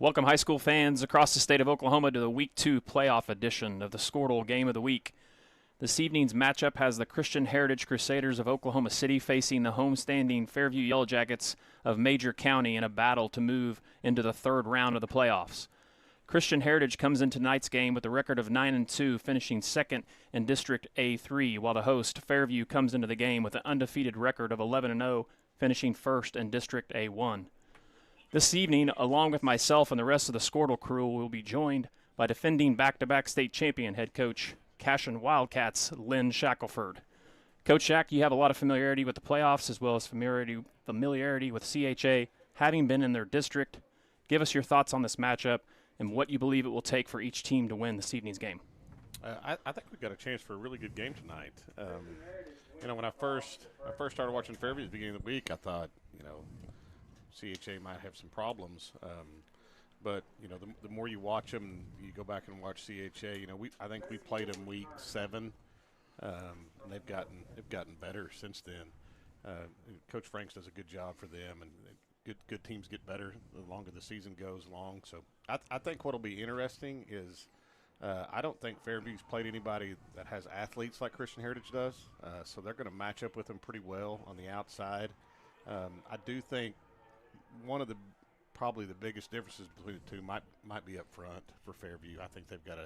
Welcome, high school fans across the state of Oklahoma, to the Week 2 playoff edition of the Squirtle Game of the Week. This evening's matchup has the Christian Heritage Crusaders of Oklahoma City facing the homestanding Fairview Yellow Jackets of Major County in a battle to move into the third round of the playoffs. Christian Heritage comes in tonight's game with a record of 9-2, finishing second in District A3, while the host, Fairview, comes into the game with an undefeated record of 11-0, finishing first in District A1. This evening, along with myself and the rest of the Squirtle crew, we'll be joined by defending back-to-back state champion head coach Cashin Wildcats Lynn Shackelford. Coach Shack, you have a lot of familiarity with the playoffs as well as familiarity with CHA, having been in their district. Give us your thoughts on this matchup and what you believe it will take for each team to win this evening's game. I think we've got a chance for a really good game tonight. When I first started watching Fairview at the beginning of the week, I thought, CHA might have some problems. But the more you watch them, you go back and watch CHA. I think we played them week 7, and they've gotten better since then. Coach Franks does a good job for them, and good teams get better the longer the season goes along. So I think what'll be interesting is I don't think Fairview's played anybody that has athletes like Christian Heritage does. So they're going to match up with them pretty well on the outside. I do think one of probably the biggest differences between the two might be up front for Fairview. I think they've got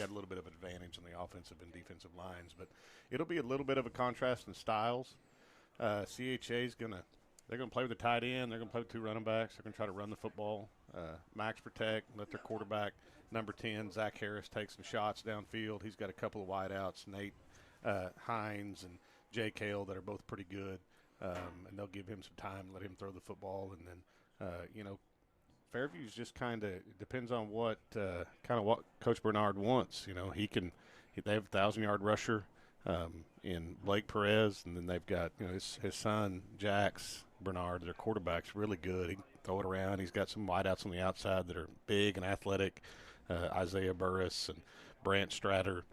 a little bit of advantage on the offensive and defensive lines, but it'll be a little bit of a contrast in styles. CHA's they're gonna play with the tight end. They're gonna play with 2 running backs. They're gonna try to run the football, max protect, let their quarterback number 10 Zach Harris take some shots downfield. He's got a couple of wideouts, Nate Hines and Jay Cale, that are both pretty good, and they'll give him some time, let him throw the football, and then. Fairview's just kind of depends on what Coach Bernard wants. They have a 1,000-yard rusher in Blake Perez, and then they've got his son Jax Bernard, their quarterback's really good. He can throw it around. He's got some wideouts on the outside that are big and athletic. Isaiah Burris and Brant Stratter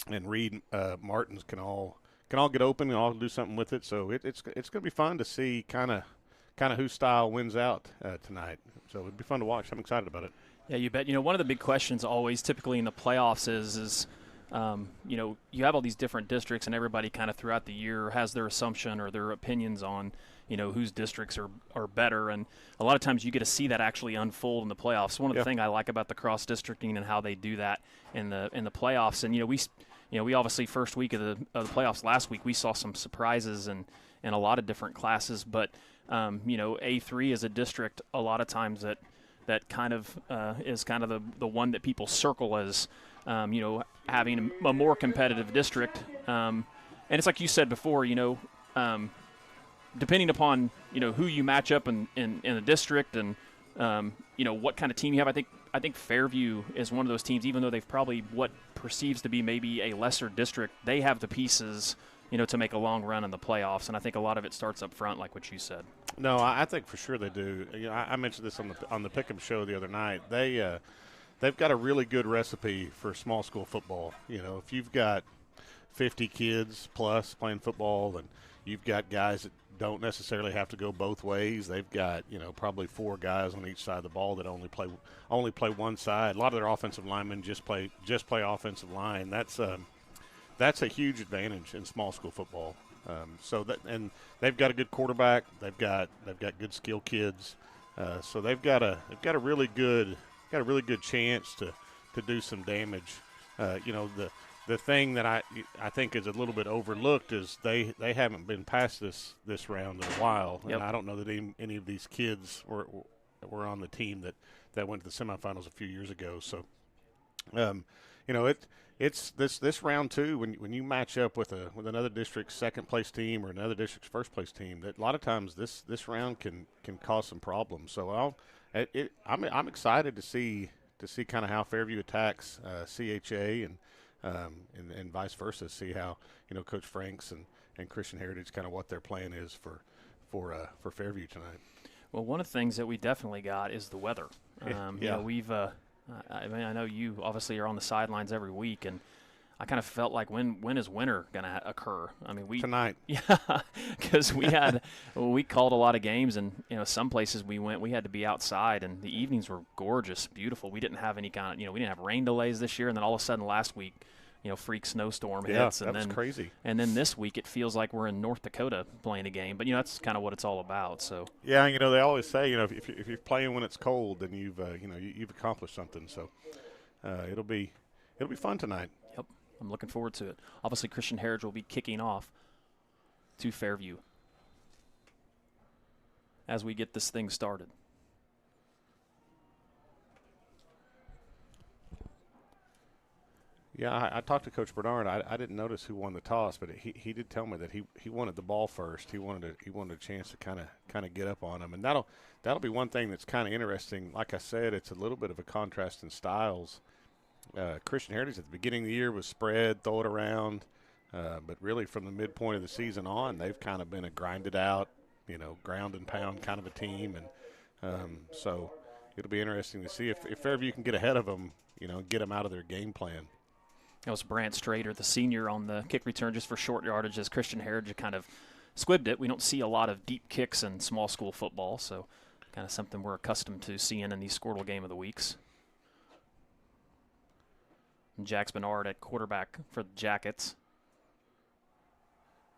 and Reed Martins can all get open and all do something with it. So it's going to be fun to see kind of whose style wins out tonight. So it'd be fun to watch. I'm excited about it. Yeah, you bet. One of the big questions always typically in the playoffs is you have all these different districts, and everybody kind of throughout the year has their assumption or their opinions on, whose districts are better. And a lot of times you get to see that actually unfold in the playoffs. One of the things I like about the cross-districting and how they do that in the playoffs. And, we obviously first week of the playoffs last week, we saw some surprises in a lot of different classes, but A3 is a district a lot of times that kind of is kind of the one that people circle as, having a more competitive district. And it's like you said before, depending upon, who you match up in a district and, what kind of team you have. I think Fairview is one of those teams, even though they've probably what perceives to be maybe a lesser district, they have the pieces to make a long run in the playoffs, and I think a lot of it starts up front, like what you said. No, I think for sure they do. I mentioned this on the Pick'em show the other night. They've got a really good recipe for small school football. If you've got 50 kids plus playing football, and you've got guys that don't necessarily have to go both ways. They've got probably 4 guys on each side of the ball that only play one side. A lot of their offensive linemen just play offensive line. That's a huge advantage in small school football. And they've got a good quarterback. They've got good skill kids. So they've got a really good chance to do some damage. The thing that I think is a little bit overlooked is they haven't been past this round in a while, and I don't know that any of these kids were on the team that went to the semifinals a few years ago. So, it's this round 2 when you match up with another district's second place team or another district's first place team, that a lot of times this round can cause some problems. So I'm excited to see kind of how Fairview attacks CHA and vice versa. See how Coach Franks and Christian Heritage kind of what their plan is for Fairview tonight. Well, one of the things that we definitely got is the weather. We've I know you obviously are on the sidelines every week, and I kind of felt like when is winter going to occur? I mean, Tonight. Yeah, because we called a lot of games, and some places we went, we had to be outside, and the evenings were gorgeous, beautiful. We didn't have any kind of we didn't have rain delays this year, and then all of a sudden last week, freak snowstorm hits, and that was crazy. And then this week it feels like we're in North Dakota playing a game, but that's kind of what it's all about. So yeah, they always say if you're playing when it's cold, then you've accomplished something. So it'll be fun tonight. Yep. I'm looking forward to it. Obviously, Christian Heritage will be kicking off to Fairview as we get this thing started. Yeah, I talked to Coach Bernard. I didn't notice who won the toss, but he did tell me that he wanted the ball first. He wanted a chance to kind of get up on him, and that'll be one thing that's kind of interesting. Like I said, it's a little bit of a contrast in styles. Christian Heritage at the beginning of the year was spread, throw it around, but really from the midpoint of the season on, they've kind of been a grinded out, ground and pound kind of a team, and so it'll be interesting to see if Fairview can get ahead of them, get them out of their game plan. That was Brant Strader, the senior, on the kick return just for short yardage as Christian Heritage kind of squibbed it. We don't see a lot of deep kicks in small school football, so kind of something we're accustomed to seeing in these Squirtle Game of the Weeks. Jax Bernard at quarterback for the Jackets.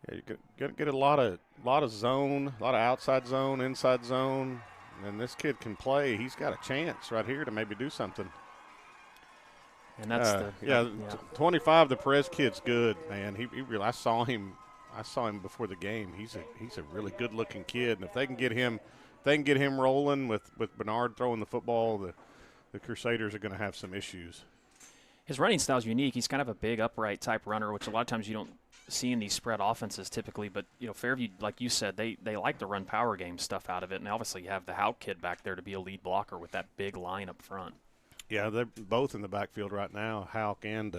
Yeah, you're gonna get a lot of zone, a lot of outside zone, inside zone, and this kid can play. He's got a chance right here to maybe do something. And that's 25. The Perez kid's good, man. He really. I saw him before the game. He's a really good looking kid, and if they can get him rolling with Bernard throwing the football, the Crusaders are going to have some issues. His running style is unique. He's kind of a big upright type runner, which a lot of times you don't see in these spread offenses typically. But Fairview, like you said, they like to run power game stuff out of it, and obviously you have the Houck kid back there to be a lead blocker with that big line up front. Yeah, they're both in the backfield right now, Houck and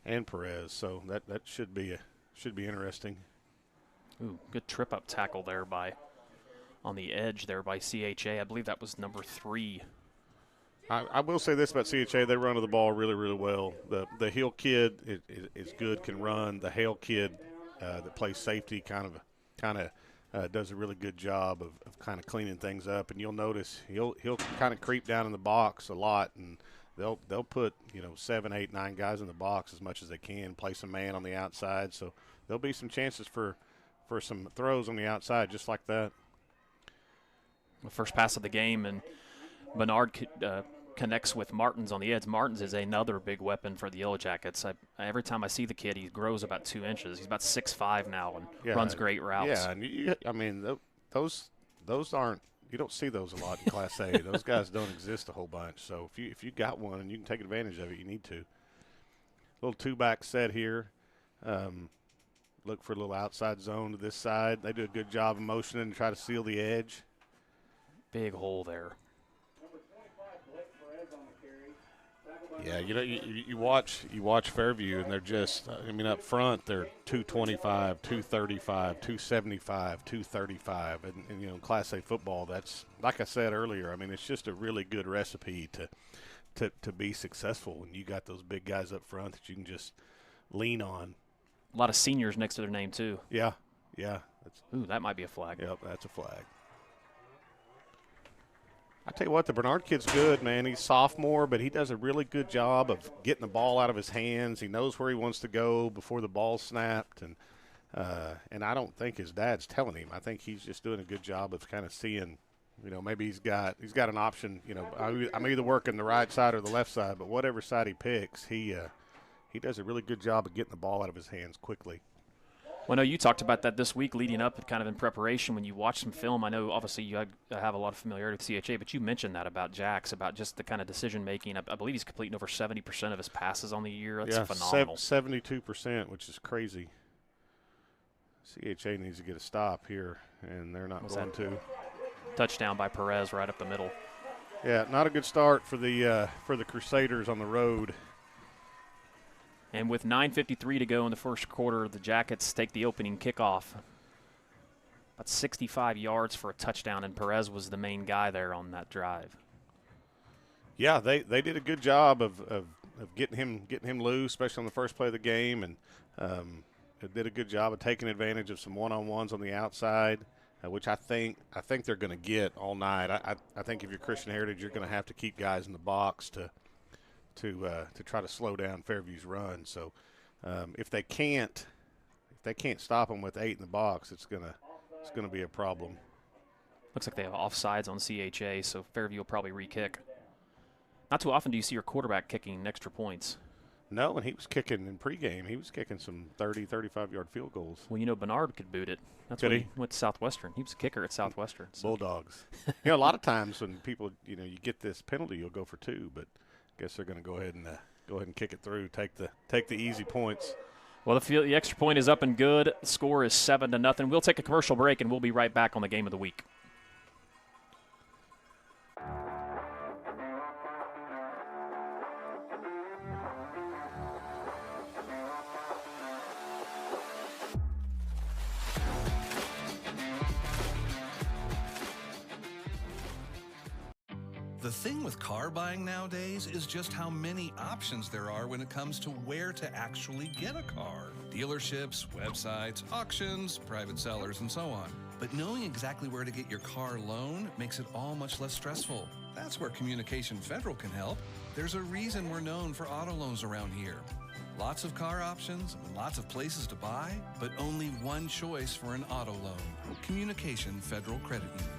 Perez. So that should be interesting. Ooh, good trip up tackle there on the edge there by CHA. I believe that was number 3. I will say this about CHA: they run to the ball really, really well. The Hill kid is good, can run. The Hale kid that plays safety kind of does a really good job of kind of cleaning things up. And you'll notice he'll kind of creep down in the box a lot, and they'll put 7, 8, 9 guys in the box as much as they can. Play some man on the outside, so there'll be some chances for some throws on the outside just like that. The first pass of the game, and Bernard connects with Martins on the edge. Martins is another big weapon for the Yellow Jackets. Every time I see the kid, he grows about 2 inches. He's about 6'5" now and runs great routes. Yeah, and those aren't – you don't see those a lot in Class A. Those guys don't exist a whole bunch. So if you got one and you can take advantage of it, you need to. Little two-back set here. Look for a little outside zone to this side. They do a good job of motioning and try to seal the edge. Big hole there. Yeah, you watch Fairview, and they're just, up front they're 225, 235, 275, 235, and Class A football, that's, like I said earlier, it's just a really good recipe to be successful when you got those big guys up front that you can just lean on. A lot of seniors next to their name too. Yeah. Ooh, that might be a flag. Yep, that's a flag. I tell you what, the Bernard kid's good, man. He's sophomore, but he does a really good job of getting the ball out of his hands. He knows where he wants to go before the ball's snapped, and I don't think his dad's telling him. I think he's just doing a good job of kind of seeing, maybe he's got an option. I'm either working the right side or the left side, but whatever side he picks, he does a really good job of getting the ball out of his hands quickly. Well, I know you talked about that this week leading up, kind of in preparation when you watch some film. I know, obviously, you have a lot of familiarity with CHA, but you mentioned that about Jax, about just the kind of decision-making. I believe he's completing over 70% of his passes on the year. That's phenomenal. 72%, which is crazy. CHA needs to get a stop here, and they're not going to. Touchdown by Perez right up the middle. Yeah, not a good start for the Crusaders on the road. And with 9:53 to go in the first quarter, the Jackets take the opening kickoff. About 65 yards for a touchdown, and Perez was the main guy there on that drive. Yeah, they did a good job of getting him loose, especially on the first play of the game, and it did a good job of taking advantage of some one-on-ones on the outside, which I think they're going to get all night. I think if you're Christian Heritage, you're going to have to keep guys in the box to try to slow down Fairview's run. So if they can't stop them with 8 in the box, it's gonna be a problem. Looks like they have offsides on CHA, so Fairview will probably re-kick. Not too often do you see your quarterback kicking extra points. No, and he was kicking in pregame. He was kicking some 30, 35-yard field goals. Well, Bernard could boot it. That's when he went to Southwestern. He was a kicker at Southwestern. So. Bulldogs. A lot of times when people, you get this penalty, you'll go for 2, but I guess they're going to go ahead and kick it through, take the easy points. Well, the extra point is up and good. The score is 7-0. We'll take a commercial break, and we'll be right back on the game of the week. The thing with car buying nowadays is just how many options there are when it comes to where to actually get a car. Dealerships, websites, auctions, private sellers, and so on. But knowing exactly where to get your car loan makes it all much less stressful. That's where Communication Federal can help. There's a reason we're known for auto loans around here. Lots of car options, lots of places to buy, but only one choice for an auto loan. Communication Federal Credit Union.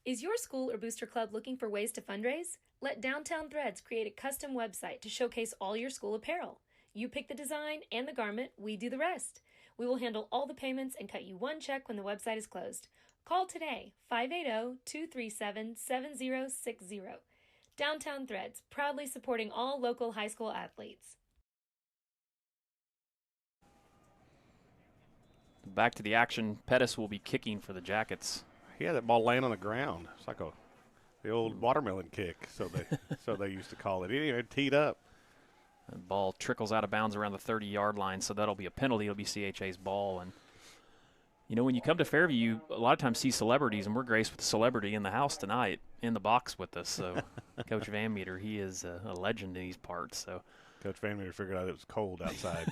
Is your school or booster club looking for ways to fundraise? Let Downtown Threads create a custom website to showcase all your school apparel. You pick the design and the garment, we do the rest. We will handle all the payments and cut you one check when the website is closed. Call today, 580-237-7060. Downtown Threads, proudly supporting all local high school athletes. Back to the action. Pettis will be kicking for the Jackets. He had that ball laying on the ground. It's like the old watermelon kick, so they used to call it. He had teed up. The ball trickles out of bounds around the 30-yard line, so that'll be a penalty. It'll be CHA's ball. And, when you come to Fairview, you a lot of times see celebrities, and we're graced with a celebrity in the house tonight, in the box with us. So Coach Van Meter, he is a legend in these parts. So Coach Van Meter figured out it was cold outside.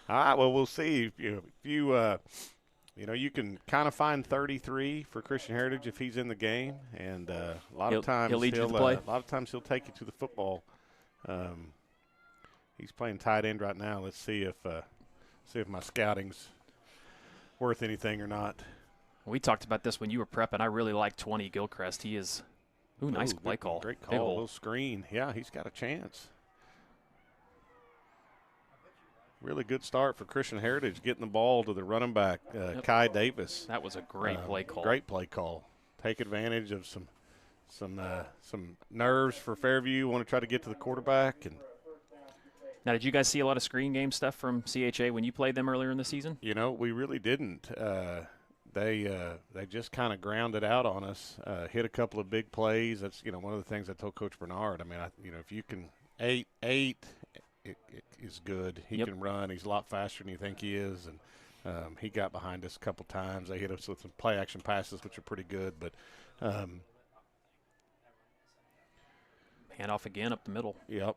All right, well, we'll see. If you can kind of find 33 for Christian Heritage if he's in the game, and a lot of times he'll lead you to the play. A lot of times he'll take you to the football. He's playing tight end right now. Let's see if my scouting's worth anything or not. We talked about this when you were prepping. I really like 20 Gilchrist. He is nice play call. Great call. Little screen. Yeah, he's got a chance. Really good start for Christian Heritage, getting the ball to the running back, Kai Davis. That was a great play call. Great play call. Take advantage of some nerves for Fairview. Want to try to get to the quarterback. And now, did you guys see a lot of screen game stuff from CHA when you played them earlier in the season? We really didn't. They just kind of grounded out on us. Hit a couple of big plays. That's one of the things I told Coach Bernard. I mean, if you can eight. It is good. He can run. He's a lot faster than you think he is, and he got behind us a couple times. They hit us with some play-action passes, which are pretty good. But handoff again up the middle. Yep.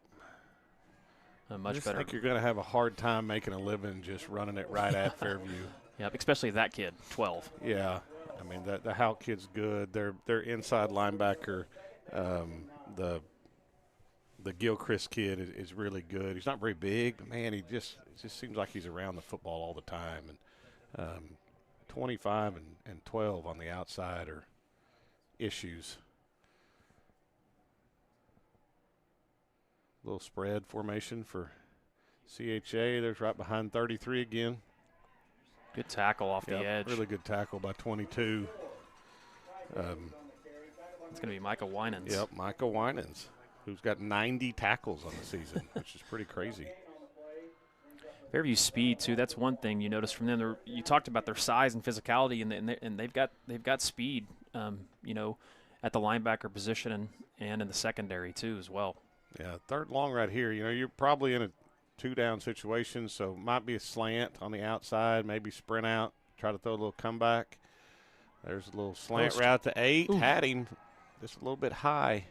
Much better. I think you're going to have a hard time making a living just running it right at Fairview. Yep, especially that kid, 12. Yeah. I mean, the Howe kid's good. Their inside linebacker, the Gilchrist kid is really good. He's not very big, but, man, it just seems like he's around the football all the time. And 25 and 12 on the outside are issues. Little spread formation for CHA. There's right behind 33 again. Good tackle off the edge. Really good tackle by 22. It's going to be Micah Winans. Yep, Micah Winans, who's got 90 tackles on the season, which is pretty crazy. Fairview speed too. That's one thing you notice from them. You talked about their size and physicality, and they've got speed. At the linebacker position and in the secondary too as well. Yeah, third long right here. You're probably in a two-down situation, so might be a slant on the outside, maybe sprint out, try to throw a little comeback. There's a little slant route to 8. Ooh. Had him. just a little bit high.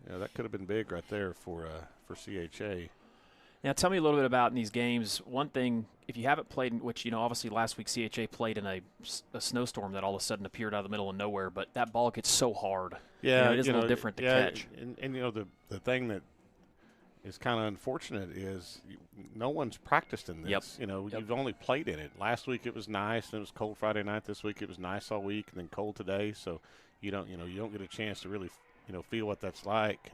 Yeah, that could have been big right there for CHA. Now, tell me a little bit about in these games. One thing, if you haven't played, which, obviously last week CHA played in a snowstorm that all of a sudden appeared out of the middle of nowhere, but that ball gets so hard. Yeah. It is a little different to catch. And the thing that is kind of unfortunate is no one's practiced in this. Yep. You've only played in it. Last week it was nice, and it was cold Friday night. This week it was nice all week, and then cold today. So you don't get a chance to really, feel what that's like.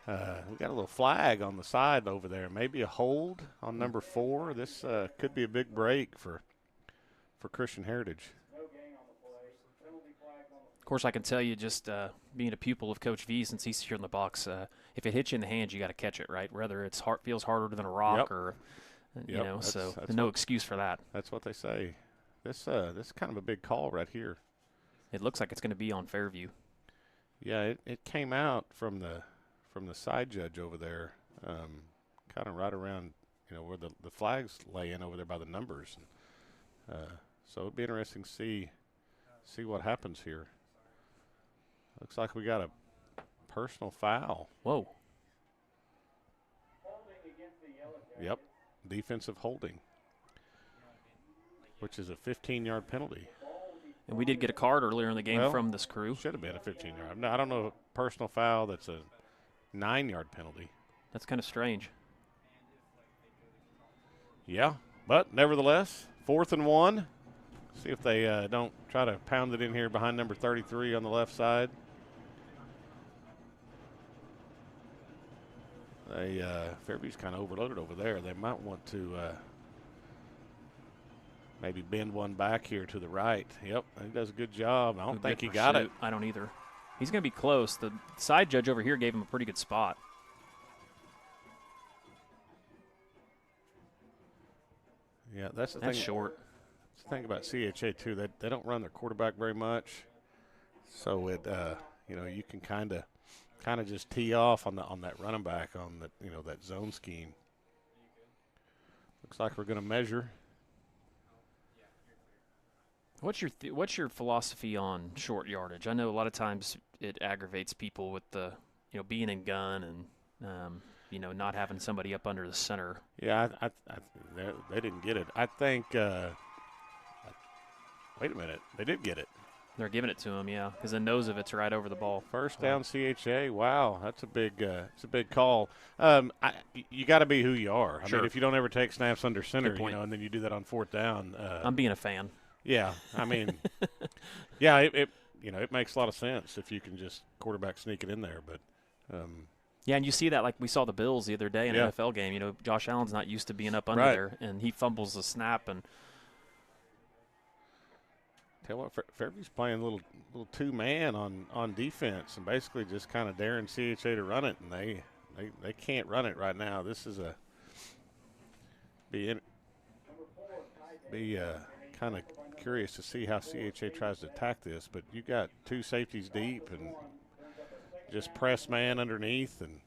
We got a little flag on the side over there. Maybe a hold on number 4. This could be a big break for Christian Heritage. Of course, I can tell you just being a pupil of Coach V since he's here in the box, if it hits you in the hands, you got to catch it, right? Whether it's feels harder than a rock or, that's no excuse for that. That's what they say. This is kind of a big call right here. It looks like it's going to be on Fairview. Yeah, it came out from the side judge over there, kind of right around, where the flags lay in over there by the numbers. So it'd be interesting to see what happens here. Looks like we got a personal foul. Whoa. Yep, defensive holding, which is a 15-yard penalty. And we did get a card earlier in the game from this crew. Should have been a 15-yard. I don't know, a personal foul that's a 9-yard penalty. That's kind of strange. Yeah, but nevertheless, 4th and 1. See if they don't try to pound it in here behind number 33 on the left side. Fairview's kind of overloaded over there. They might want to maybe bend one back here to the right. Yep, he does a good job. I don't think he got it. I don't either. He's going to be close. The side judge over here gave him a pretty good spot. Yeah, that's the thing. That's thing. short. That's the thing about CHA too. They don't run their quarterback very much, so it you can kind of just tee off on that running back on that that zone scheme. Looks like we're going to measure. What's your philosophy on short yardage? I know a lot of times it aggravates people with the being in gun and not having somebody up under the center. Yeah, they didn't get it. I think. Wait a minute, they did get it. They're giving it to him, yeah, because the nose of it's right over the ball. First down, CHA. Wow, that's a big call. You got to be who you are. I Sure. mean, if you don't ever take snaps under center, and then you do that on 4th down. I'm being a fan. Yeah, I mean, yeah, it makes a lot of sense if you can just quarterback sneak it in there. But yeah, and you see that like we saw the Bills the other day in an NFL game. Josh Allen's not used to being up under there, and he fumbles the snap and. Tell you what, Fairview's playing a little 2-man on defense and basically just kind of daring CHA to run it, and they can't run it right now. This is be kind of curious to see how CHA tries to attack this, but you got 2 safeties deep and just press man underneath and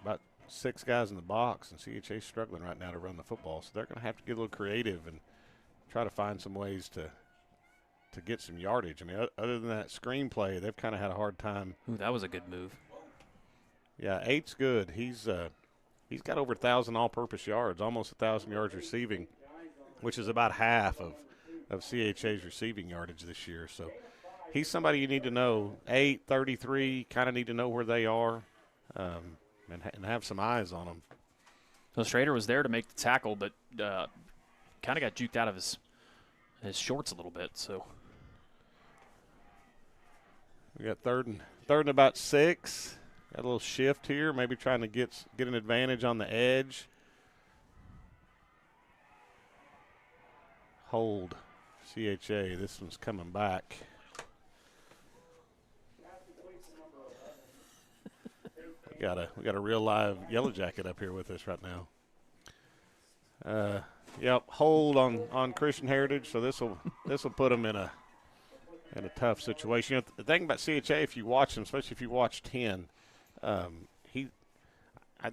about 6 guys in the box, and CHA's struggling right now to run the football, so they're going to have to get a little creative and try to find some ways to get some yardage. I mean, other than that screenplay, they've kind of had a hard time. Ooh, that was a good move. Yeah, 8's good. He's got over 1,000 all-purpose yards, almost 1,000 yards receiving, which is about half of CHA's receiving yardage this year. So he's somebody you need to know. 8, 33, kind of need to know where they are and have some eyes on them. So Schrader was there to make the tackle, but kind of got juked out of his shorts a little bit. So. We got third and about 6. Got a little shift here, maybe trying to get an advantage on the edge. Hold, CHA. This one's coming back. We got a real live Yellow Jacket up here with us right now. Yep, hold on Christian Heritage. So this will put them in a tough situation. The thing about CHA, if you watch them, especially if you watch 10, I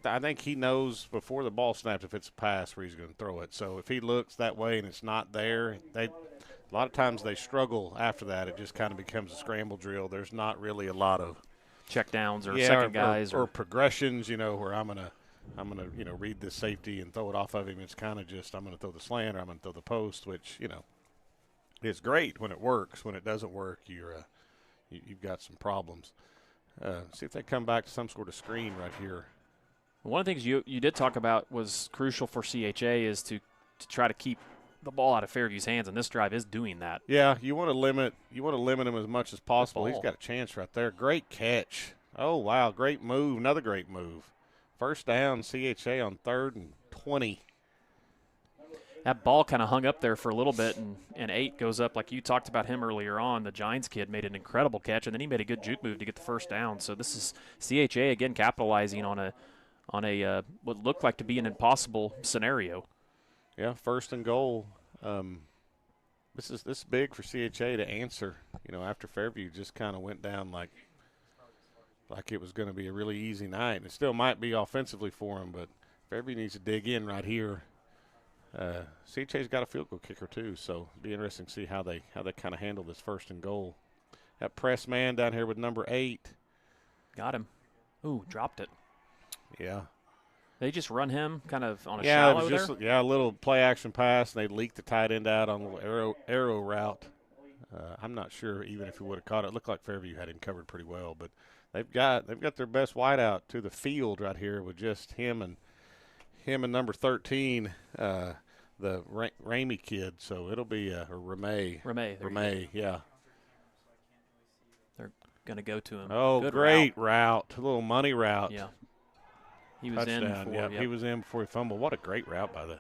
I think he knows before the ball snaps if it's a pass where he's going to throw it. So if he looks that way and it's not there, a lot of times they struggle after that. It just kind of becomes a scramble drill. There's not really a lot of check downs or second guys or progressions, where I'm gonna read this safety and throw it off of him. It's kind of just I'm gonna throw the slant or I'm gonna throw the post, which is great when it works. When it doesn't work, you've got some problems. See if they come back to some sort of screen right here. One of the things you did talk about was crucial for CHA is to try to keep the ball out of Fairview's hands, and this drive is doing that. Yeah, you want to limit him as much as possible. He's got a chance right there. Great catch. Oh, wow, great move. Another great move. First down, CHA on 3rd and 20. That ball kind of hung up there for a little bit, and 8 goes up like you talked about him earlier on. The Giants kid made an incredible catch, and then he made a good juke move to get the first down. So this is CHA again capitalizing on a what looked like to be an impossible scenario. Yeah, 1st and goal. This is big for CHA to answer. After Fairview just kind of went down like it was going to be a really easy night. And it still might be offensively for him, but Fairview needs to dig in right here. CHA's got a field goal kicker too, so it'll be interesting to see how they kind of handle this 1st and goal. That press man down here with number 8. Got him. Ooh, dropped it. Yeah. They just run him kind of on a shallow there? Yeah, a little play-action pass, and they leaked the tight end out on a little arrow route. I'm not sure even if he would have caught it. It looked like Fairview had him covered pretty well, but they've got their best wideout to the field right here with just him and number 13, the Ramey kid. So it'll be Ramey, yeah. They're going to go to him. Oh, good great route. A little money route. Yeah. He was touchdown. in before. He was in before he fumbled. What a great route by the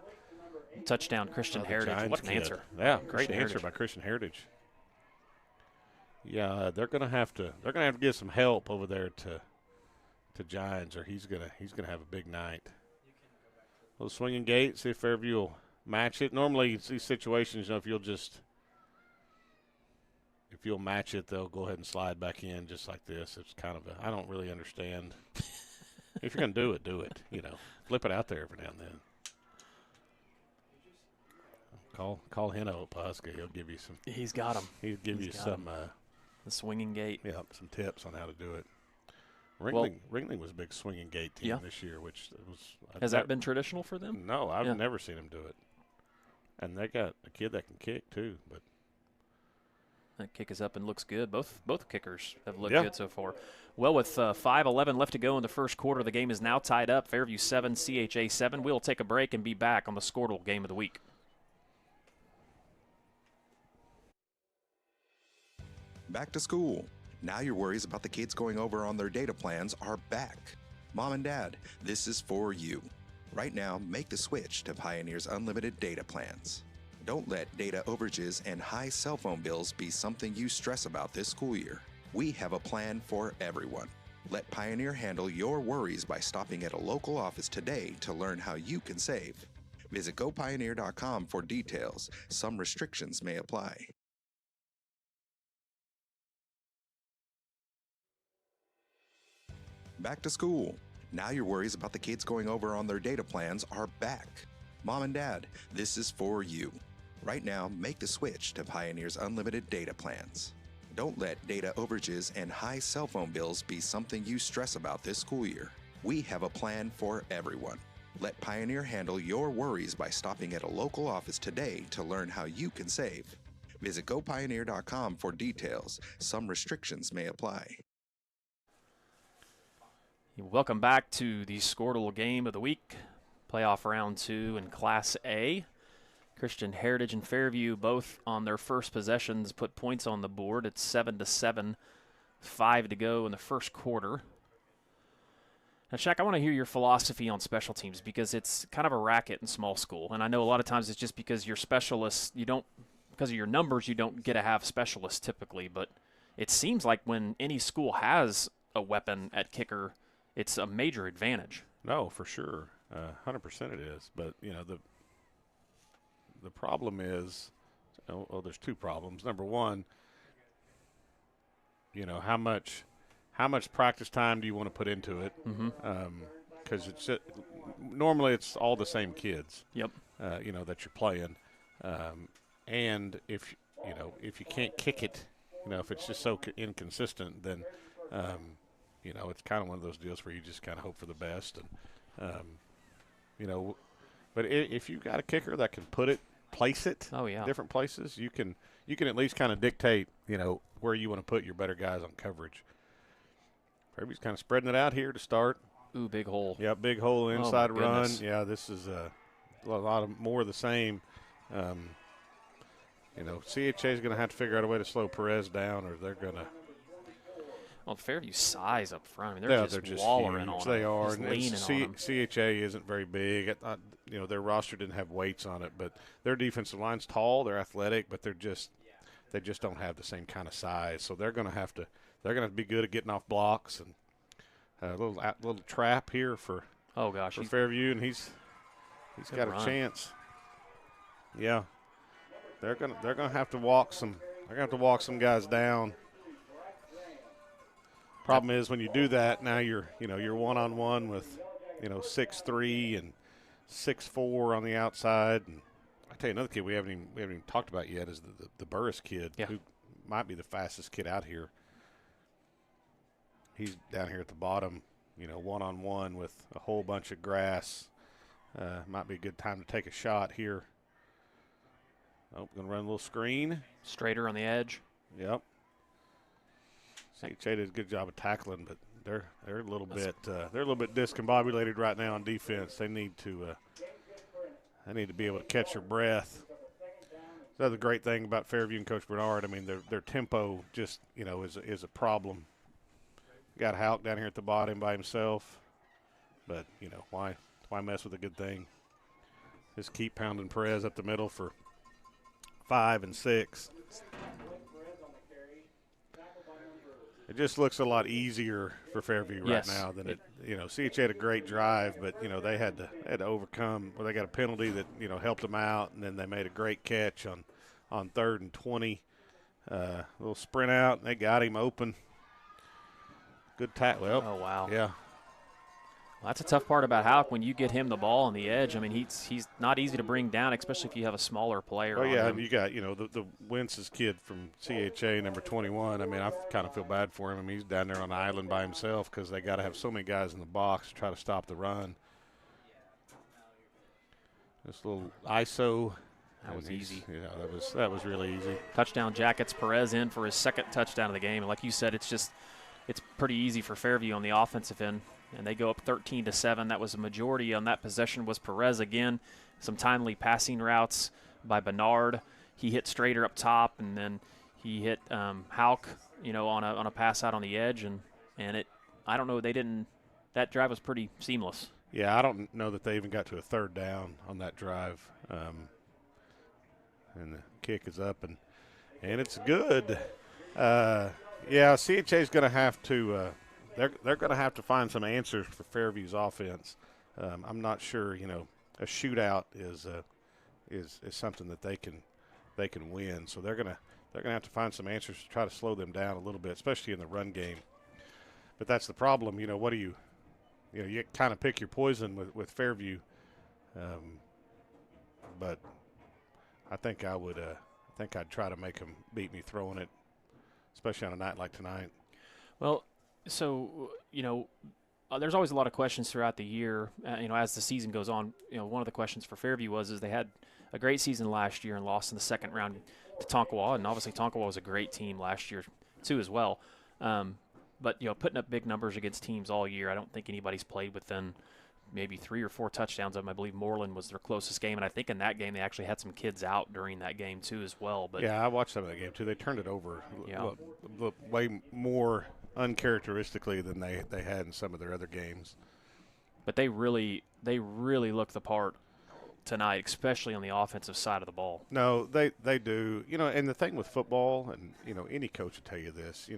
touchdown Christian Heritage. Giants What an kid. answer. Yeah, great answer by Christian Heritage. Yeah, they're gonna have to get some help over there to Giants, or he's gonna have a big night. Little swinging gate. See if Fairview will match it. Normally, it's these situations, if you'll match it, they'll go ahead and slide back in just like this. It's kind of I don't really understand. If you're going to do it. Flip it out there every now and then. Call Heno up, Huska. He'll give you some. He's got him. He'll give you some. The swinging gate. Yeah, some tips on how to do it. Ringling was a big swinging gate team this year, which was. Has that been traditional for them? No, I've never seen them do it. And they got a kid that can kick too, but. That kick is up and looks good. Both kickers have looked good so far. Well, with 5:11 left to go in the first quarter, the game is now tied up. Fairview 7, CHA 7. We'll take a break and be back on the Squirtle Game of the Week. Back to school. Now your worries about the kids going over on their data plans are back. Mom and Dad, this is for you. Right now, make the switch to Pioneer's unlimited data plans. Don't let data overages and high cell phone bills be something you stress about this school year. We have a plan for everyone. Let Pioneer handle your worries by stopping at a local office today to learn how you can save. Visit gopioneer.com for details. Some restrictions may apply. Back to school. Now your worries about the kids going over on their data plans are back. Mom and Dad, this is for you. Right now, make the switch to Pioneer's unlimited data plans. Don't let data overages and high cell phone bills be something you stress about this school year. We have a plan for everyone. Let Pioneer handle your worries by stopping at a local office today to learn how you can save. Visit gopioneer.com for details. Some restrictions may apply. Welcome back to the Squirtle Game of the Week. Playoff round 2 in Class A. Christian Heritage and Fairview both on their first possessions put points on the board. It's 7-7, 5 to go in the first quarter. Now, Shaq, I want to hear your philosophy on special teams because it's kind of a racket in small school. And I know a lot of times it's just because you're specialists, because of your numbers, you don't get to have specialists typically. But it seems like when any school has a weapon at kicker, it's a major advantage. No, for sure. 100% it is. But, the problem is, there's two problems. Number one, how much practice time do you want to put into it? Mm-hmm. because normally it's all the same kids. Yep. That you're playing, and if you can't kick it, if it's just so inconsistent, then it's kind of one of those deals where you just kind of hope for the best, and but if you've got a kicker that can place it, different places, you can at least kind of dictate, where you want to put your better guys on coverage. Fairview's kind of spreading it out here to start. Ooh, big hole. Yeah, big hole inside run. Goodness. Yeah, this is a lot of more of the same. CHA is going to have to figure out a way to slow Perez down, or they're going to. Well, Fairview's size up front. I mean, they're just wallering huge. on They him. are. Just leaning on him. CHA isn't very big. Their roster didn't have weights on it, but their defensive line's tall. They're athletic, but they just don't have the same kind of size. So they're going to have to be good at getting off blocks, and a little trap here for Fairview, and he's got a chance. Yeah, they're gonna have to walk some. They're gonna have to walk some guys down. Problem is when you do that, now you're one-on-one with 6'3" and 6'4" on the outside. And I tell you another kid we haven't even talked about yet is the Burris kid, who might be the fastest kid out here. He's down here at the bottom, one-on-one with a whole bunch of grass. Might be a good time to take a shot here. Oh, going to run a little screen. Straighter on the edge. Yep. CHA did a good job of tackling, but they're a little bit discombobulated right now on defense. They need to be able to catch their breath. That's the great thing about Fairview and Coach Bernard. I mean, their tempo just is a problem. Got Houck down here at the bottom by himself, but why mess with a good thing? Just keep pounding Perez up the middle for 5 and 6. It just looks a lot easier for Fairview right now than it. CHA had a great drive, but they had to overcome. Well, they got a penalty that helped them out, and then they made a great catch on 3rd and 20. A little sprint out, and they got him open. Good tackle. Well, oh wow. Yeah. Well, that's a tough part about Houck when you get him the ball on the edge. I mean, he's not easy to bring down, especially if you have a smaller player. Oh, yeah, him. and you got, the Wentz's kid from CHA, number 21. I mean, I kind of feel bad for him. I mean, he's down there on the island by himself because they got to have so many guys in the box to try to stop the run. This little ISO. That was easy. Yeah, that was really easy. Touchdown Jackets, Perez in for his 2nd touchdown of the game. And like you said, it's pretty easy for Fairview on the offensive end. And they go up 13-7. That was a majority on that possession was Perez again. Some timely passing routes by Bernard. He hit Strader up top, and then he hit Houck, on a pass out on the edge. And it, I don't know, that drive was pretty seamless. Yeah, I don't know that they even got to a 3rd down on that drive. And the kick is up, and it's good. Yeah, CHA's going to have to they're going to have to find some answers for Fairview's offense. I'm not sure, a shootout is something that they can win. So they're going to have to find some answers to try to slow them down a little bit, especially in the run game. But that's the problem. What do you kind of pick your poison with Fairview. But I think I'd try to make them beat me throwing it, especially on a night like tonight. Well, so, there's always a lot of questions throughout the year, as the season goes on. One of the questions for Fairview is they had a great season last year and lost in the 2nd round to Tonkawa, and obviously Tonkawa was a great team last year too as well. But, putting up big numbers against teams all year, I don't think anybody's played within maybe 3 or 4 touchdowns of them. I believe Moreland was their closest game, and I think in that game they actually had some kids out during that game too as well. But yeah, I watched some of that game too. They turned it over way more uncharacteristically than they had in some of their other games. But they really look the part tonight, especially on the offensive side of the ball. No, they do. And the thing with football, and any coach will tell you this.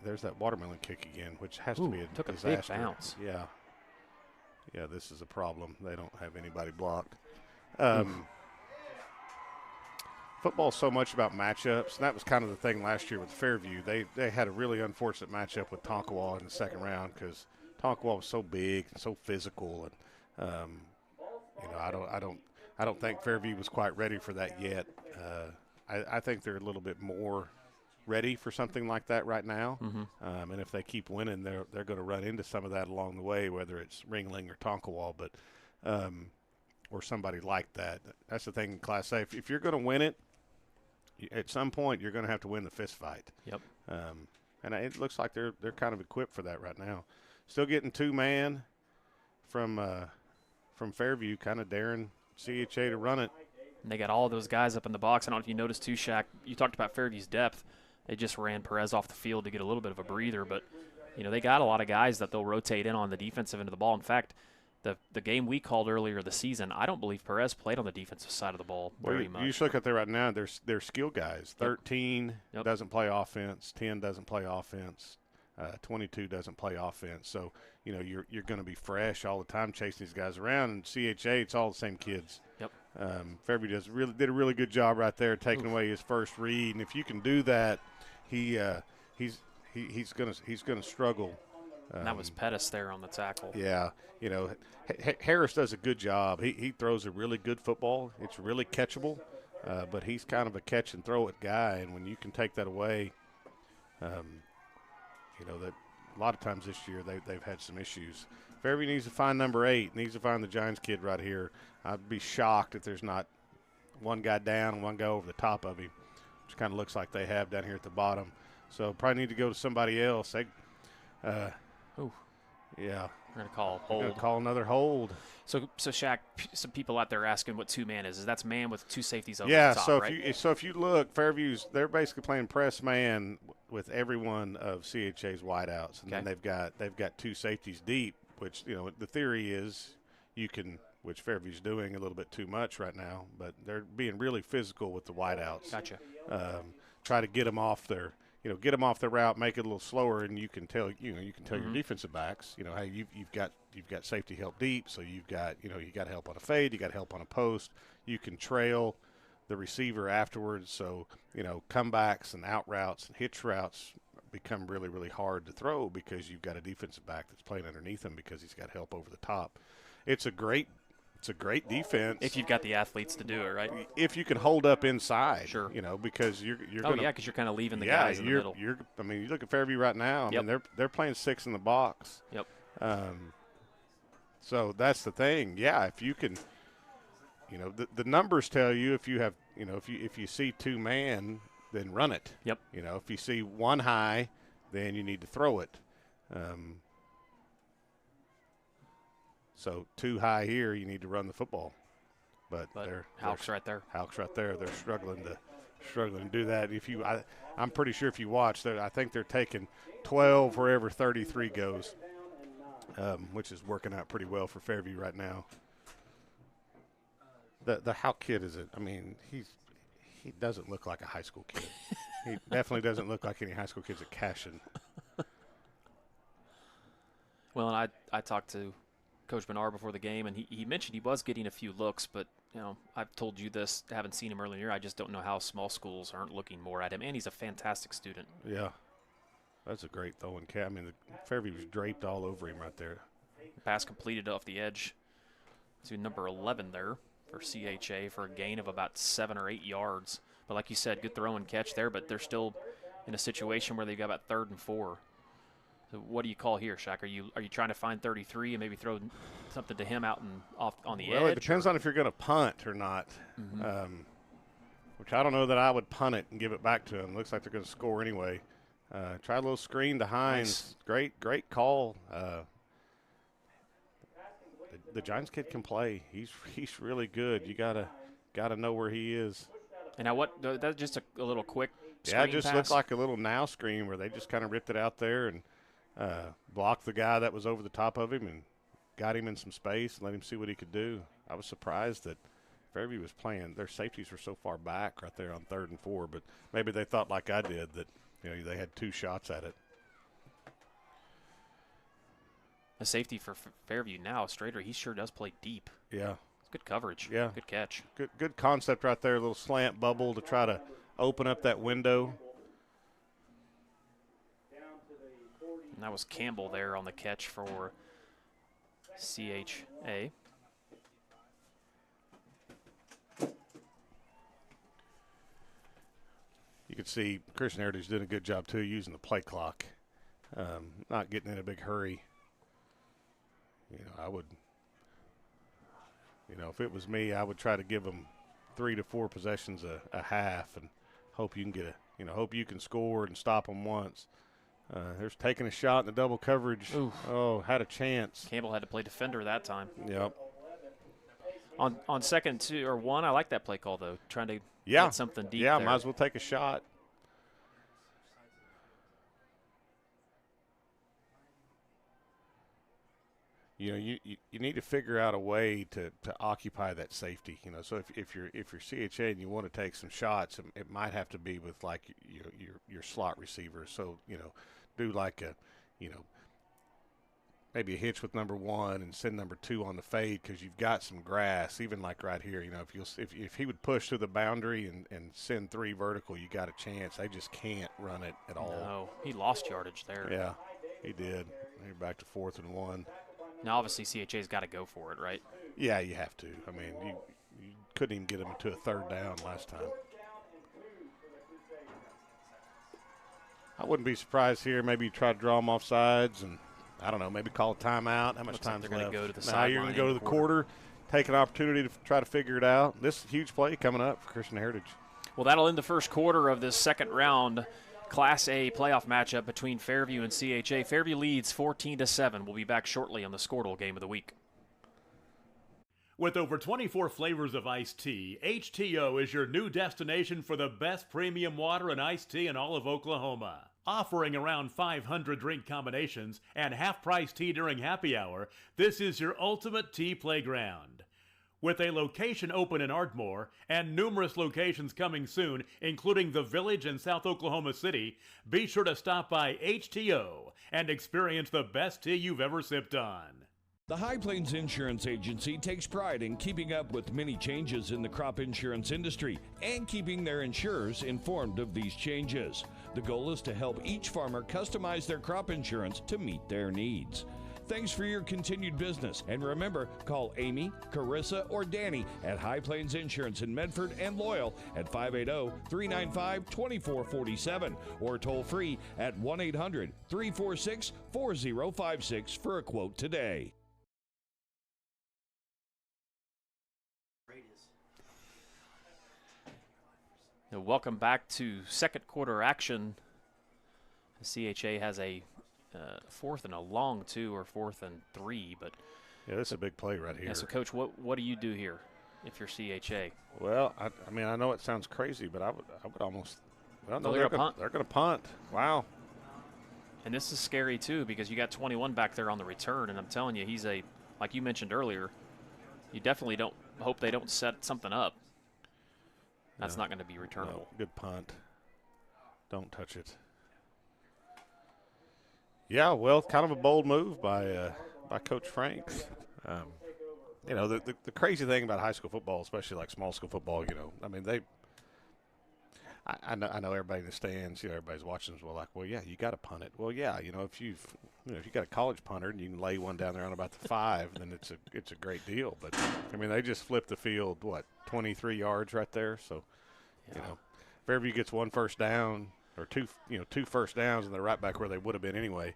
There's that watermelon kick again, which has to be a took disaster. A big bounce. Yeah, this is a problem. They don't have anybody blocked. Football's so much about matchups, and that was kind of the thing last year with Fairview. They had a really unfortunate matchup with Tonkawa in the 2nd round because Tonkwall was so big and so physical, and I don't think Fairview was quite ready for that yet. I think they're a little bit more ready for something like that right now. And if they keep winning, they're going to run into some of that along the way, whether it's Ringling or Tonkwall, but or somebody like that. That's the thing in Class A. If you're going to win it, at some point you're going to have to win the fist fight. Yep. And it looks like they're kind of equipped for that right now. Still getting 2-man from Fairview, kind of daring CHA to run it. And they got all those guys up in the box. I don't know if you noticed too, Shaq. You talked about Fairview's depth. They just ran Perez off the field to get a little bit of a breather, but they got a lot of guys that they'll rotate in on the defensive end of the ball. In fact, the game we called earlier this season, I don't believe Perez played on the defensive side of the ball very much. You just look at there right now, they're skill guys. 13 doesn't play offense, 10 doesn't play offense, 22 doesn't play offense. So, you're going to be fresh all the time chasing these guys around. And CHA, it's all the same kids. Yep. Fairview did a really good job right there taking away his first read. And if you can do that, he's going to struggle. And that was Pettis there on the tackle. Yeah, Harris does a good job. He throws a really good football. It's really catchable, but he's kind of a catch and throw it guy. And when you can take that away, that a lot of times this year they've had some issues. Fairview needs to find number 8. Needs to find the Giants kid right here. I'd be shocked if there's not one guy down and one guy over the top of him, which kind of looks like they have down here at the bottom. So probably need to go to somebody else. Yeah. We're going to call hold. Going to call another hold. So Shaq, some people out there asking what 2-man is. That's man with 2 safeties over the top, right? So if you look, they're basically playing press man with every one of CHA's wideouts, and then they've got 2 safeties deep, which the theory is you can, which Fairview's doing a little bit too much right now, but they're being really physical with the wideouts. Gotcha. Try to get them off their. Get them off the route, make it a little slower, and you can tell your defensive backs, hey, you've got safety help deep, so you've got you got help on a fade, you got help on a post. You can trail the receiver afterwards, so comebacks and out routes and hitch routes become really, really hard to throw because you've got a defensive back that's playing underneath him because he's got help over the top. It's a great defense if you've got the athletes to do it, right? If you can hold up inside, sure. Because you're because you're kind of leaving the guys in the middle. You look at Fairview right now. I mean, they're playing 6 in the box. Yep. So that's the thing. Yeah, if you can, the numbers tell you if you have, if you see 2-man, then run it. Yep. If you see 1 high, then you need to throw it. So 2 high here, you need to run the football. But Houck's right there. Houck's right there. They're struggling to do that. I'm pretty sure if you watch, I think they're taking 12 wherever 33 goes, which is working out pretty well for Fairview right now. The Houck kid he doesn't look like a high school kid. He definitely doesn't look like any high school kids at Cashin. Well, and I talked to Coach Bernard before the game, and he mentioned he was getting a few looks, but I've told you this, haven't seen him earlier. I just don't know how small schools aren't looking more at him, and he's a fantastic student. Yeah, that's a great throwing cat. Fairview was draped all over him right there. Pass completed off the edge to number 11 there for CHA for a gain of about 7 or 8 yards. But like you said, good throw and catch there, but they're still in a situation where they've got about 3rd and 4. So what do you call here, Shaq? Are you trying to find 33 and maybe throw something to him out and off on the edge? Well, it depends on if you're going to punt or not. Which I don't know that I would punt it and give it back to him. Looks like they're going to score anyway. Try a little screen to Hines. Nice. Great call. The Giants kid can play. He's really good. You gotta know where he is. And now that's just a little quick screen pass? Just looked like a little now screen where they just kind of ripped it out there and blocked the guy that was over the top of him and got him in some space and let him see what he could do. I was surprised that Fairview was playing. Their safeties were so far back right there on 3rd and 4, but maybe they thought like I did that they had 2 shots at it. A safety for Fairview now, Strader, he sure does play deep. Yeah. It's good coverage. Yeah. Good catch. Good concept right there, a little slant bubble to try to open up that window. And that was Campbell there on the catch for CHA. You can see Christian Heritage did a good job, too, using the play clock, not getting in a big hurry. I would, if it was me, I would try to give them 3 to 4 possessions a half and hope you can get hope you can score and stop them once. There's taking a shot in the double coverage. Oof. Oh, had a chance. Campbell had to play defender that time. Yep. On second 2 or 1, I like that play call, though, trying to get something deep Yeah, there. might as well take a shot. You need to figure out a way to occupy that safety. So if you're CHA and you want to take some shots, it might have to be with like your slot receiver. So do like maybe a hitch with number 1 and send number 2 on the fade because you've got some grass. Even like right here, if he would push to the boundary and send 3 vertical, you got a chance. They just can't run it at all. No, he lost yardage there. Yeah, he did. You're back to 4th and 1. Now, obviously, CHA's got to go for it, right? Yeah, you have to. I mean, you couldn't even get him to a 3rd down last time. I wouldn't be surprised here. Maybe you try to draw them off sides and, I don't know, maybe call a timeout. How much time's left? They're going to go to the now sideline. You're going to go to the quarter, take an opportunity to try to figure it out. This is a huge play coming up for Christian Heritage. Well, that'll end the first quarter of this second round Class A playoff matchup between Fairview and CHA. Fairview leads 14-7. We'll be back shortly on the Squirtle Game of the Week. With over 24 flavors of iced tea, HTO is your new destination for the best premium water and iced tea in all of Oklahoma. Offering around 500 drink combinations and half-price tea during happy hour, this is your ultimate tea playground. With a location open in Ardmore and numerous locations coming soon, including the Village in South Oklahoma City, be sure to stop by HTO and experience the best tea you've ever sipped on. The High Plains Insurance Agency takes pride in keeping up with many changes in the crop insurance industry and keeping their insurers informed of these changes. The goal is to help each farmer customize their crop insurance to meet their needs. Thanks for your continued business. And remember, call Amy, Carissa, or Danny at High Plains Insurance in Medford and Loyal at 580-395-2447 or toll free at 1-800-346-4056 for a quote today. Now, welcome back to second quarter action. CHA has a 4th and a long 2 or 4th and 3, but yeah, this is a big play right here. Yeah, so Coach, what do you do here if you're CHA? Well, I mean, I know it sounds crazy, but I would almost. Well, no, they're going to punt. Wow. And this is scary too because you got 21 back there on the return, and I'm telling you, he's like you mentioned earlier. You definitely don't hope they don't set something up. That's not going to be returnable. No, good punt. Don't touch it. Yeah, well, kind of a bold move by Coach Franks. The crazy thing about high school football, especially like small school football, I mean, I know everybody in the stands, everybody's watching. Well, like, well, yeah, you got to punt it. Well, yeah, if you got a college punter and you can lay one down there on about the 5, then it's a great deal. But I mean, they just flipped the field 23 yards right there. So, Fairview gets 1 first down. Or 2 first downs, and they're right back where they would have been anyway.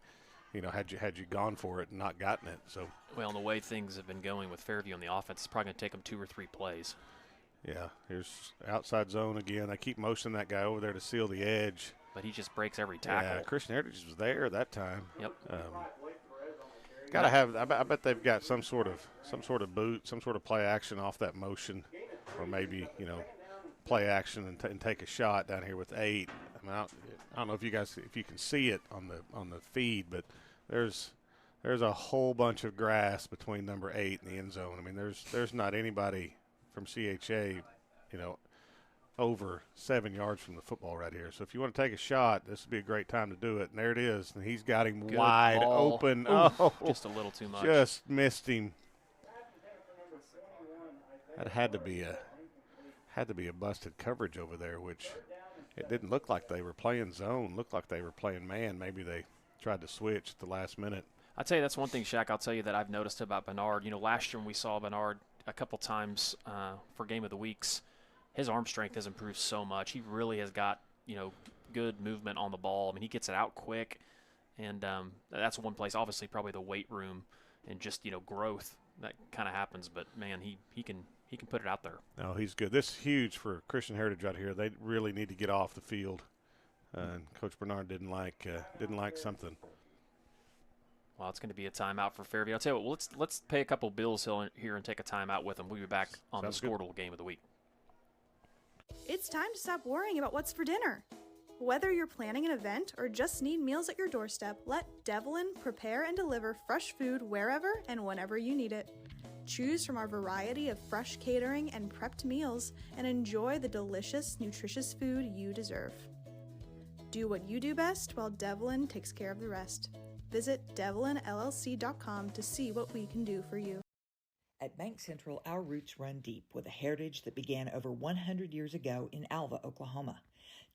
Had you gone for it and not gotten it. So well, the way things have been going with Fairview on the offense, it's probably going to take them 2 or 3 plays. Yeah, here's outside zone again. They keep motioning that guy over there to seal the edge, but he just breaks every tackle. Yeah, Christian Heritage was there that time. Yep. Got to have. I bet they've got some sort of boot, some sort of play action off that motion, or maybe play action and take a shot down here with 8. I mean, I don't know if you can see it on the feed, but there's a whole bunch of grass between number 8 and the end zone. I mean, there's not anybody from CHA, over 7 yards from the football right here. So if you want to take a shot, this would be a great time to do it. And there it is. And he's got him wide open. Ooh, oh, just a little too much. Just missed him. That had to be a busted coverage over there, which it didn't look like they were playing zone. Looked like they were playing man. Maybe they tried to switch at the last minute. I'll tell you, that's one thing, Shaq, I'll tell you that I've noticed about Bernard. Last year when we saw Bernard a couple times for Game of the Weeks, his arm strength has improved so much. He really has got, good movement on the ball. I mean, he gets it out quick, and that's one place, obviously, probably the weight room and just, growth that kind of happens. But, man, he can put it out there. No, he's good. This is huge for Christian Heritage right here. They really need to get off the field. And Coach Bernard didn't like something. Well, it's going to be a timeout for Fairview. I'll tell you what, let's pay a couple bills here and take a timeout with them. We'll be back on the Squirtle Game of the Week. It's time to stop worrying about what's for dinner. Whether you're planning an event or just need meals at your doorstep, let Devlin prepare and deliver fresh food wherever and whenever you need it. Choose from our variety of fresh catering and prepped meals and enjoy the delicious, nutritious food you deserve. Do what you do best while Devlin takes care of the rest. Visit devlinllc.com to see what we can do for you. At Bank Central, our roots run deep with a heritage that began over 100 years ago in Alva, Oklahoma.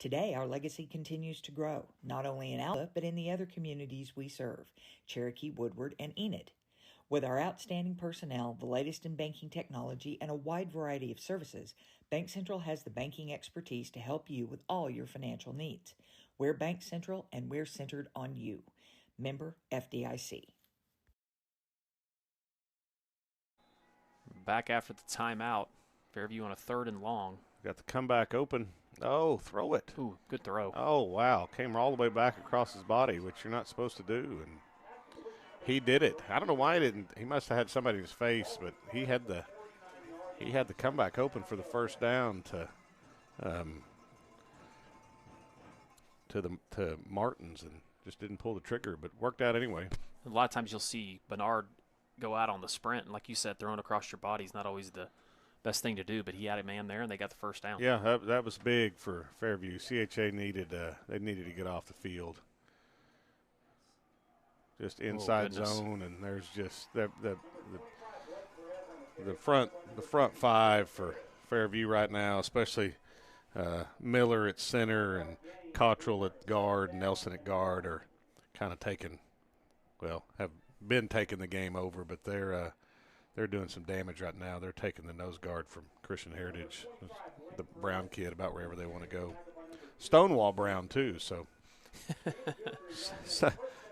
Today, our legacy continues to grow, not only in Alva, but in the other communities we serve, Cherokee, Woodward, and Enid. With our outstanding personnel, the latest in banking technology, and a wide variety of services, Bank Central has the banking expertise to help you with all your financial needs. We're Bank Central, and we're centered on you. Member FDIC. Back after the timeout. Fairview on a 3rd and long. Got the comeback open. Oh, throw it. Ooh, good throw. Oh, wow. Came all the way back across his body, which you're not supposed to do. And he did it. I don't know why he didn't. He must have had somebody in his face, but he had the comeback open for the first down to Martins, and just didn't pull the trigger, but worked out anyway. A lot of times you'll see Bernard go out on the sprint, and like you said, throwing across your body is not always the best thing to do, but he had a man there, and they got the first down. Yeah, that was big for Fairview. CHA needed to get off the field. Just inside zone, and there's just the front five for Fairview right now, especially Miller at center and Cottrell at guard, Nelson at guard, are kind of have been taking the game over, but they're doing some damage right now. They're taking the nose guard from Christian Heritage, the Brown kid, about wherever they want to go. Stonewall Brown too, so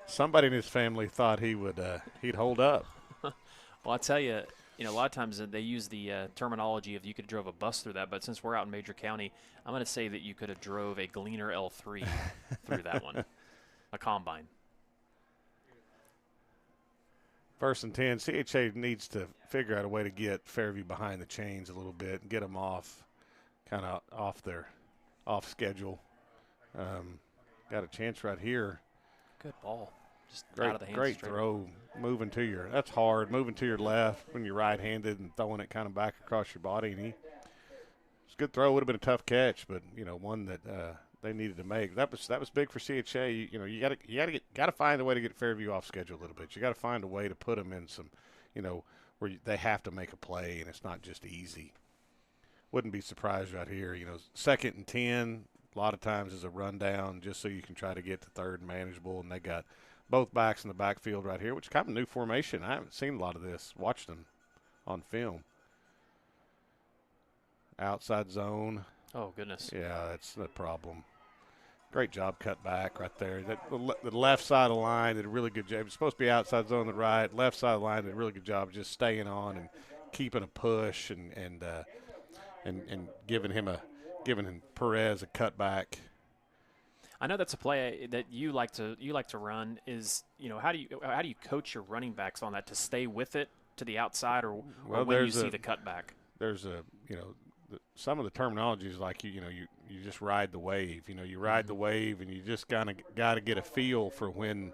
somebody in his family thought he'd hold up. Well, I'll tell you, a lot of times they use the terminology of you could have drove a bus through that, but since we're out in Major County, I'm going to say that you could have drove a Gleaner L3 through that one, a combine. 1st and 10. CHA needs to figure out a way to get Fairview behind the chains a little bit and get them off schedule. Got a chance right here. Good ball. Just Great, out of the hands. great throw. Moving to your left when you're right-handed and throwing it kind of back across your body. And it's a good throw. Would have been a tough catch, but one that they needed to make. That was big for CHA. You got to find a way to get Fairview off schedule a little bit. You got to find a way to put them in some, where they have to make a play and it's not just easy. Wouldn't be surprised right here. 2nd and 10. A lot of times is a rundown just so you can try to get to 3rd and manageable, and they got both backs in the backfield right here, which is kind of a new formation. I haven't seen a lot of this. Watched them on film. Outside zone. Oh, goodness. Yeah, that's the problem. Great job cut back right there. The left side of the line did a really good job. It's supposed to be outside zone to the right. Left side of the line did a really good job just staying on and keeping a push and giving Perez a cutback. I know that's a play that you like to run. Is how do you coach your running backs on that to stay with it to the outside or when you see the cutback? There's some of the terminology is like you just ride the wave. You ride the wave and you just kind of got to get a feel for when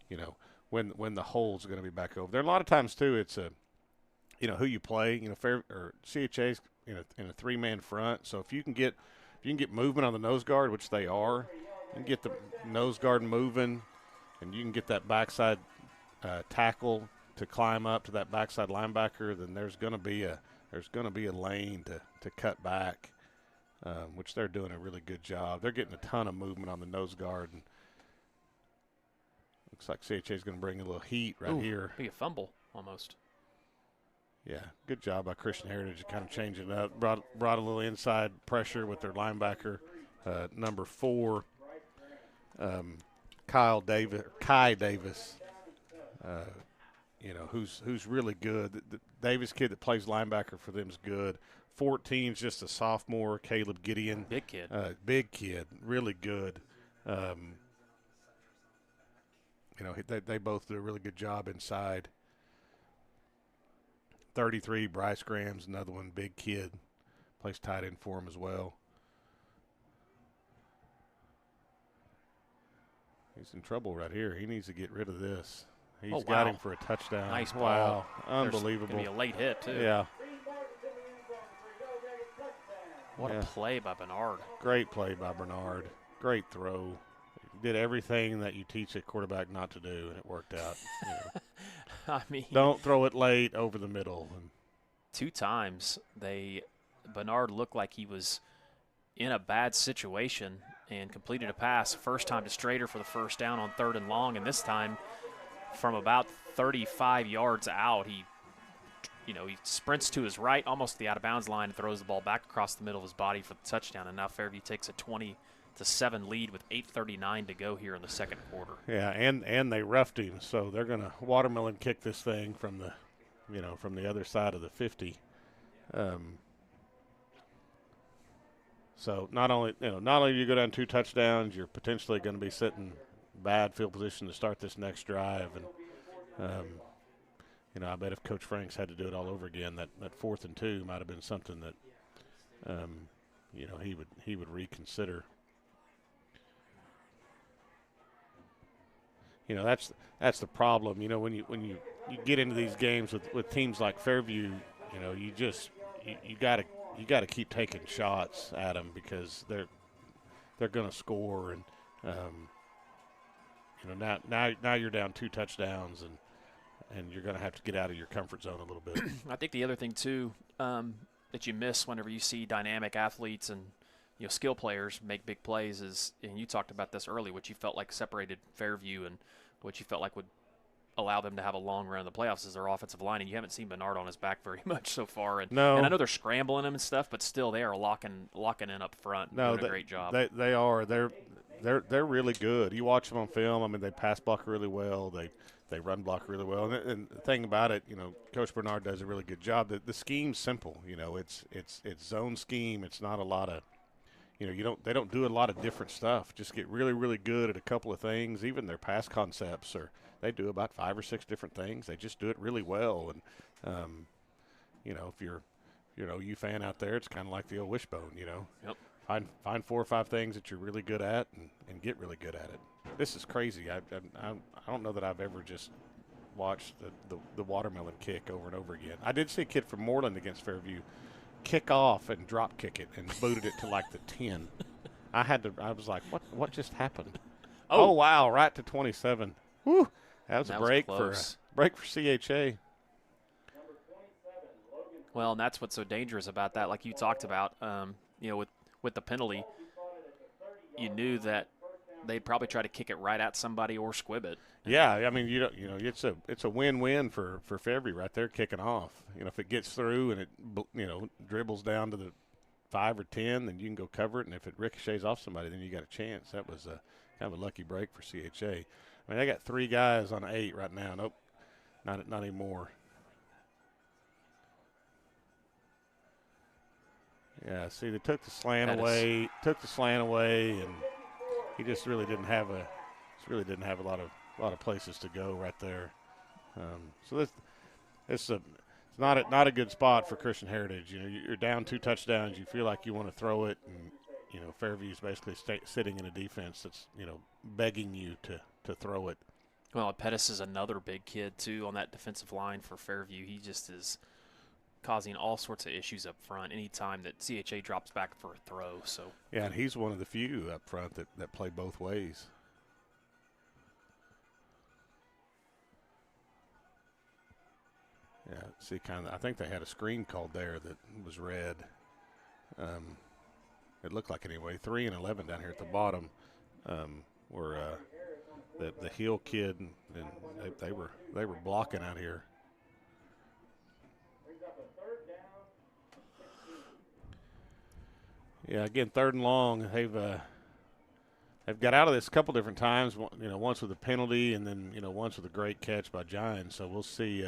the hole's going to be back over there. A lot of times too, it's who you play. CHA's in a 3-man front. So if you can get movement on the nose guard, which they are. You can get the nose guard moving, and you can get that backside tackle to climb up to that backside linebacker. Then there's going to be a lane to cut back, which they're doing a really good job. They're getting a ton of movement on the nose guard. And Looks like CHA is going to bring a little heat right here. Be a fumble almost. Yeah, good job by Christian Heritage kind of changing it up. Brought a little inside pressure with their linebacker, number 4, Kai Davis. Who's really good. The Davis kid that plays linebacker for them is good. 14's just a sophomore, Caleb Gideon. Big kid. Big kid, really good. They both do a really good job inside. 33, Bryce Graham's another one, big kid. Plays tight end for him as well. He's in trouble right here. He needs to get rid of this. He's got him for a touchdown. Nice ball. Wow, unbelievable. There's gonna be a late hit, too. Yeah. What a play by Bernard. Great play by Bernard. Great throw. Did everything that you teach a quarterback not to do, and it worked out. I mean, don't throw it late over the middle. 2 times Bernard looked like he was in a bad situation and completed a pass. First time to Strader for the first down on 3rd and long, and this time from about 35 yards out, he sprints to his right, almost the out-of-bounds line, and throws the ball back across the middle of his body for the touchdown. And now Fairview takes a 20-7 lead with 8:39 to go here in the second quarter. Yeah, and they roughed him, so they're going to watermelon kick this thing from the other side of the 50. So not only do you go down 2 touchdowns, you're potentially going to be sitting bad field position to start this next drive, and I bet if Coach Franks had to do it all over again, that 4th and 2 might have been something that he would reconsider. That's the problem. When you get into these games with teams like Fairview, you got to keep taking shots at them because they're going to score, and now you're down 2 touchdowns, and you're going to have to get out of your comfort zone a little bit. I think the other thing too that you miss whenever you see dynamic athletes and skill players make big plays is, and you talked about this early, what you felt like separated Fairview and what you felt like would allow them to have a long run in the playoffs is their offensive line, and you haven't seen Bernard on his back very much so far. And I know they're scrambling him and stuff, but still they are locking in up front. Doing a great job. They are. They're really good. You watch them on film. I mean, they pass block really well. They run block really well. And the thing about it, Coach Bernard does a really good job. The scheme's simple. It's zone scheme. It's not a lot of they don't do a lot of different stuff. Just get really, really good at a couple of things. Even their pass concepts they do about 5 or 6 different things. They just do it really well. And if you're you fan out there, it's kind of like the old wishbone. Yep. Find 4 or 5 things that you're really good at and get really good at it. This is crazy. I don't know that I've ever just watched the watermelon kick over and over again. I did see a kid from Moreland against Fairview kick off and drop kick it and booted it to like the 10. I was like, what just happened? Oh wow, right to 27. Whew. That was a break for CHA. Well, and that's what's so dangerous about that, like you talked about, with the penalty, you knew that they'd probably try to kick it right at somebody or squib it. Yeah, I mean, it's a win-win for Fairview right there kicking off. If it gets through and it dribbles down to the 5 or 10, then you can go cover it, and if it ricochets off somebody, then you got a chance. That was kind of a lucky break for CHA. I mean, they got 3 guys on 8 right now. Nope, not anymore. Yeah, see, they took the slant away, and he just really didn't have a lot of places to go right there. So it's not a good spot for Christian Heritage. You're down 2 touchdowns. You feel like you want to throw it, and Fairview's basically sitting in a defense that's begging you to throw it. Well, Pettis is another big kid too on that defensive line for Fairview. He just is causing all sorts of issues up front anytime that CHA drops back for a throw. So yeah, and he's one of the few up front that play both ways. Yeah, see, I think they had a screen called there that was red. It looked like anyway. 3 and 11 down here at the bottom were the Hill kid, and they were blocking out here. Yeah, again, 3rd and long. They've got out of this a couple different times. Once with a penalty, and then once with a great catch by Giants. So we'll see,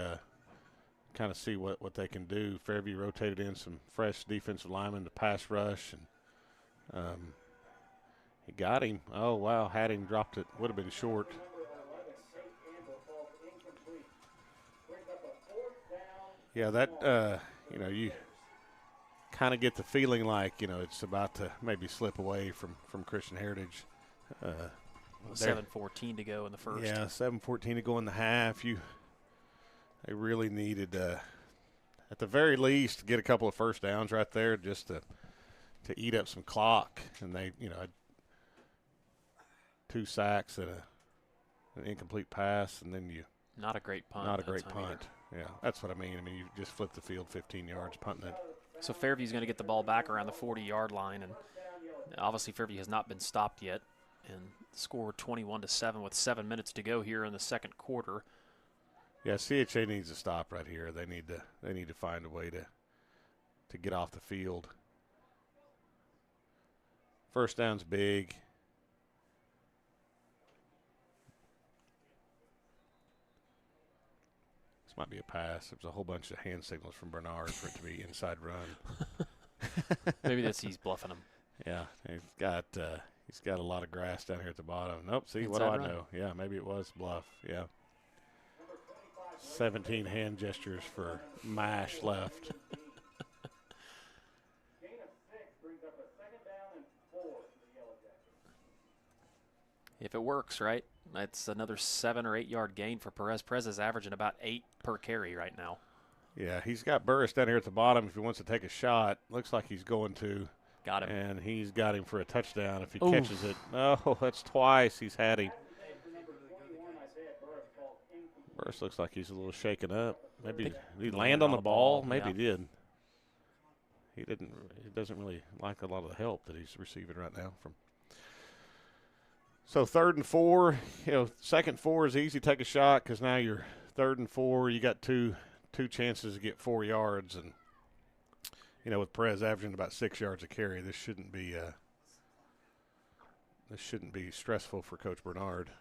kind of see what they can do. Fairview rotated in some fresh defensive linemen to pass rush, and he got him. Oh wow, had him, dropped it. Would have been short. Yeah, that you kind of get the feeling like it's about to maybe slip away from Christian Heritage. 7:14 to go in the first. Yeah, 7:14 to go in the half. They really needed, at the very least, get a couple of first downs right there just to eat up some clock. And they, had 2 sacks and an incomplete pass, and then not a great punt. Not a great punt. Either. Yeah, that's what I mean. You just flip the field 15 yards punting it. So Fairview's going to get the ball back around the 40-yard line, and obviously Fairview has not been stopped yet, and scored 21-7 with 7 minutes to go here in the second quarter. Yeah, CHA needs to stop right here. They need to find a way to get off the field. First down's big. This might be a pass. There's a whole bunch of hand signals from Bernard for it to be inside run. Maybe he's bluffing him. Yeah, he's got a lot of grass down here at the bottom. Nope, see, inside what do I run. know? Yeah, maybe it was bluff. Yeah. 17 hand gestures for Mash left. If it works, right? That's another 7 or 8 yard gain for Perez. Perez is averaging about 8 per carry right now. Yeah, he's got Burris down here at the bottom if he wants to take a shot. Looks like he's going to. Got him. And he's got him for a touchdown if he catches it. Oh, that's twice he's had him. Burris looks like he's a little shaken up. Maybe did he land on the ball? Maybe he did. He didn't. He doesn't really like a lot of the help that he's receiving right now from. So 3rd and 4, 2nd and 4 is easy. Take a shot because now you're 3rd and 4. You got two chances to get 4 yards, and with Perez averaging about 6 yards a carry, this shouldn't be stressful for Coach Bernard.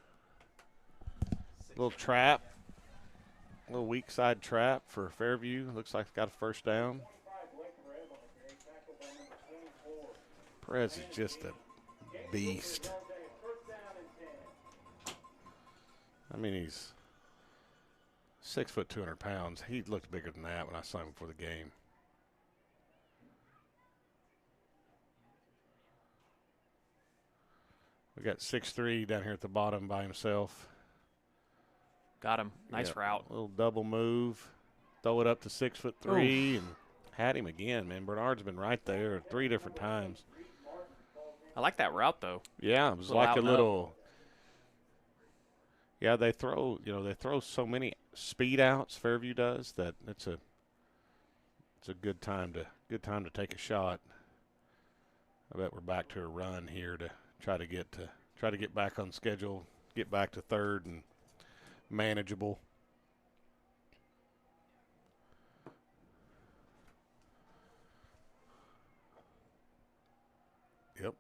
Little trap, little weak side trap for Fairview. Looks like it's got a first down. Perez is just a beast. I mean, he's 6 foot 200 pounds. He looked bigger than that when I saw him before the game. We got 6'3" down here at the bottom by himself. Got him. Nice route. Little double move. Throw it up to 6'3" and had him again, man. Bernard's been right there 3 different times. I like that route, though. Yeah, it was like a little. Yeah, they throw so many speed outs. Fairview does that. It's a good time to take a shot. I bet we're back to a run here to try to get back on schedule, get back to 3rd and manageable. Yep,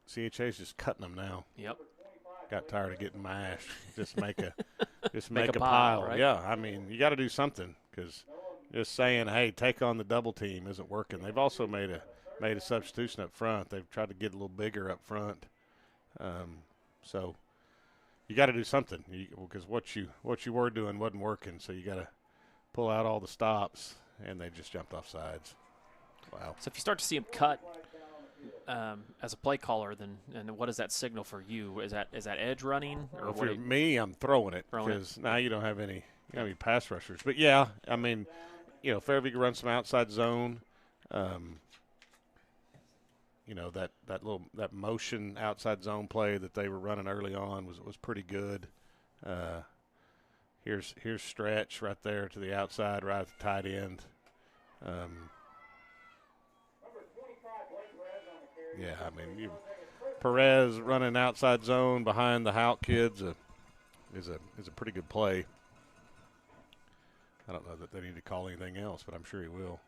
CHA's just cutting them now. Yep. Got tired of getting mashed. Just make a pile. Right? Right? Yeah, I mean, you got to do something because just saying, hey, take on the double team isn't working. They've also made a substitution up front. They've tried to get a little bigger up front. So you got to do something because what you were doing wasn't working. So you got to pull out all the stops, and they just jumped off sides. Wow. So if you start to see him cut as a play caller, then what does that signal for you? Is that edge running or for me? I'm throwing it because now you don't have any pass rushers. But yeah, I mean, Fairview can run some outside zone. That motion outside zone play that they were running early on was pretty good. Here's stretch right there to the outside, right at the tight end. Yeah, I mean, Perez running outside zone behind the Hout kids, is a pretty good play. I don't know that they need to call anything else, but I'm sure he will.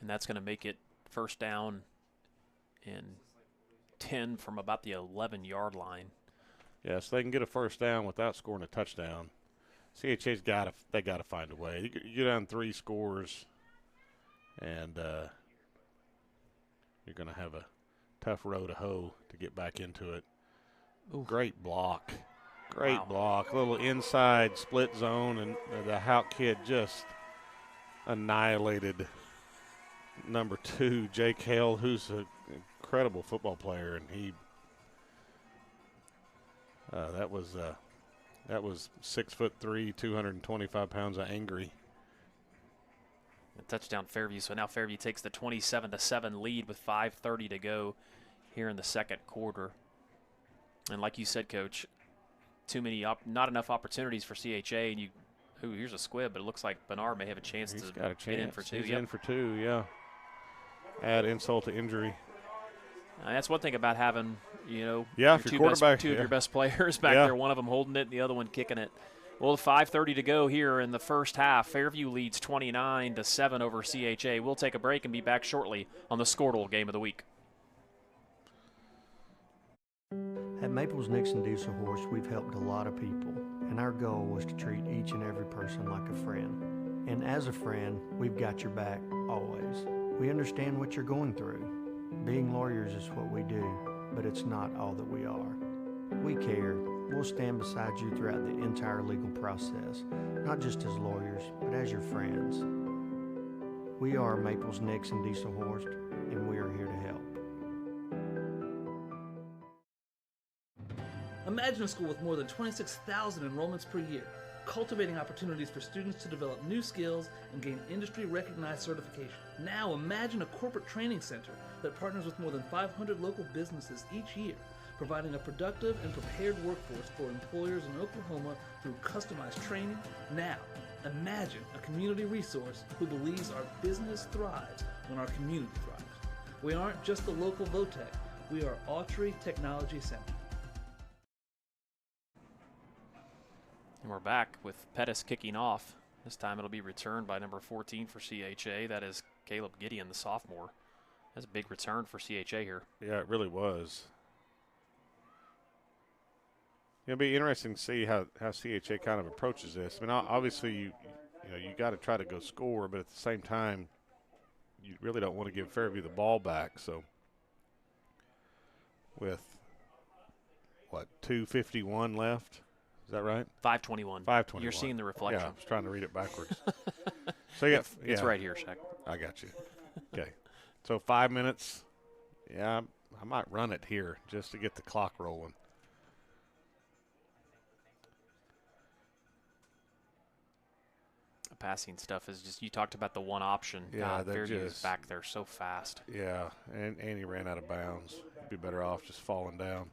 And that's going to make it first down and 10 from about the 11-yard line. Yeah, so they can get a first down without scoring a touchdown. CHA's got to find a way. You get on 3 scores, and you're going to have a tough row to hoe to get back into it. Ooh. Great block. Great block. A little inside split zone, and the Houck kid just annihilated number 2, Jake Hale, who's an incredible football player, and he that was 6'3", 225 pounds of angry. A touchdown Fairview. So now Fairview takes the 27-7 lead with 5:30 to go here in the second quarter. And like you said, Coach, not enough opportunities for CHA. And here's a squib, but it looks like Bernard may have a chance to get in for 2. He's in for 2, yeah. Add insult to injury. That's one thing about having, your quarterback, two of your best players back there, one of them holding it and the other one kicking it. Well, 5:30 to go here in the first half. Fairview leads 29-7 over CHA. We'll take a break and be back shortly on the Squirtle Game of the Week. At Maples Nixon Diesel Horse, we've helped a lot of people, and our goal was to treat each and every person like a friend. And as a friend, we've got your back always. We understand what you're going through. Being lawyers is what we do, but it's not all that we are. We care. We'll stand beside you throughout the entire legal process, not just as lawyers, but as your friends. We are Maples Nixon Diesel Horse, and we are here to help. Imagine a school with more than 26,000 enrollments per year, cultivating opportunities for students to develop new skills and gain industry-recognized certification. Now imagine a corporate training center that partners with more than 500 local businesses each year, providing a productive and prepared workforce for employers in Oklahoma through customized training. Now, imagine a community resource who believes our business thrives when our community thrives. We aren't just the local VOTEC, we are Autry Technology Center. And we're back with Pettis kicking off. This time it'll be returned by number 14 for CHA. That is Caleb Gideon, the sophomore. That's a big return for CHA here. Yeah, it really was. It'll be interesting to see how CHA kind of approaches this. I mean, obviously you got to try to go score, but at the same time, you really don't want to give Fairview the ball back. So with 2:51 left. Is that right? 5:21. 5:21. You're seeing the reflection. Yeah, I was trying to read it backwards. So it's right here, Shaq. I got you. Okay. So 5 minutes. Yeah, I might run it here just to get the clock rolling. The passing stuff is just, you talked about the one option. Yeah, God, Fairview is back there so fast. Yeah, and he ran out of bounds. He'd be better off just falling down.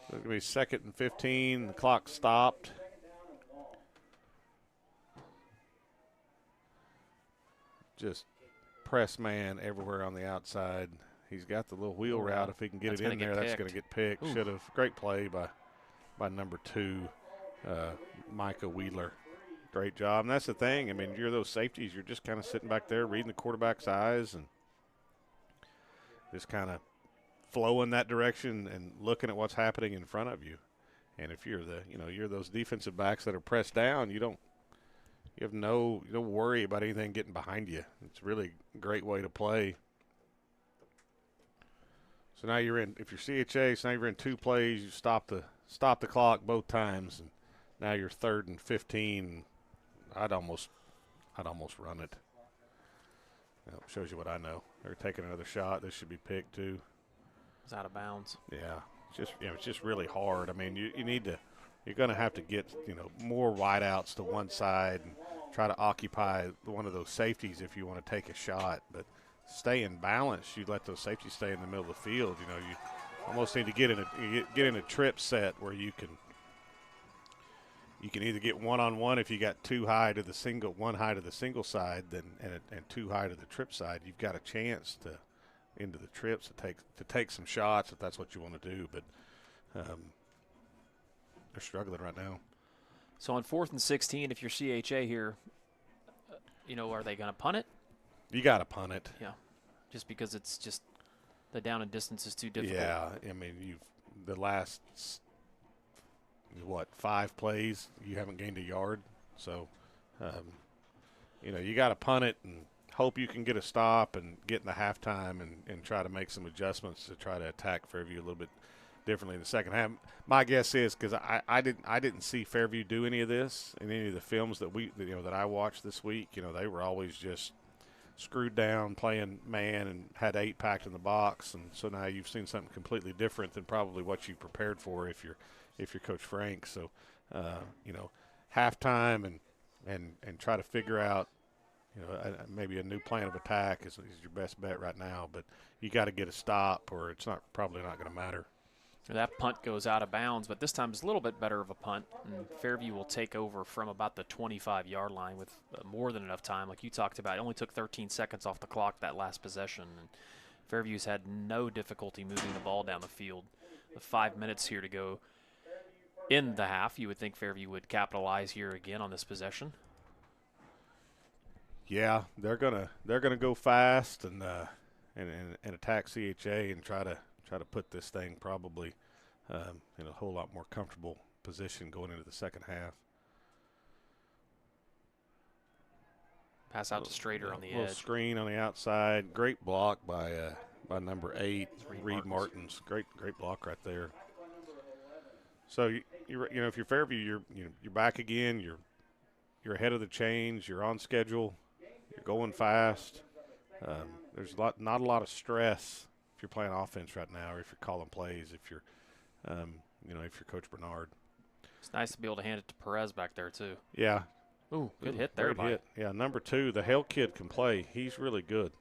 So it's going to be 2nd and 15. The clock stopped. Just press man everywhere on the outside. He's got the little wheel route. If he can get it in there, that's going to get picked. Should have. Great play by number 2, Micah Wheeler. Great job. And that's the thing. I mean, you're those safeties. You're just kind of sitting back there reading the quarterback's eyes and just kind of flow in that direction and looking at what's happening in front of you. And if you're you're those defensive backs that are pressed down, you don't worry about anything getting behind you. It's really a great way to play. So now if you're CHA, so now you're in 2 plays. You stop the clock both times, and now you're 3rd and 15. I'd almost run it. Shows you what I know. They're taking another shot. This should be picked too. It's out of bounds. Yeah, it's just really hard. I mean, you're going to have to get more wideouts to one side and try to occupy one of those safeties if you want to take a shot. But stay in balance. You let those safeties stay in the middle of the field. You almost need to get in a trip set where you can you can either get one-on-one if you got one high to the single side, and two high to the trip side. You've got a chance to into the trips to take some shots if that's what you want to do. But they're struggling right now. So on 4th and 16, if you're CHA here, are they going to punt it? You got to punt it. Yeah, just because it's just the down and distance is too difficult. Yeah, I mean, the last 5 plays, you haven't gained a yard. So, you got to punt it and hope you can get a stop and get in the halftime and try to make some adjustments to try to attack Fairview a little bit differently in the second half. My guess is, because I didn't see Fairview do any of this in any of the films that that I watched this week. They were always just screwed down, playing man, and had 8 packed in the box. And so now you've seen something completely different than probably what you prepared for if you're Coach Frank. So, halftime and try to figure out, maybe a new plan of attack is your best bet right now. But you got to get a stop, or it's probably not going to matter. That punt goes out of bounds, but this time it's a little bit better of a punt. And Fairview will take over from about the 25-yard line with more than enough time. Like you talked about, it only took 13 seconds off the clock that last possession. And Fairview's had no difficulty moving the ball down the field. With 5 minutes here to go in the half, you would think Fairview would capitalize here again on this possession. Yeah, they're gonna go fast and attack CHA and try to put this thing probably in a whole lot more comfortable position going into the second half. Pass out to Strader on the edge. Little screen on the outside. Great block by number 8, Reed Martins. Great block right there. So if you're Fairview, you're back again. You're ahead of the chains. You're on schedule. You're going fast. There's not a lot of stress if you're playing offense right now, or if you're calling plays. If you're Coach Bernard. It's nice to be able to hand it to Perez back there too. Yeah. Ooh, good hit there. Great hit. Yeah, number 2, the Hale kid can play. He's really good.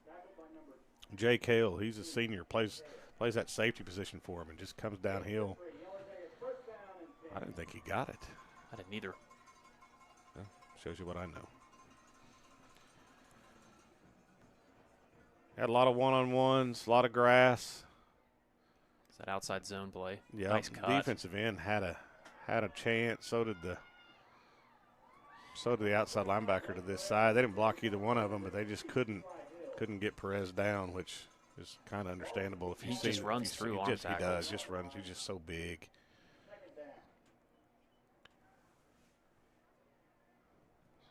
Jake Hale, he's a senior, plays that safety position for him and just comes downhill. I didn't think he got it. I didn't either. Well, shows you what I know. Had a lot of one-on-ones, a lot of grass. It's that outside zone play. Yeah, nice cut. Defensive end had a chance. So did the outside linebacker to this side. They didn't block either one of them, but they just couldn't get Perez down, which is kind of understandable. If he just runs through arm tackles. He does. Just runs. He's just so big.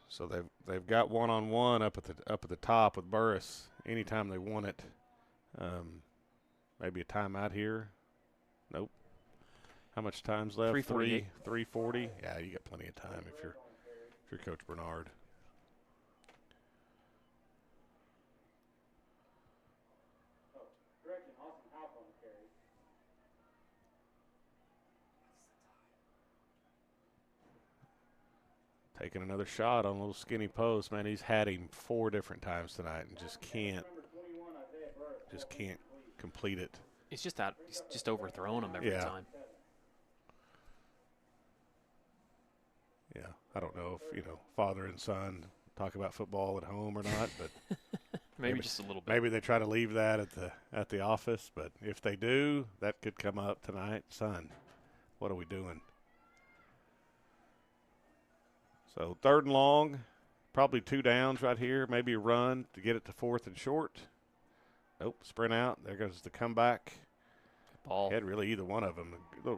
So they've got one-on-one up at the top with Burris anytime they want it. Maybe a timeout here. Nope. How much time's left? 3:48. 3:40. Yeah, you got plenty of time if you're Coach Bernard. Taking another shot on a little skinny post. Man, he's had him 4 different times tonight and just can't complete it. He's just overthrown him every time. Yeah, I don't know if, father and son talk about football at home or not, but maybe just a little bit. Maybe they try to leave that at the office, but if they do, that could come up tonight. Son, what are we doing? So 3rd and long, probably 2 downs right here, maybe a run to get it to 4th and short. Nope, sprint out. There goes the comeback. Ball. Had really either one of them.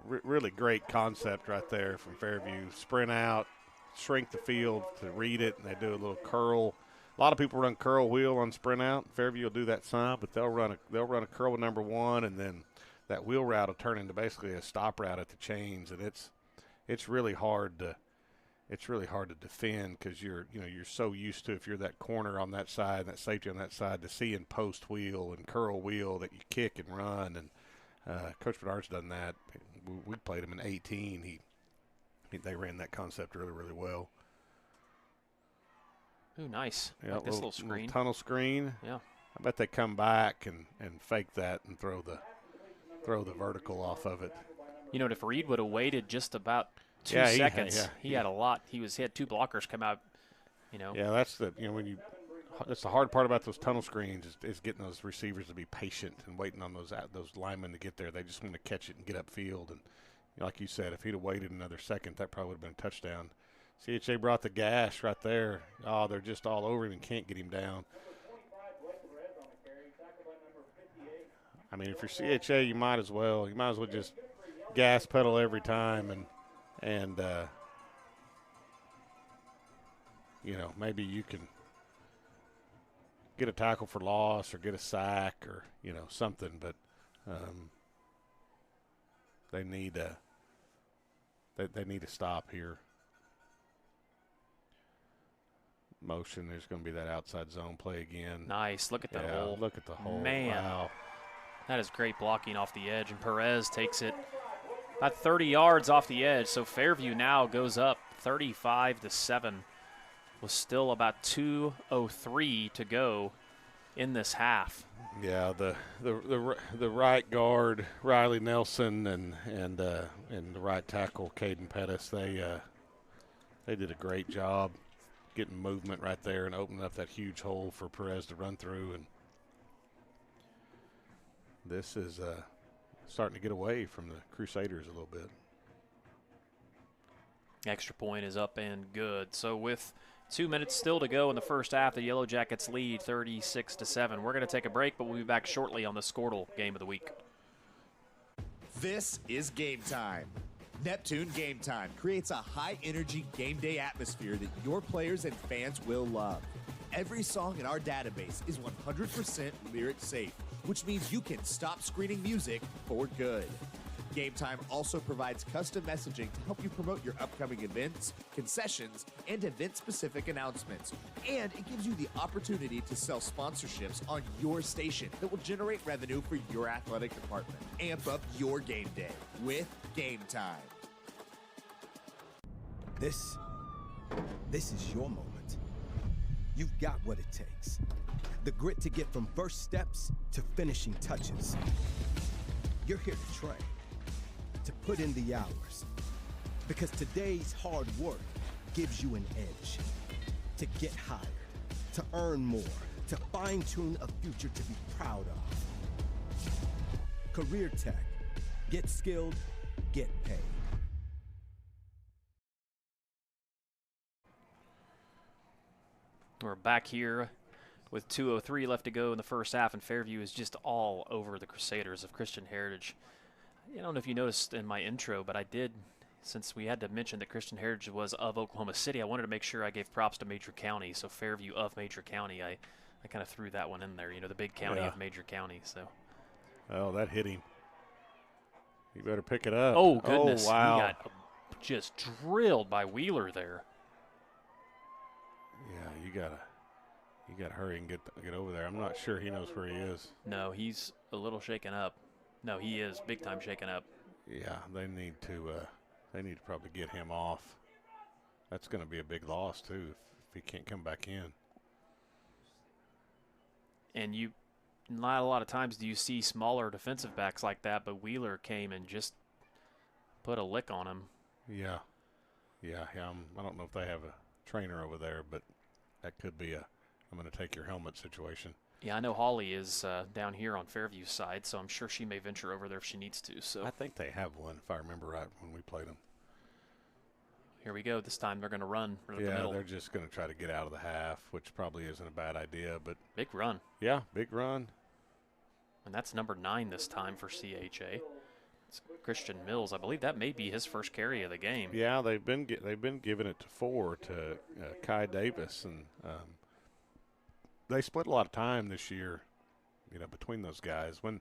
Really great concept right there from Fairview. Sprint out, shrink the field to read it, and they do a little curl. A lot of people run curl wheel on sprint out. Fairview will do that some, but they'll run a curl with number 1, and then that wheel route will turn into basically a stop route at the chains, and it's really hard to defend because you're so used to, if you're that corner on that side, that safety on that side, to seeing post wheel and curl wheel that you kick and run. And Coach Bernard's done that. We played him in 18. They ran that concept really, really well. Ooh, nice. Yeah, like this little screen. Little tunnel screen. Yeah. I bet they come back and fake that and throw the vertical off of it. If Reed would have waited just about 2 seconds. He had a lot. He had 2 blockers come out, you know. Yeah, that's the that's the hard part about those tunnel screens is getting those receivers to be patient and waiting on those linemen to get there. They just want to catch it and get upfield. And like you said, if he'd have waited another second, that probably would have been a touchdown. CHA brought the gash right there. Oh, they're just all over him and can't get him down. I mean, if you're CHA, you might as well just gas pedal every time and maybe you can get a tackle for loss or get a sack or, something. But they need to stop here. Motion, there's going to be that outside zone play again. Nice. Look at that hole. Look at the hole. Man. Wow. That is great blocking off the edge, and Perez takes it about 30 yards off the edge. So Fairview now goes up 35-7 with still about 2:03 to go in this half. Yeah, the right guard Riley Nelson and the right tackle Caden Pettis, they did a great job getting movement right there and opening up that huge hole for Perez to run through. And this is starting to get away from the Crusaders a little bit. Extra point is up and good. So with 2 minutes still to go in the first half, the Yellow Jackets lead 36-7. We're going to take a break, but we'll be back shortly on the Squirtle Game of the Week. This is Game Time. Neptune Game Time creates a high-energy game day atmosphere that your players and fans will love. Every song in our database is 100% lyric safe, which means you can stop screening music for good. Game Time also provides custom messaging to help you promote your upcoming events, concessions, and event-specific announcements. And it gives you the opportunity to sell sponsorships on your station that will generate revenue for your athletic department. Amp up your game day with Game Time. This is your moment. You've got what it takes. The grit to get from first steps to finishing touches. You're here to train, to put in the hours. Because today's hard work gives you an edge. To get hired, to earn more, to fine-tune a future to be proud of. Career Tech. Get skilled, get paid. We're back here with 2:03 left to go in the first half, and Fairview is just all over the Crusaders of Christian Heritage. I don't know if you noticed in my intro, but I did, since we had to mention that Christian Heritage was of Oklahoma City, I wanted to make sure I gave props to Major County. So Fairview of Major County, I kind of threw that one in there, the big county of Major County. So. Oh, that hit him. You better pick it up. Oh, goodness. Oh, wow. He got just drilled by Wheeler there. Yeah, you gotta hurry and get over there. I'm not sure he knows where he is. No, he's a little shaken up. No, he is big time shaken up. Yeah, they need to probably get him off. That's going to be a big loss too if he can't come back in. And not a lot of times do you see smaller defensive backs like that, but Wheeler came and just put a lick on him. Yeah. I don't know if they have a trainer over there, but that could be I'm going to take your helmet situation. Yeah, I know Holly is down here on Fairview's side, so I'm sure she may venture over there if she needs to. So I think they have one, if I remember right, when we played them. Here we go. This time they're going to run for the middle. They're just going to try to get out of the half, which probably isn't a bad idea. But big run. Yeah, big run. And that's number 9 this time for CHA. It's Christian Mills. I believe that may be his first carry of the game. Yeah, they've been giving it to 4 to Kai Davis, and they split a lot of time this year, between those guys. When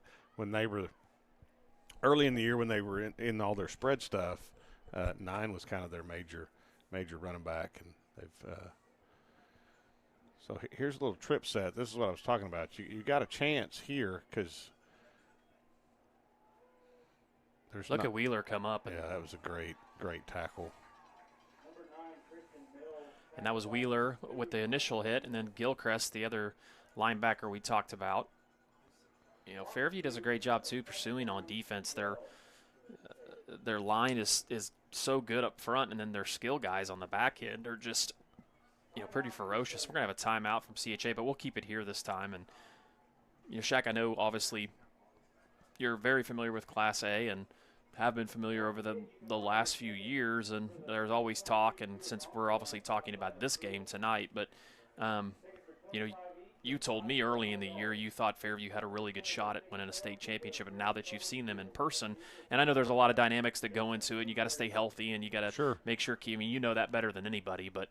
they were early in the year, when they were in all their spread stuff, 9 was kind of their major running back, and they've. So here's a little trip set. This is what I was talking about. You got a chance here because there's. Look at Wheeler come up. Yeah, that was a great tackle. And that was Wheeler with the initial hit, and then Gilchrist, the other linebacker we talked about. Fairview does a great job, too, pursuing on defense. their line is so good up front, and then their skill guys on the back end are just pretty ferocious. We're gonna have a timeout from CHA, but we'll keep it here this time. And Shaq, I know obviously you're very familiar with Class A and have been familiar over the last few years, and there's always talk. And since we're obviously talking about this game tonight, but you told me early in the year you thought Fairview had a really good shot at winning a state championship, and now that you've seen them in person, and I know there's a lot of dynamics that go into it, and you got to stay healthy, and you got to make sure. I mean, you know that better than anybody, but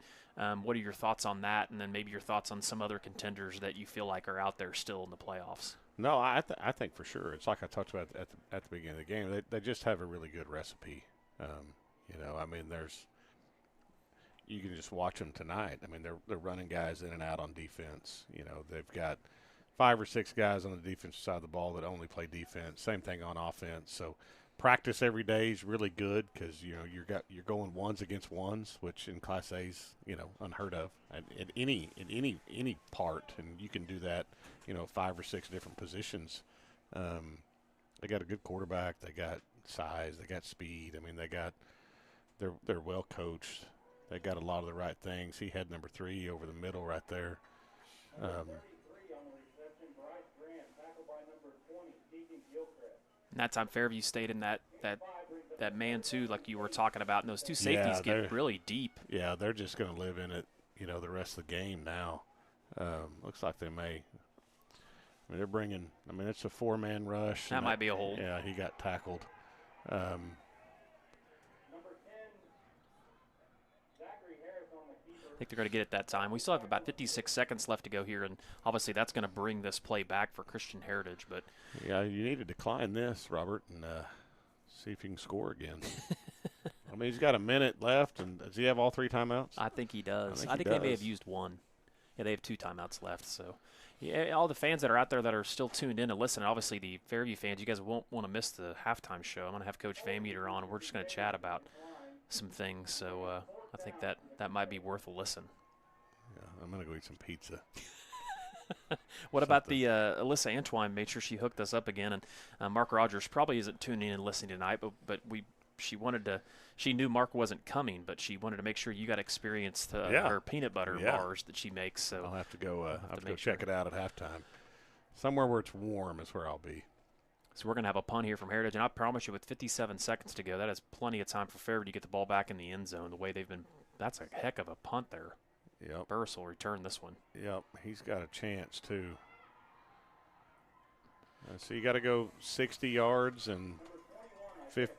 what are your thoughts on that, and then maybe your thoughts on some other contenders that you feel like are out there still in the playoffs? No, I think for sure. It's like I talked about at the beginning of the game. They just have a really good recipe. I mean, you can just watch them tonight. I mean, they're running guys in and out on defense. They've got 5 or 6 guys on the defensive side of the ball that only play defense. Same thing on offense. So practice every day is really good because you're going ones against ones, which in Class A's unheard of at any part, and you can do that 5 or 6 different positions. They got a good quarterback. They got size. They got speed. I mean, they're well coached. They got a lot of the right things. He had number 3 over the middle right there. And that time Fairview stayed in that man too, like you were talking about, and those two safeties get really deep. Yeah, they're just going to live in it, the rest of the game now. Looks like they may. I mean, they're bringing. I mean, it's a 4-man rush. That might be a hold. Yeah, he got tackled. I think they're going to get it that time. We still have about 56 seconds left to go here, and obviously that's going to bring this play back for Christian Heritage. But yeah, you need to decline this, Robert, and see if you can score again. I mean, he's got a minute left, and does he have all 3 timeouts? I think he does. I think they may have used 1. Yeah, they have 2 timeouts left. So, yeah, all the fans that are out there that are still tuned in to listen, obviously the Fairview fans, you guys won't want to miss the halftime show. I'm going to have Coach Van Meter on. We're just going to chat about some things. So I think that might be worth a listen. Yeah, I'm going to go eat some pizza. What about the Alyssa Antwine made sure she hooked us up again, and Mark Rogers probably isn't tuning in and listening tonight, but she knew Mark wasn't coming, but she wanted to make sure you got experience her peanut butter bars that she makes. So I'll have to go check it out at halftime. Somewhere where it's warm is where I'll be. So we're going to have a punt here from Heritage, and I promise you with 57 seconds to go, that is plenty of time for Fairview to get the ball back in the end zone the way they've been. That's a heck of a punt there. Yep. Burris will return this one. Yep, he's got a chance too. So you got to go 60 yards in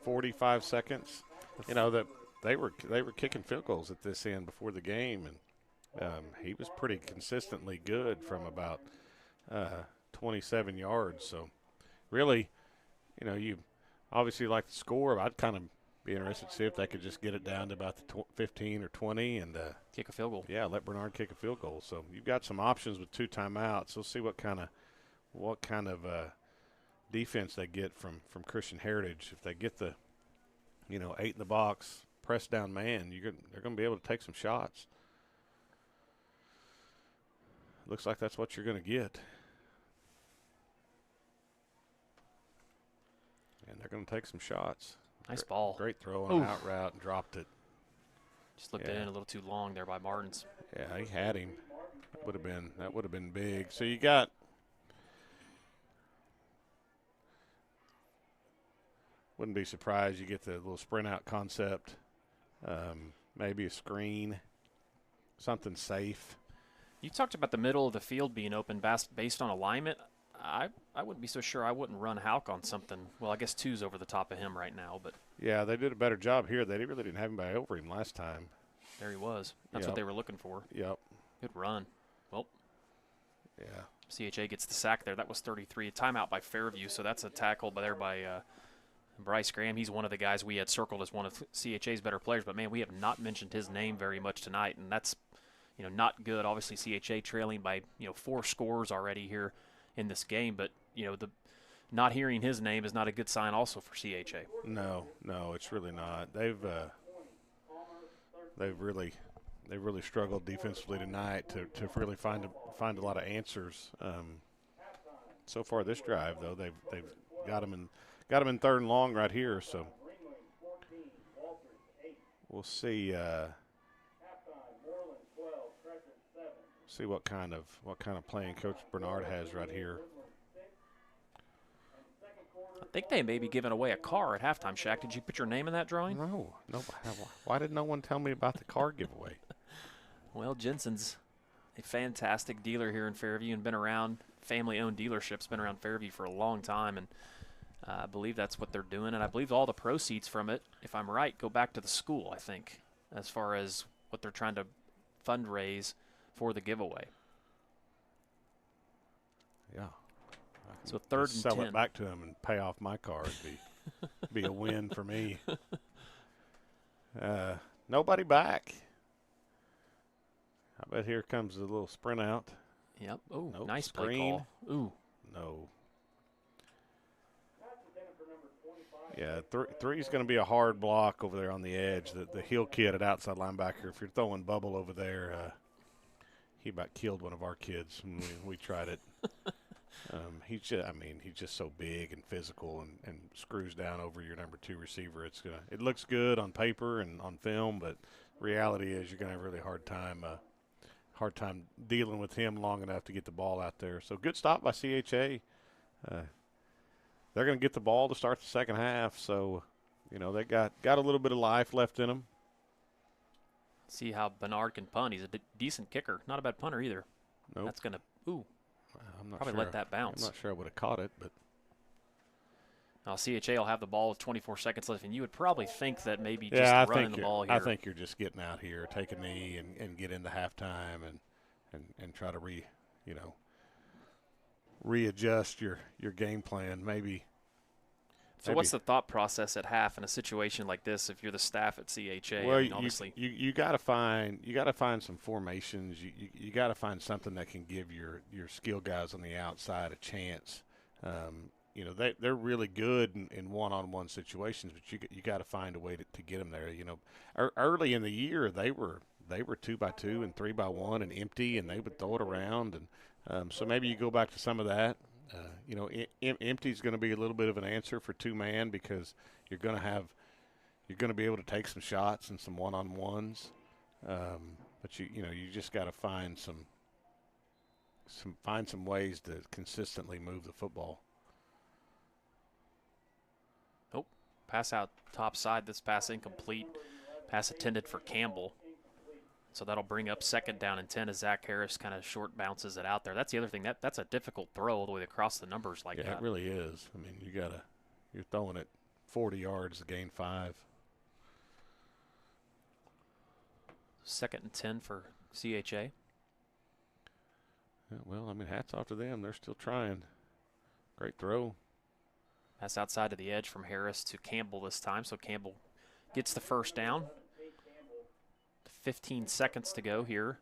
45 seconds. That they were kicking field goals at this end before the game, and he was pretty consistently good from about 27 yards. So really, you obviously like the score. I'd kind of be interested to see if they could just get it down to about the 15 or 20 and kick a field goal. Yeah, let Bernard kick a field goal. So you've got some options with 2 timeouts. We'll see what kind of defense they get from Christian Heritage. If they get the 8 in the box, press down man, they're going to be able to take some shots. Looks like that's what you're going to get. And they're going to take some shots. Nice ball. Great throw on an out route and dropped it. Just looked it in a little too long there by Martins. Yeah, he had him. That would have been big. So you got wouldn't be surprised you get the little sprint out concept. Maybe a screen, something safe. You talked about the middle of the field being open based on alignment. I wouldn't be so sure I wouldn't run Houck on something. Well, I guess 2's over the top of him right now. But yeah, they did a better job here. They really didn't have anybody over him last time. There he was. That's what they were looking for. Yep. Good run. Well, yeah. CHA gets the sack there. That was 33. A timeout by Fairview, so that's a tackle by Bryce Graham. He's one of the guys we had circled as one of CHA's better players. But, man, we have not mentioned his name very much tonight, and that's not good. Obviously, CHA trailing by 4 scores already here in this game, but the not hearing his name is not a good sign also for CHA. No, it's really not. They've really struggled defensively tonight to really find a lot of answers. So far this drive though, they've got them in 3rd and long right here. So we'll see. See what kind of playing Coach Bernard has right here. I think they may be giving away a car at halftime, Shaq. Did you put your name in that drawing? No. Why did no one tell me about the car giveaway? Well, Jensen's a fantastic dealer here in Fairview and been around, family-owned dealerships, been around Fairview for a long time, and I believe that's what they're doing. And I believe all the proceeds from it, if I'm right, go back to the school, I think, as far as what they're trying to fundraise for the giveaway. Yeah. So 3rd and 10. Sell it back to them and pay off my car would be a win for me. Nobody back. I bet here comes a little sprint out. Yep. Oh, nope. Nice Screen. play call. Ooh. No. Yeah, three's going to be a hard block over there on the edge. The heel kid at outside linebacker, if you're throwing Bubble over there, he about killed one of our kids when we tried it. He's just so big and physical and screws down over your number 2 receiver. It looks good on paper and on film, but reality is you're going to have a really hard time dealing with him long enough to get the ball out there. So good stop by CHA. They're going to get the ball to start the second half. So, they got a little bit of life left in them. See how Bernard can punt. He's a decent kicker. Not a bad punter either. Nope. That's going to, I'm not probably sure. let that bounce. I'm not sure I would have caught it, but. Now, CHA will have the ball with 24 seconds left, and you would probably think that maybe just running the ball here. I think you're just getting out here, take a knee, and get into halftime and try to readjust your game plan. Maybe. So what's the thought process at half in a situation like this? If you're the staff at CHA, well, obviously you got to find some formations. You got to find something that can give your skill guys on the outside a chance. They're really good in one-on-one situations, but you got to find a way to get them there. Early in the year they were 2x2 and 3x1 and empty, and they would throw it around, and so maybe you go back to some of that. Empty is going to be a little bit of an answer for 2-man because you're going to be able to take some shots and some one-on-ones, but you just got to find some ways to consistently move the football. Oh, pass out top side. This pass incomplete. Pass intended for Campbell. So that'll bring up 2nd down and 10 as Zach Harris kind of short bounces it out there. That's the other thing. That's a difficult throw all the way across the numbers like that. Yeah, it really is. I mean, you're throwing it 40 yards to gain 5. 2nd and 10 for CHA. Yeah, well, I mean, hats off to them. They're still trying. Great throw. Pass outside to the edge from Harris to Campbell this time. So Campbell gets the 1st down. 15 seconds to go here.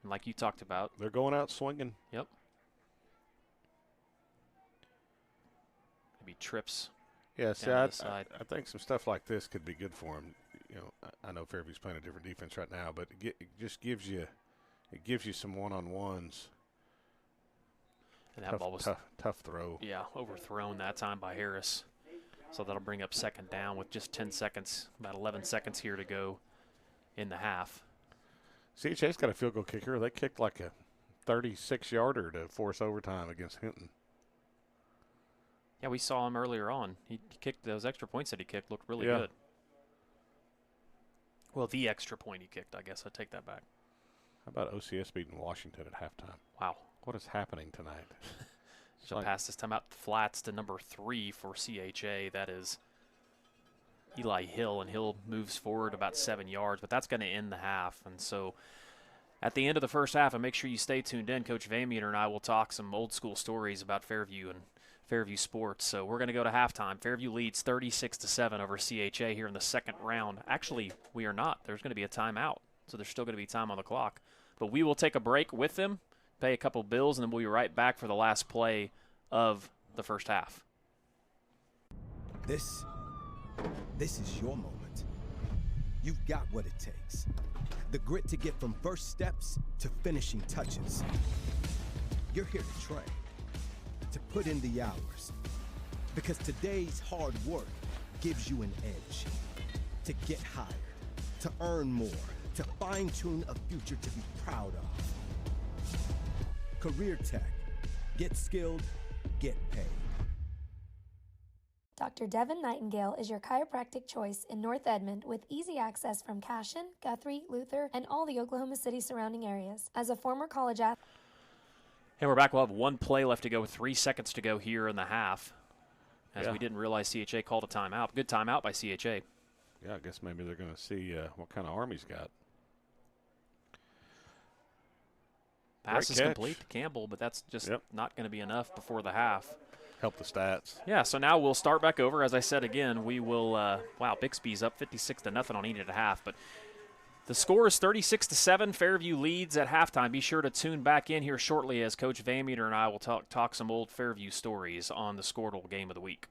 And like you talked about. They're going out swinging. Yep. Maybe trips. Yeah, see, I think some stuff like this could be good for them. I know Fairview's playing a different defense right now, but it just gives you some one-on-ones. And that ball was tough throw. Yeah, overthrown that time by Harris. So that'll bring up 2nd down with just 10 seconds, about 11 seconds here to go in the half. CHA's got a field goal kicker. They kicked like a 36-yarder to force overtime against Hinton. Yeah, we saw him earlier on. He kicked those extra points that he kicked looked really good. Well, the extra point he kicked, I guess. I take that back. How about OCS beating Washington at halftime? Wow. What is happening tonight? She'll pass this time out flats to number 3 for CHA. That is Eli Hill, and Hill moves forward about 7 yards, but that's going to end the half. And so at the end of the first half, and make sure you stay tuned in, Coach Vamianer and I will talk some old school stories about Fairview and Fairview sports. So we're going to go to halftime. Fairview leads 36-7 over CHA here in the 2nd round. Actually, we are not. There's going to be a timeout, so there's still going to be time on the clock. But we will take a break with them, pay a couple bills, and then we'll be right back for the last play of the first half. This is your moment. You've got what it takes. The grit to get from first steps to finishing touches. You're here to train, to put in the hours, Because today's hard work gives you an edge. To get hired, to earn more, to fine-tune a future to be proud of. Career Tech. Get skilled, get paid. Dr. Devin Nightingale is your chiropractic choice in North Edmond with easy access from Cashion, Guthrie, Luther, and all the Oklahoma City surrounding areas. As a former college athlete. And we're back. We'll have one play left to go with 3 seconds to go here in the half, as we didn't realize CHA called a timeout. Good timeout by CHA. Yeah, I guess maybe they're going to see what kind of arm he's got. Pass is complete to Campbell, but that's just not going to be enough before the half. Help the stats. Yeah, so now we'll start back over. As I said again, we will, wow, Bixby's up 56-0 on 8.5, but the score is 36-7. Fairview leads at halftime. Be sure to tune back in here shortly as Coach Van Meter and I will talk some old Fairview stories on the Squirtle Game of the Week.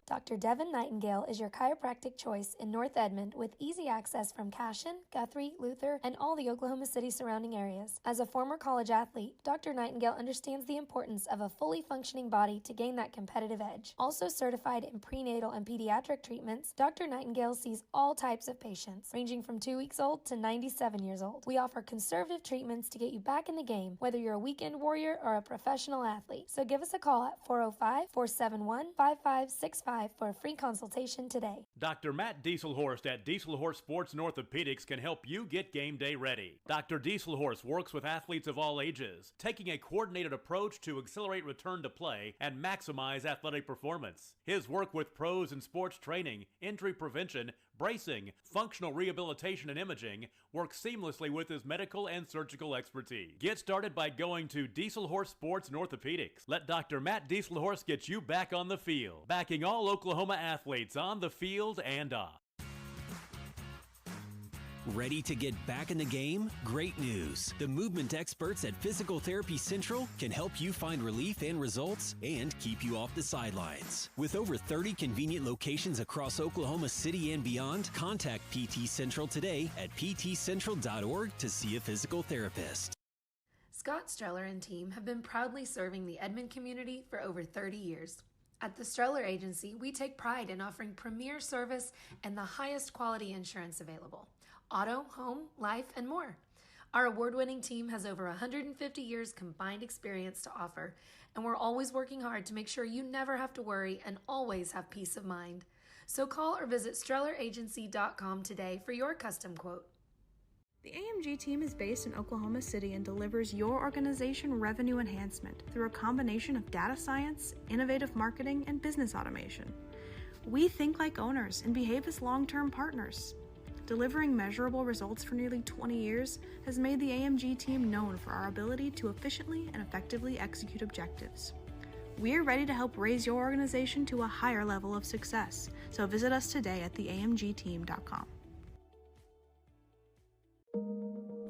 Dr. Devin Nightingale is your chiropractic choice in North Edmond with easy access from Cashion, Guthrie, Luther, and all the Oklahoma City surrounding areas. As a former college athlete, Dr. Nightingale understands the importance of a fully functioning body to gain that competitive edge. Also certified in prenatal and pediatric treatments, Dr. Nightingale sees all types of patients, ranging from 2 weeks old to 97 years old. We offer conservative treatments to get you back in the game, whether you're a weekend warrior or a professional athlete. So give us a call at 405-471-5565 for a free consultation today. Dr. Matt Dieselhorst at Dieselhorst Sports and Orthopedics can help you get game day ready. Dr. Dieselhorst works with athletes of all ages, taking a coordinated approach to accelerate return to play and maximize athletic performance. His work with pros in sports training, injury prevention, bracing, functional rehabilitation, and imaging works seamlessly with his medical and surgical expertise. Get started by going to Dieselhorst Sports and Orthopedics. Let Dr. Matt Dieselhorst get you back on the field, backing all Oklahoma athletes on the field and off. Ready to get back in the game? Great news. The movement experts at Physical Therapy Central can help you find relief and results and keep you off the sidelines. With over 30 convenient locations across Oklahoma City and beyond, contact PT Central today at ptcentral.org to see a physical therapist. Scott Streller and team have been proudly serving the Edmond community for over 30 years. At the Streller Agency, we take pride in offering premier service and the highest quality insurance available. Auto, home, life, and more. Our award-winning team has over 150 years combined experience to offer, and we're always working hard to make sure you never have to worry and always have peace of mind. So call or visit StrellerAgency.com today for your custom quote. The AMG team is based in Oklahoma City and delivers your organization revenue enhancement through a combination of data science, innovative marketing, and business automation. We think like owners and behave as long-term partners. Delivering measurable results for nearly 20 years has made the AMG team known for our ability to efficiently and effectively execute objectives. We're ready to help raise your organization to a higher level of success, so visit us today at theamgteam.com.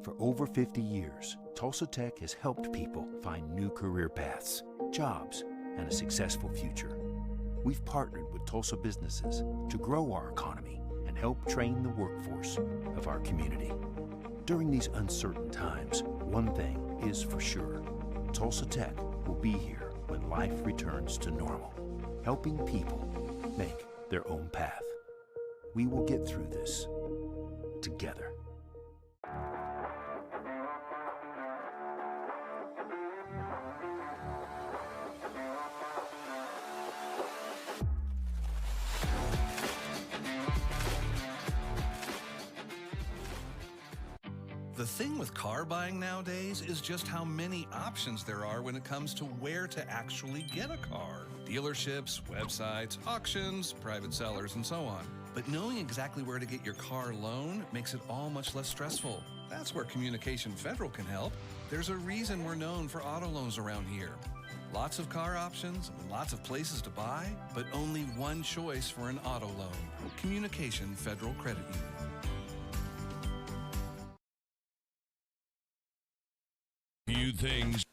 For over 50 years, Tulsa Tech has helped people find new career paths, jobs, and a successful future. We've partnered with Tulsa businesses to grow our economy and help train the workforce of our community. During these uncertain times, one thing is for sure. Tulsa Tech will be here when life returns to normal, helping people make their own path. We will get through this together. The thing with car buying nowadays is just how many options there are when it comes to where to actually get a car. Dealerships, websites, auctions, private sellers, and so on. But knowing exactly where to get your car loan makes it all much less stressful. That's where Communication Federal can help. There's a reason we're known for auto loans around here. Lots of car options, lots of places to buy, but only one choice for an auto loan. Communication Federal Credit Union. Few things.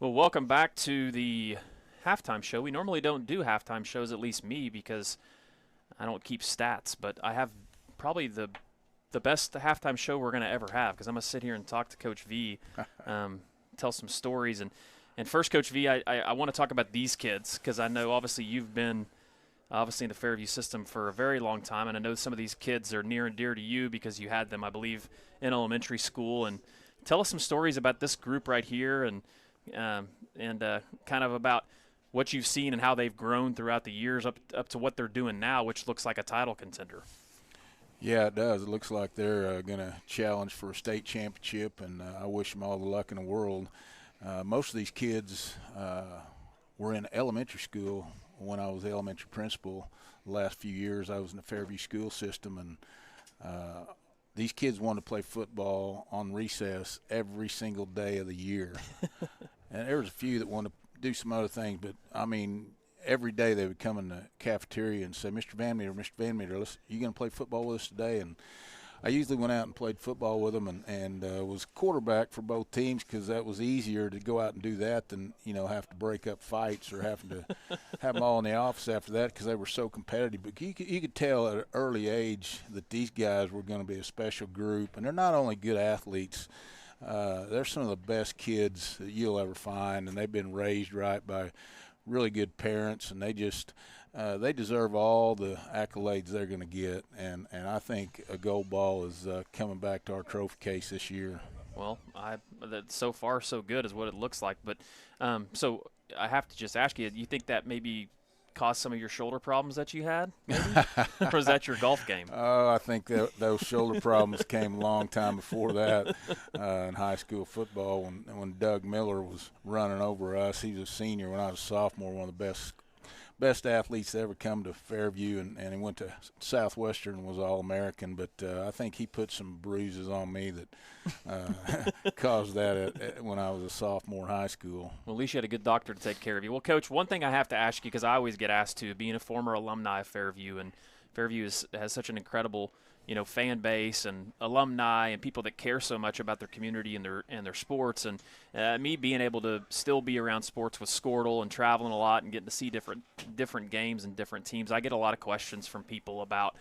Well, welcome back to the halftime show. We normally don't do halftime shows, at least me, because I don't keep stats, but I have probably the best halftime show we're going to ever have, because I'm going to sit here and talk to Coach V, tell some stories. And And first, Coach V, I want to talk about these kids because I know obviously you've been in the Fairview system for a very long time, and I know some of these kids are near and dear to you because you had them, I believe, in elementary school. And tell us some stories about this group right here and kind of about what you've seen and how they've grown throughout the years up to what they're doing now, which looks like a title contender. Yeah, it does. It looks like they're going to challenge for a state championship, and I wish them all the luck in the world. Most of these kids were in elementary school when I was the elementary principal. The last few years I was in the Fairview school system, and these kids wanted to play football on recess every single day of the year. And there was a few that wanted to do some other things, but, I mean, every day they would come in the cafeteria and say, Mr. Van Meter, you going to play football with us today? And I usually went out and played football with them and was quarterback for both teams because that was easier to go out and do that than, have to break up fights or having to have them all in the office after that because they were so competitive. But you could tell at an early age that these guys were going to be a special group. And they're not only good athletes, they're some of the best kids that you'll ever find, and they've been raised right by really good parents, and they just they deserve all the accolades they're going to get, and I think a gold ball is coming back to our trophy case this year. Well, so far so good is what it looks like, but so I have to just ask you, do you think that maybe caused some of your shoulder problems that you had, maybe? Or is that your golf game? Oh, I think those shoulder problems came a long time before that in high school football when Doug Miller was running over us. He was a senior when I was a sophomore, one of the best athletes to ever come to Fairview, and he went to Southwestern and was All-American. But I think he put some bruises on me that caused that when I was a sophomore in high school. Well, at least you had a good doctor to take care of you. Well, Coach, one thing I have to ask you, because I always get asked to, being a former alumni of Fairview, and Fairview has such an incredible fan base and alumni and people that care so much about their community and their sports. And me being able to still be around sports with Squirtle and traveling a lot and getting to see different games and different teams, I get a lot of questions from people about,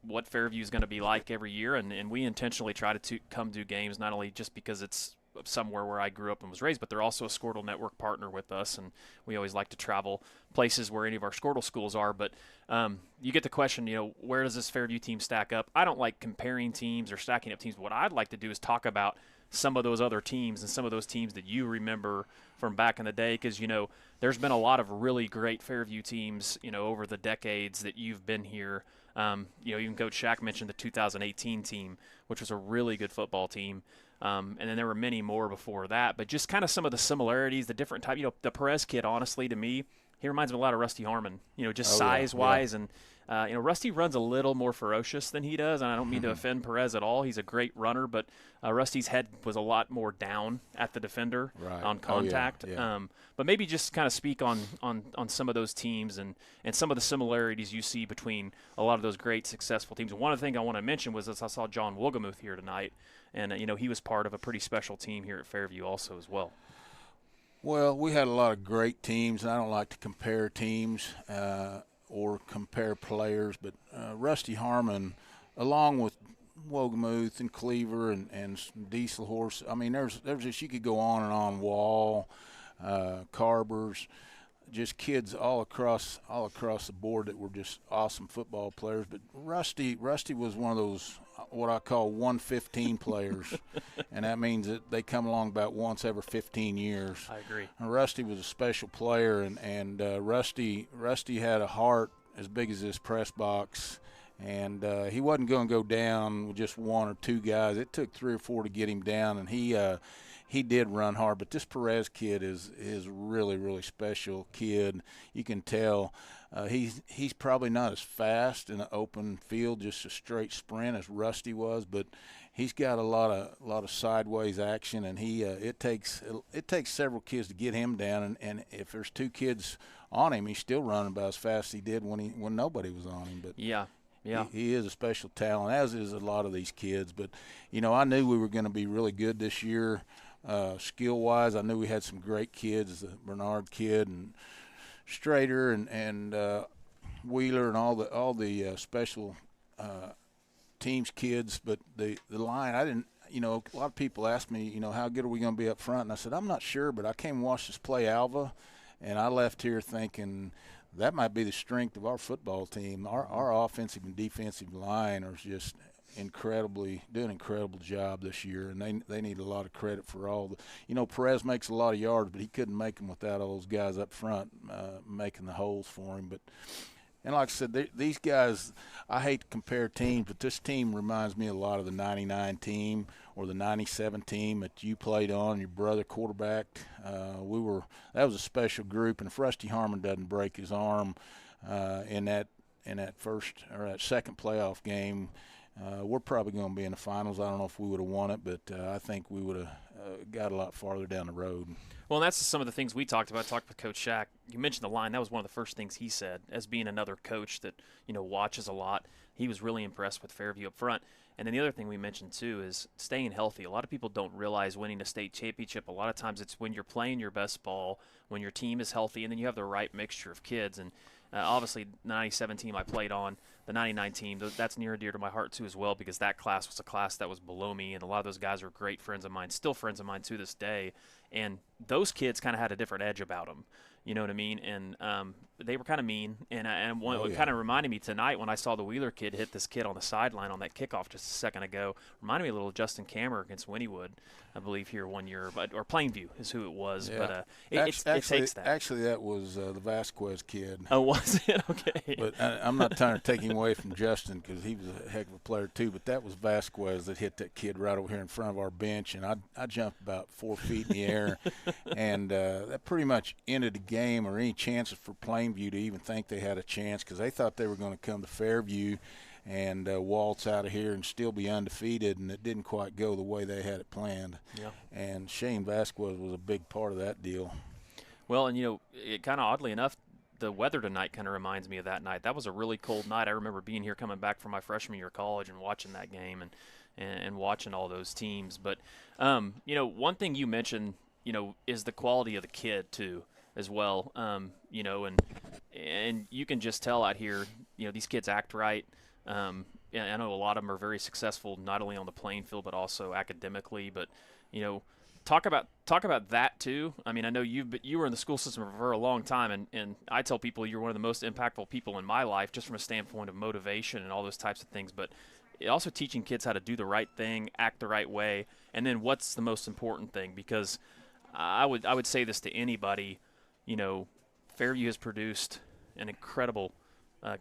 what Fairview is going to be like every year. And we intentionally try to come do games, not only just because it's somewhere where I grew up and was raised, but they're also a Squirtle Network partner with us, and we always like to travel places where any of our Squirtle schools are. But you get the question, where does this Fairview team stack up? I don't like comparing teams or stacking up teams. What I'd like to do is talk about some of those other teams and some of those teams that you remember from back in the day, because there's been a lot of really great Fairview teams over the decades that you've been here. Even Coach Shack mentioned the 2018 team, which was a really good football team. And then there were many more before that, but just kind of some of the similarities, the different type. The Perez kid, honestly, to me, he reminds me a lot of Rusty Harmon. Just size-wise, and Rusty runs a little more ferocious than he does. And I don't mean to offend Perez at all. He's a great runner, but Rusty's head was a lot more down at the defender on contact. But maybe just kind of speak on some of those teams and some of the similarities you see between a lot of those great successful teams. And one of the things I want to mention was I saw John Wolgamuth here tonight. And, he was part of a pretty special team here at Fairview also as well. Well, we had a lot of great teams, and I don't like to compare teams or compare players, but Rusty Harmon, along with Wolgamuth and Cleaver and Diesel Horse, I mean, there's just, you could go on and on, Wall, Carbers, just kids all across the board that were just awesome football players. But Rusty was one of those what I call 115 players, and that means that they come along about once every 15 years. I agree. And Rusty was a special player, and Rusty had a heart as big as this press box, and he wasn't going to go down with just one or two guys. It took 3 or 4 to get him down, and he did run hard. But this Perez kid is really, really special kid. You can tell he's probably not as fast in an open field, just a straight sprint, as Rusty was, but he's got a lot of sideways action, and it takes several kids to get him down. And if there's 2 kids on him, he's still running about as fast as he did when nobody was on him. But yeah. He is a special talent, as is a lot of these kids. But I knew we were going to be really good this year. Skill-wise, I knew we had some great kids, the Bernard kid and Strader and Wheeler and all the special teams kids. But the line, you know, a lot of people ask me, you know, how good are we going to be up front? And I said, I'm not sure, but I came and watched us play Alva, and I left here thinking that might be the strength of our football team. Our offensive and defensive line are just doing an incredible job this year, and they need a lot of credit for all the, you know, Perez makes a lot of yards, but he couldn't make them without all those guys up front making the holes for him. But and like I said, these guys, I hate to compare teams, but this team reminds me a lot of the 99 or the 97 team that you played on, your brother quarterbacked. That was a special group, and if Rusty Harmon doesn't break his arm in that first or that second playoff game, we're probably going to be in the finals. I don't know if we would have won it, but I think we would have got a lot farther down the road. Well, and that's some of the things we talked about. Talked with Coach Shack. You mentioned the line. That was one of the first things he said, as being another coach that, you know, watches a lot. He was really impressed with Fairview up front. And then the other thing we mentioned, too, is staying healthy. A lot of people don't realize winning a state championship. A lot of times it's when you're playing your best ball, when your team is healthy, and then you have the right mixture of kids. And obviously, the 97 team I played on, the 99 team, that's near and dear to my heart, too, as well, because that class was a class that was below me, and a lot of those guys were great friends of mine, still friends of mine to this day. And those kids kind of had a different edge about them. You know what I mean? And they were kind of mean. And it kind of reminded me tonight when I saw the Wheeler kid hit this kid on the sideline on that kickoff just a second ago. Reminded me a little of Justin Cameron against Wynnewood, I believe, here one year. Or Plainview is who it was. Yeah. But it takes that. Actually, that was the Vasquez kid. Oh, was it? Okay. But I'm not trying to take him away from Justin because he was a heck of a player too. But that was Vasquez that hit that kid right over here in front of our bench. And I jumped about 4 feet in the air. And that pretty much ended the game or any chances for Plainview to even think they had a chance because they thought they were going to come to Fairview and waltz out of here and still be undefeated, and it didn't quite go the way they had it planned. Yeah. And Shane Vasquez was a big part of that deal. Well, and, you know, it kind of oddly enough, the weather tonight kind of reminds me of that night. That was a really cold night. I remember being here coming back from my freshman year of college and watching that game and watching all those teams. But, you know, one thing you mentioned, you know, is the quality of the kid, too, as well. You know, and you can just tell out here, you know, these kids act right. I know a lot of them are very successful, not only on the playing field but also academically. But, you know, talk about that too. I mean, I know you were in the school system for a long time, and I tell people you're one of the most impactful people in my life, just from a standpoint of motivation and all those types of things. But also teaching kids how to do the right thing, act the right way, and then what's the most important thing? Because I would say this to anybody. You know, Fairview has produced an incredible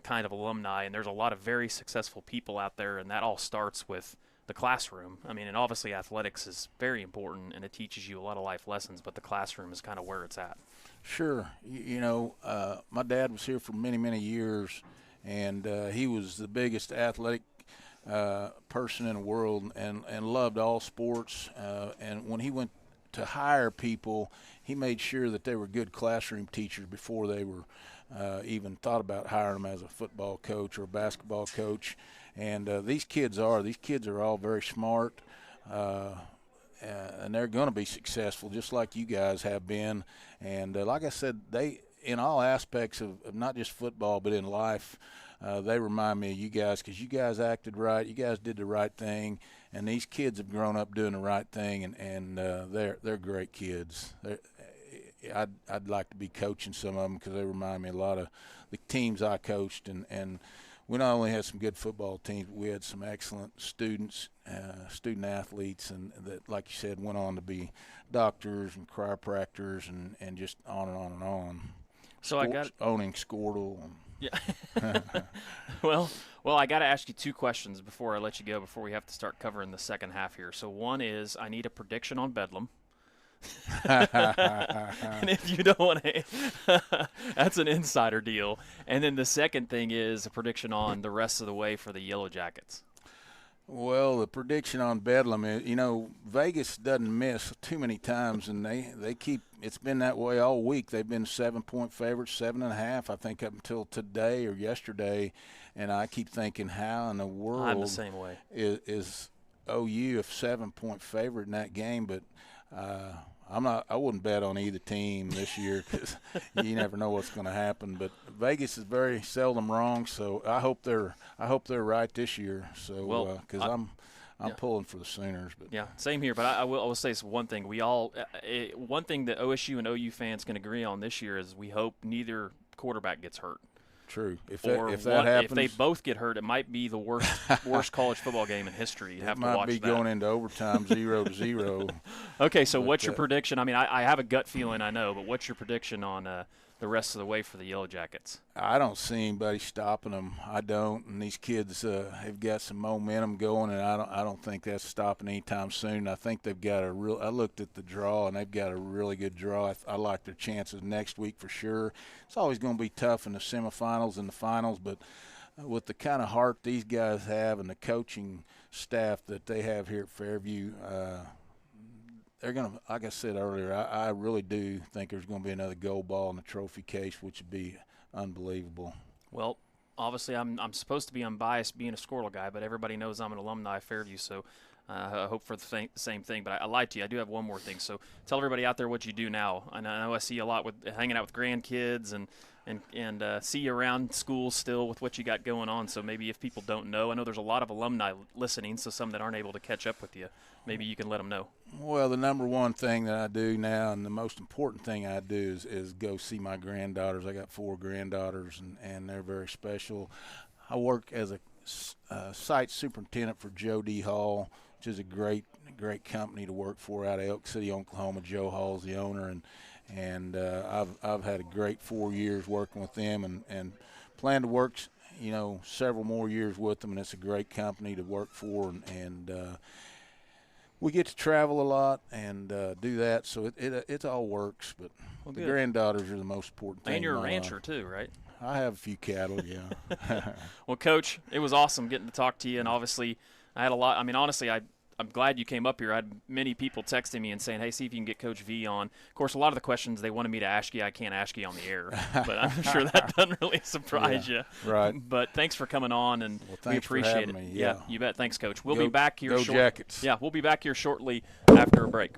kind of alumni, and there's a lot of very successful people out there, and that all starts with the classroom. I mean, and obviously athletics is very important, and it teaches you a lot of life lessons, but the classroom is kind of where it's at. Sure. You know, my dad was here for many, many years, and he was the biggest athletic person in the world and loved all sports. And when he went to hire people, he made sure that they were good classroom teachers before they were even thought about hiring them as a football coach or a basketball coach. And these kids are all very smart, and they're going to be successful just like you guys have been. And like I said, they, in all aspects of not just football but in life, they remind me of you guys because you guys acted right, you guys did the right thing, and these kids have grown up doing the right thing, and they're great kids. I'd like to be coaching some of them because they remind me a lot of the teams I coached, and we not only had some good football teams, but we had some excellent student athletes, and that, like you said, went on to be doctors and chiropractors and just on and on and on. So I got owning Squirtle. Yeah. Well, I got to ask you two questions before I let you go, before we have to start covering the second half here. So one is, I need a prediction on Bedlam. And if you don't want to, that's an insider deal. And then the second thing is a prediction on the rest of the way for the Yellow Jackets. Well, the prediction on Bedlam is, you know, Vegas doesn't miss too many times, and they keep – it's been that way all week. They've been 7-point favorites, 7.5, I think, up until today or yesterday. And I keep thinking, how in the world I'm the same way. Is OU a 7-point favorite in that game? But I wouldn't bet on either team this year because you never know what's going to happen. But Vegas is very seldom wrong, so I hope they're right this year. So because I'm pulling for the Sooners. But yeah, same here. But I will say this one thing. One thing that OSU and OU fans can agree on this year is we hope neither quarterback gets hurt. True. If If that happens, if they both get hurt, it might be the worst college football game in history. You have to watch that. Might be going into overtime 0-0. Okay, so what's your prediction? I mean, I have a gut feeling, I know, but what's your prediction on the rest of the way for the Yellow Jackets? I don't see anybody stopping them. I don't, and these kids have got some momentum going, and I don't think that's stopping anytime soon. I think they've got a real. I looked at the draw, and they've got a really good draw. I like their chances next week for sure. It's always going to be tough in the semifinals and the finals, but with the kind of heart these guys have and the coaching staff that they have here at Fairview, they're going to, like I said earlier, I really do think there's going to be another gold ball in the trophy case, which would be unbelievable. Well, obviously I'm supposed to be unbiased being a Squirtle guy, but everybody knows I'm an alumni of Fairview, so I hope for the same thing. But I lied to you. I do have one more thing. So tell everybody out there what you do now. I know I see you a lot with hanging out with grandkids and see you around school still with what you got going on. So maybe if people don't know, I know there's a lot of alumni listening, so some that aren't able to catch up with you, maybe you can let them know. Well, the number one thing that I do now, and the most important thing I do, is go see my granddaughters. I got 4 granddaughters, and they're very special. I work as a site superintendent for Joe D. Hall, which is a great company to work for out of Elk City, Oklahoma. Joe Hall's the owner, and I've had a great 4 years working with them, and plan to work several more years with them. And it's a great company to work for, and we get to travel a lot and do that, so it all works. But the granddaughters are the most important thing. And you're a rancher too, right? I have a few cattle, yeah. Well, Coach, it was awesome getting to talk to you, and obviously I had a lot. I mean, honestly, I'm glad you came up here. I had many people texting me and saying, hey, see if you can get Coach V on. Of course, a lot of the questions they wanted me to ask you, I can't ask you on the air, but I'm sure that doesn't really surprise you. Right. But thanks for coming on, and we appreciate it. Me, yeah, you bet. Thanks, Coach. We'll be back here shortly. Jackets. Yeah, we'll be back here shortly after a break.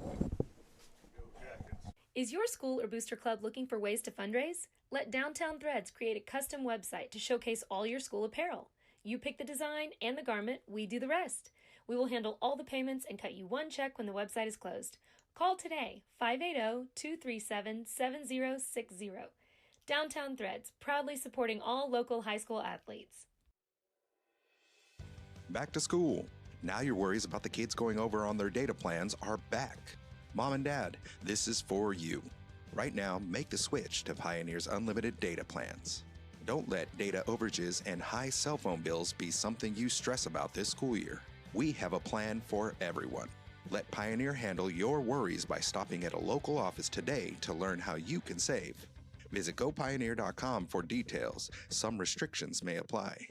Is your school or booster club looking for ways to fundraise? Let Downtown Threads create a custom website to showcase all your school apparel. You pick the design and the garment, we do the rest. We will handle all the payments and cut you one check when the website is closed. Call today, 580-237-7060. Downtown Threads, proudly supporting all local high school athletes. Back to school. Now your worries about the kids going over on their data plans are back. Mom and Dad, this is for you. Right now, make the switch to Pioneer's unlimited data plans. Don't let data overages and high cell phone bills be something you stress about this school year. We have a plan for everyone. Let Pioneer handle your worries by stopping at a local office today to learn how you can save. Visit gopioneer.com for details. Some restrictions may apply.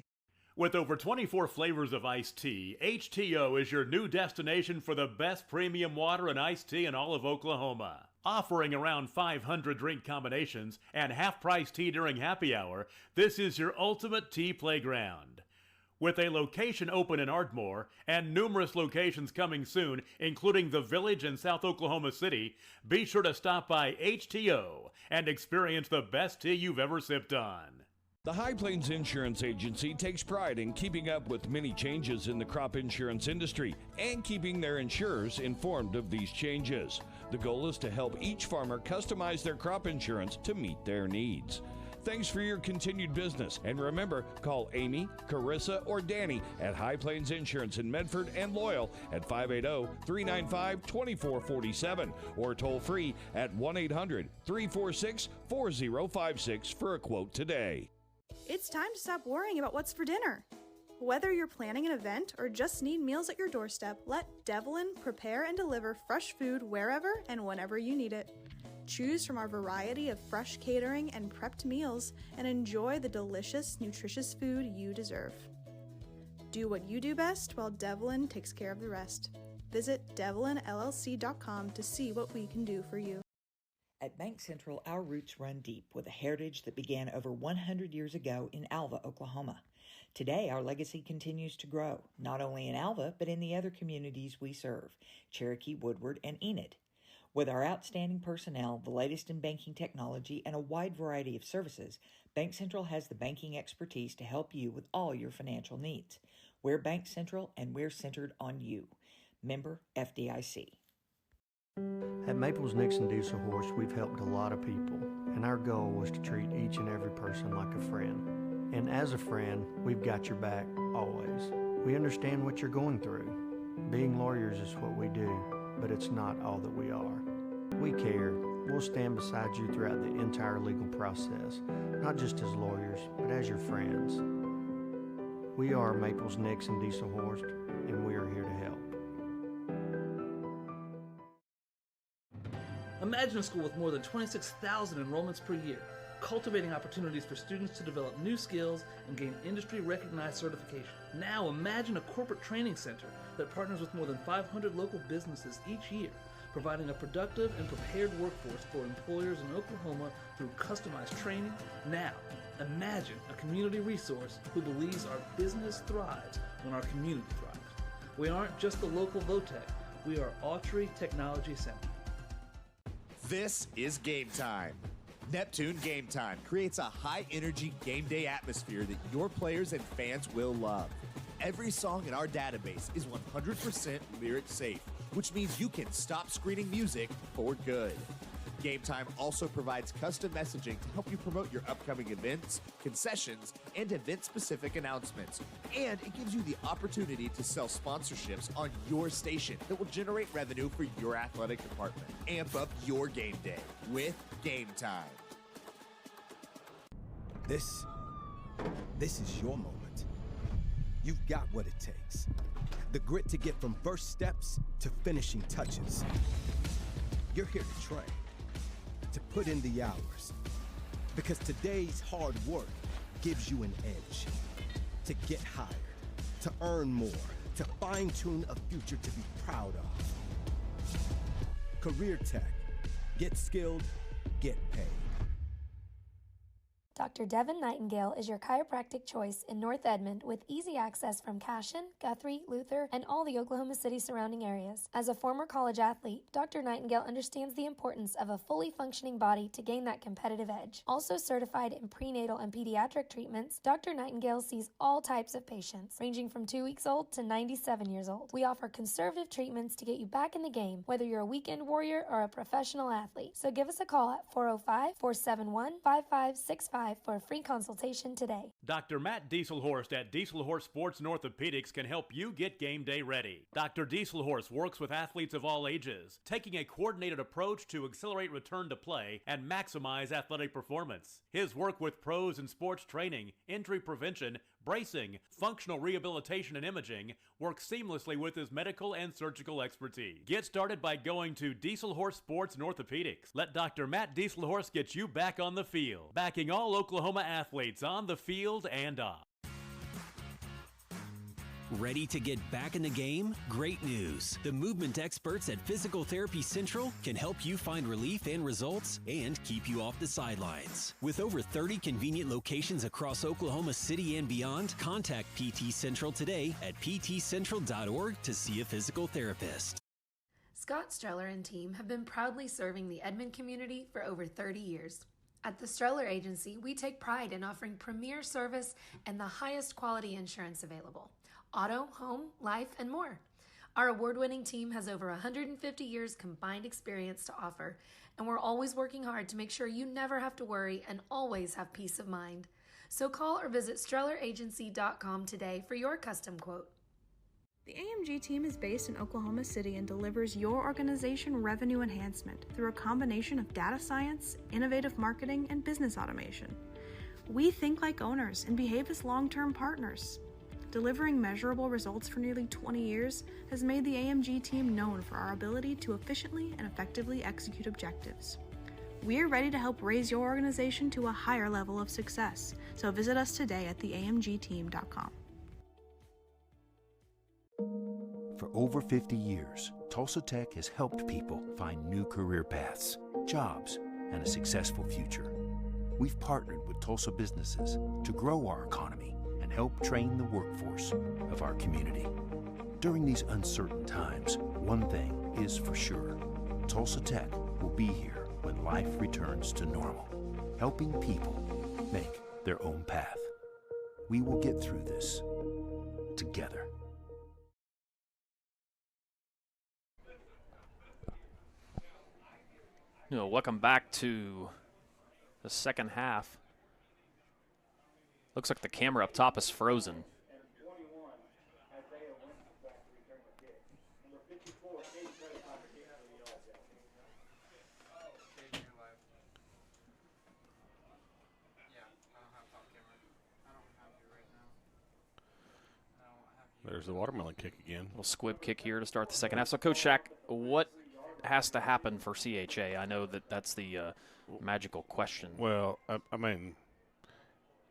With over 24 flavors of iced tea, HTO is your new destination for the best premium water and iced tea in all of Oklahoma. Offering around 500 drink combinations and half-price tea during happy hour, this is your ultimate tea playground. With a location open in Ardmore and numerous locations coming soon, including the Village in South Oklahoma City, be sure to stop by HTO and experience the best tea you've ever sipped on. The High Plains Insurance Agency takes pride in keeping up with many changes in the crop insurance industry and keeping their insurers informed of these changes. The goal is to help each farmer customize their crop insurance to meet their needs. Thanks for your continued business. And remember, call Amy, Carissa, or Danny at High Plains Insurance in Medford and Loyal at 580-395-2447 or toll free at 1-800-346-4056 for a quote today. It's time to stop worrying about what's for dinner. Whether you're planning an event or just need meals at your doorstep, let Devlin prepare and deliver fresh food wherever and whenever you need it. Choose from our variety of fresh catering and prepped meals and enjoy the delicious, nutritious food you deserve. Do what you do best while Devlin takes care of the rest. Visit devlinllc.com to see what we can do for you. At Bank Central, our roots run deep with a heritage that began over 100 years ago in Alva, Oklahoma. Today, our legacy continues to grow, not only in Alva, but in the other communities we serve, Cherokee, Woodward, and Enid. With our outstanding personnel, the latest in banking technology, and a wide variety of services, Bank Central has the banking expertise to help you with all your financial needs. We're Bank Central, and we're centered on you. Member FDIC. At Maples Nixon Diesel Horse, we've helped a lot of people, and our goal was to treat each and every person like a friend. And as a friend, we've got your back always. We understand what you're going through. Being lawyers is what we do, but it's not all that we are. We care. We'll stand beside you throughout the entire legal process, not just as lawyers, but as your friends. We are Maples Nixon Diesel Horse, and we are here to help. Imagine a school with more than 26,000 enrollments per year, cultivating opportunities for students to develop new skills and gain industry-recognized certification. Now imagine a corporate training center that partners with more than 500 local businesses each year, providing a productive and prepared workforce for employers in Oklahoma through customized training. Now, imagine a community resource who believes our business thrives when our community thrives. We aren't just the local Votech, we are Autry Technology Center. This is Game Time. Neptune Game Time creates a high-energy game day atmosphere that your players and fans will love. Every song in our database is 100% lyric safe, which means you can stop screening music for good. Game Time also provides custom messaging to help you promote your upcoming events, concessions, and event-specific announcements. And it gives you the opportunity to sell sponsorships on your station that will generate revenue for your athletic department. Amp up your game day with Game Time. This is your moment. You've got what it takes. The grit to get from first steps to finishing touches. You're here to train, to put in the hours, because today's hard work gives you an edge. To get hired, to earn more, to fine-tune a future to be proud of. Career Tech. Get skilled, get paid. Dr. Devin Nightingale is your chiropractic choice in North Edmond with easy access from Cashion, Guthrie, Luther, and all the Oklahoma City surrounding areas. As a former college athlete, Dr. Nightingale understands the importance of a fully functioning body to gain that competitive edge. Also certified in prenatal and pediatric treatments, Dr. Nightingale sees all types of patients, ranging from 2 weeks old to 97 years old. We offer conservative treatments to get you back in the game, whether you're a weekend warrior or a professional athlete. So give us a call at 405-471-5565 for a free consultation today. Dr. Matt Dieselhorst at Dieselhorst Sports and Orthopedics can help you get game day ready. Dr. Dieselhorst works with athletes of all ages, taking a coordinated approach to accelerate return to play and maximize athletic performance. His work with pros in sports training, injury prevention, bracing, functional rehabilitation, and imaging works seamlessly with his medical and surgical expertise. Get started by going to Dieselhorst Sports and Orthopedics. Let Dr. Matt Dieselhorst get you back on the field, backing all Oklahoma athletes on the field and off. Ready to get back in the game? Great news. The movement experts at Physical Therapy Central can help you find relief and results and keep you off the sidelines. With over 30 convenient locations across Oklahoma City and beyond, contact PT Central today at ptcentral.org to see a physical therapist. Scott Streller and team have been proudly serving the Edmond community for over 30 years. At the Streller Agency, we take pride in offering premier service and the highest quality insurance available. Auto, home, life, and more. Our award-winning team has over 150 years combined experience to offer, and we're always working hard to make sure you never have to worry and always have peace of mind. So call or visit StrellerAgency.com today for your custom quote. The AMG team is based in Oklahoma City and delivers your organization revenue enhancement through a combination of data science, innovative marketing, and business automation. We think like owners and behave as long-term partners. Delivering measurable results for nearly 20 years has made the AMG team known for our ability to efficiently and effectively execute objectives. We're ready to help raise your organization to a higher level of success, so visit us today at theamgteam.com. For over 50 years, Tulsa Tech has helped people find new career paths, jobs, and a successful future. We've partnered with Tulsa businesses to grow our economy and help train the workforce of our community. During these uncertain times, one thing is for sure. Tulsa Tech will be here when life returns to normal, helping people make their own path. We will get through this together. Welcome back to the second half. Looks like the camera up top is frozen. There's the watermelon kick again. Little squib kick here to start the second half. So, Coach Shack, what has to happen for CHA? I know that's the magical question. Well, I mean,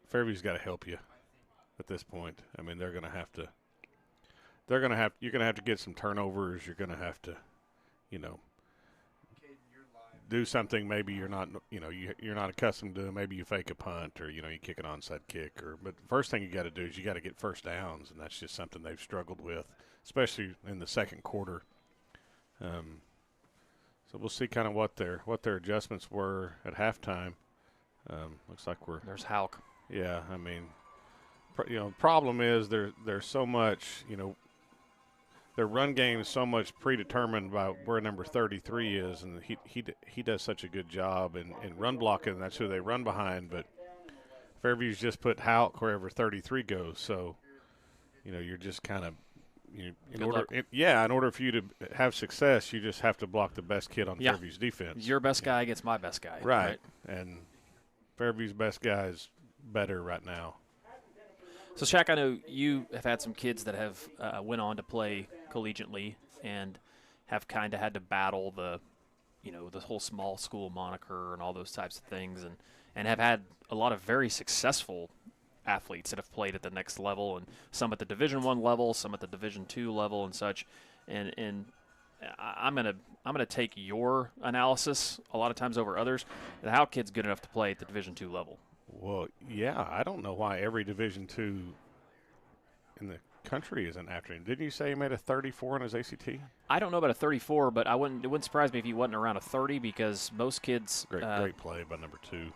Fairview's got to help you at this point. I mean, you're going to have to get some turnovers. You're going to have to, do something maybe you're not accustomed to. Maybe you fake a punt, or you kick an onside kick, but the first thing you got to do is you got to get first downs, and that's just something they've struggled with, especially in the second quarter. So we'll see kind of what their adjustments were at halftime. Looks like there's Hauk. Yeah, I mean, the problem is there's so much, their run game is so much predetermined by where number 33 is, and he does such a good job in run blocking. That's who they run behind. But Fairview's just put Hauk wherever 33 goes, so you're just kind of in order for you to have success, you just have to block the best kid on Fairview's defense. Your best guy gets my best guy, right? And Fairview's best guy is better right now. So, Shaq, I know you have had some kids that have went on to play collegiately and have kind of had to battle the whole small school moniker and all those types of things, and have had a lot of very successful athletes that have played at the next level, and some at the Division I level, some at the Division II level, and such. And I'm gonna take your analysis a lot of times over others. How kid's good enough to play at the Division II level? Well, yeah, I don't know why every Division II in the country isn't after him. Didn't you say he made a 34 on his ACT? I don't know about a 34, but it wouldn't surprise me if he wasn't around a 30, because most kids great play by number 2.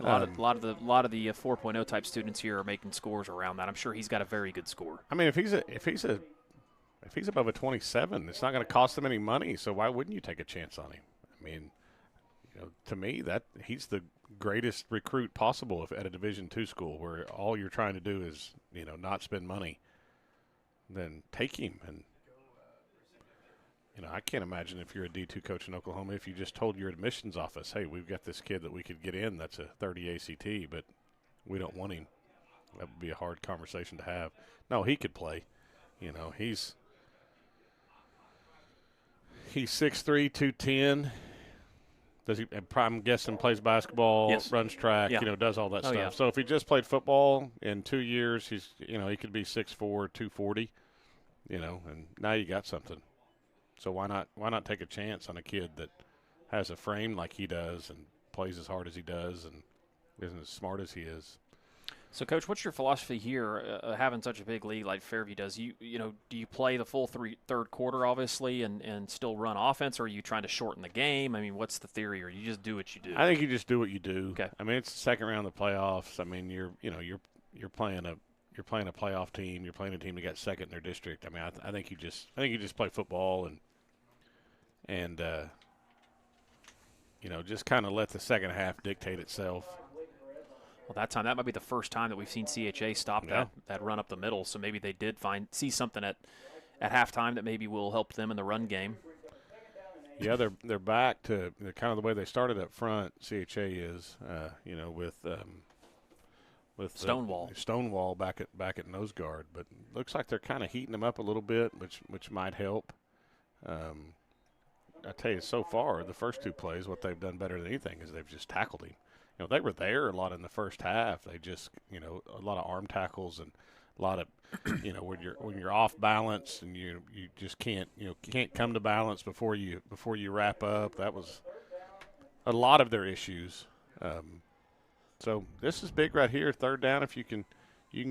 A lot of the 4.0 type students here are making scores around that. I'm sure he's got a very good score. I mean, if he's above a 27, it's not going to cost them any money. So why wouldn't you take a chance on him? I mean, to me, that he's the greatest recruit possible at a Division II school, where all you're trying to do is not spend money. Then take him. And I can't imagine if you're a D2 coach in Oklahoma, if you just told your admissions office, hey, we've got this kid that we could get in that's a 30 ACT, but we don't want him. That would be a hard conversation to have. No, he could play. He's 6'3", 210. I'm guessing plays basketball, yes. Runs track, does all that stuff. Yeah. So if he just played football in 2 years, he could be 6'4", 240, and now you got something. So why not take a chance on a kid that has a frame like he does and plays as hard as he does and isn't as smart as he is? So, Coach, what's your philosophy here, having such a big league like Fairview does? Do you play the full third quarter, obviously, and still run offense, or are you trying to shorten the game? I mean, what's the theory, or you just do what you do? I think you just do what you do. Okay. I mean, it's the second round of the playoffs. I mean, you're playing a playoff team. You're playing a team that got second in their district. I mean, I think you just play football and just kind of let the second half dictate itself. Well, that might be the first time that we've seen CHA stop that run up the middle. So maybe they did see something at halftime that maybe will help them in the run game. Yeah, they're back to kind of the way they started up front. CHA is, with Stonewall back at nose guard, but looks like they're kind of heating them up a little bit, which might help. I tell you, so far the first 2 plays, what they've done better than anything is they've just tackled him. They were there a lot in the first half. They just, a lot of arm tackles and a lot of, when you're off balance and you just can't come to balance before you wrap up. That was a lot of their issues. So this is big right here, third down. If you can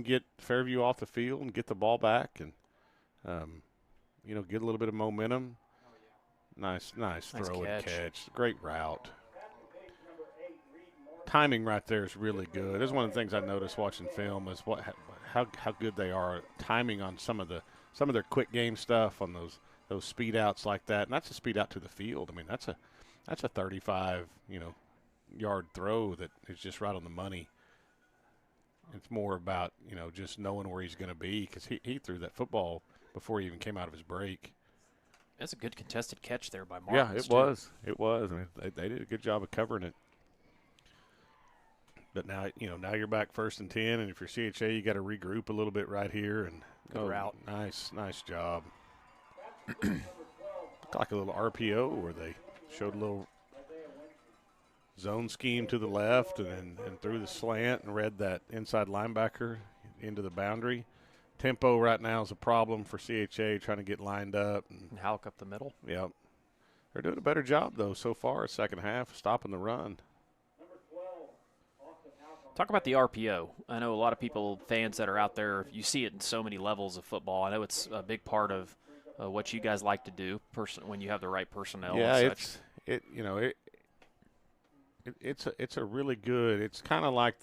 get Fairview off the field and get the ball back and, get a little bit of momentum. Nice throw and catch. Great route. Timing right there is really good. That's one of the things I noticed watching film is how good they are timing on some of their quick game stuff on those speed outs like that. And that's a speed out to the field. I mean, that's That's a 35, yard throw that is just right on the money. It's more about, just knowing where he's going to be, because he threw that football before he even came out of his break. That's a good contested catch there by Martins. Yeah, it was. It was. I mean, they did a good job of covering it. But now, now you're back 1st and 10, and if you're CHA, you got to regroup a little bit right here. And good route. Nice job. Looked like a little RPO where they showed a little zone scheme to the left and threw the slant and read that inside linebacker into the boundary. Tempo right now is a problem for CHA, trying to get lined up. And Halk up the middle. Yep. They're doing a better job, though, so far, second half, stopping the run. Talk about the RPO. I know a lot of people, fans that are out there, you see it in so many levels of football. I know it's a big part of what you guys like to do when you have the right personnel. Yeah, and such. It's a really good. It's kind of like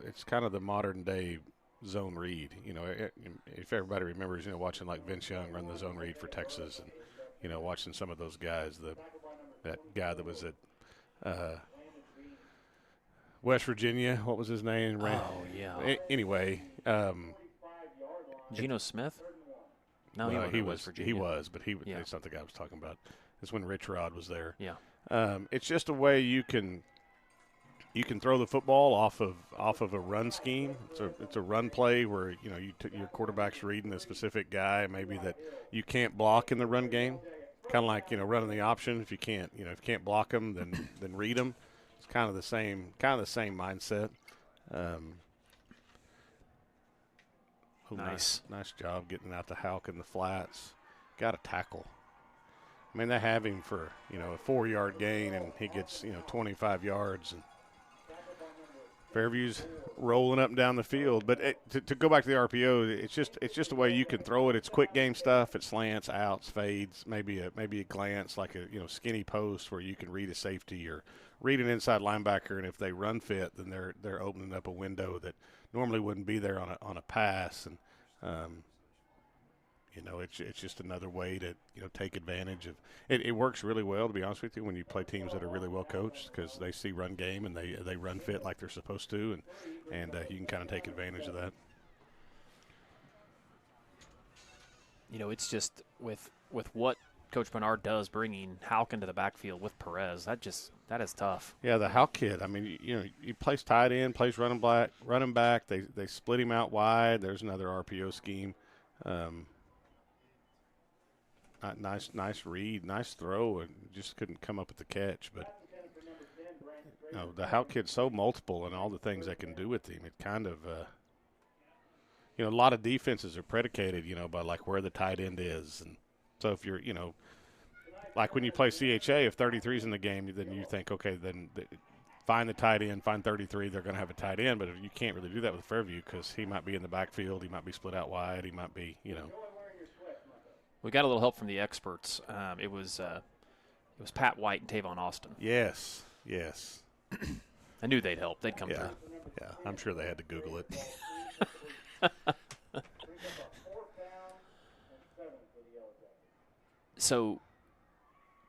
it's kind of the modern day zone read. If everybody remembers, watching like Vince Young run the zone read for Texas, and watching some of those guys. That guy that was at West Virginia, what was his name? Yeah. Anyway, Geno Smith. No, he was West Virginia. He was, but Yeah. It's not the guy I was talking about. It's when Rich Rod was there. Yeah. It's just a way you can throw the football off of a run scheme. It's a run play where your quarterback's reading a specific guy maybe that you can't block in the run game. Kind of like running the option. If you can't block them, then read them. It's kind of the same mindset. Nice job getting out to Halk in the flats. Got a tackle. I mean, they have him for, a 4-yard gain, and he gets, 25 yards. And Fairview's rolling up and down the field. But to go back to the RPO, it's just a way you can throw it. It's quick game stuff. It slants, outs, fades, maybe a glance, like a skinny post where you can read a safety or read an inside linebacker, and if they run fit, then they're opening up a window that normally wouldn't be there on a pass. And it's just another way to take advantage of it. It works really well, to be honest with you, when you play teams that are really well coached, because they see run game and they run fit like they're supposed to, and you can kind of take advantage of that. It's just with what Coach Bernard does, bringing Halk into the backfield with Perez, that is tough. Yeah, the Halk kid. I mean, he plays tight end, plays running back. They split him out wide. There's another RPO scheme. Nice read, nice throw, and just couldn't come up with the catch. But the Halk kid's so multiple and all the things they can do with him. It kind of, a lot of defenses are predicated, by like where the tight end is, and so if you're, like when you play CHA, if 33's in the game, then you think, okay, then find the tight end, find 33, they're going to have a tight end. But you can't really do that with Fairview because he might be in the backfield, he might be split out wide, he might be, We got a little help from the experts. It was Pat White and Tavon Austin. Yes. I knew they'd help. They'd come through. Yeah, I'm sure they had to Google it. So,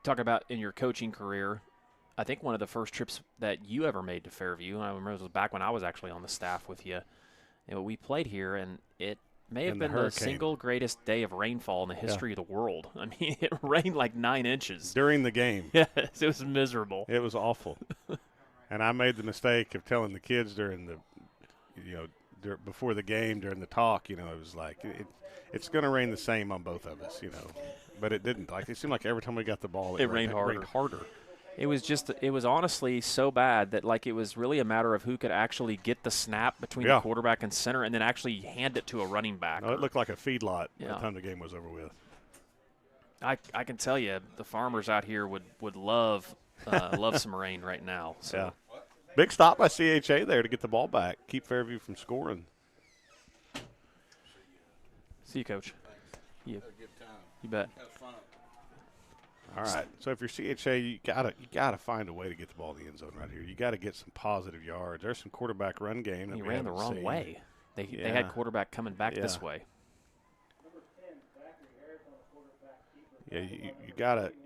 talk about in your coaching career, I think one of the first trips that you ever made to Fairview, and I remember it was back when I was actually on the staff with you. We played here, and it may have been the single greatest day of rainfall in the history of the world. I mean, it rained like 9 inches. During the game. Yes, it was miserable. It was awful. And I made the mistake of telling the kids during the, before the game, during the talk, it was like, it's going to rain the same on both of us, But it didn't. Like, it seemed like every time we got the ball, it rained harder. It was honestly so bad that, like, it was really a matter of who could actually get the snap between the quarterback and center and then actually hand it to a running back. No, it looked like a feedlot by the time the game was over with. I can tell you, the farmers out here would love some rain right now. So. Yeah. Big stop by CHA there to get the ball back, keep Fairview from scoring. See you, Coach. You bet. All right. So if you're CHA, you gotta find a way to get the ball in the end zone right here. You got to get some positive yards. There's some quarterback run game. He ran the wrong way. They had quarterback coming back this way. Yeah, you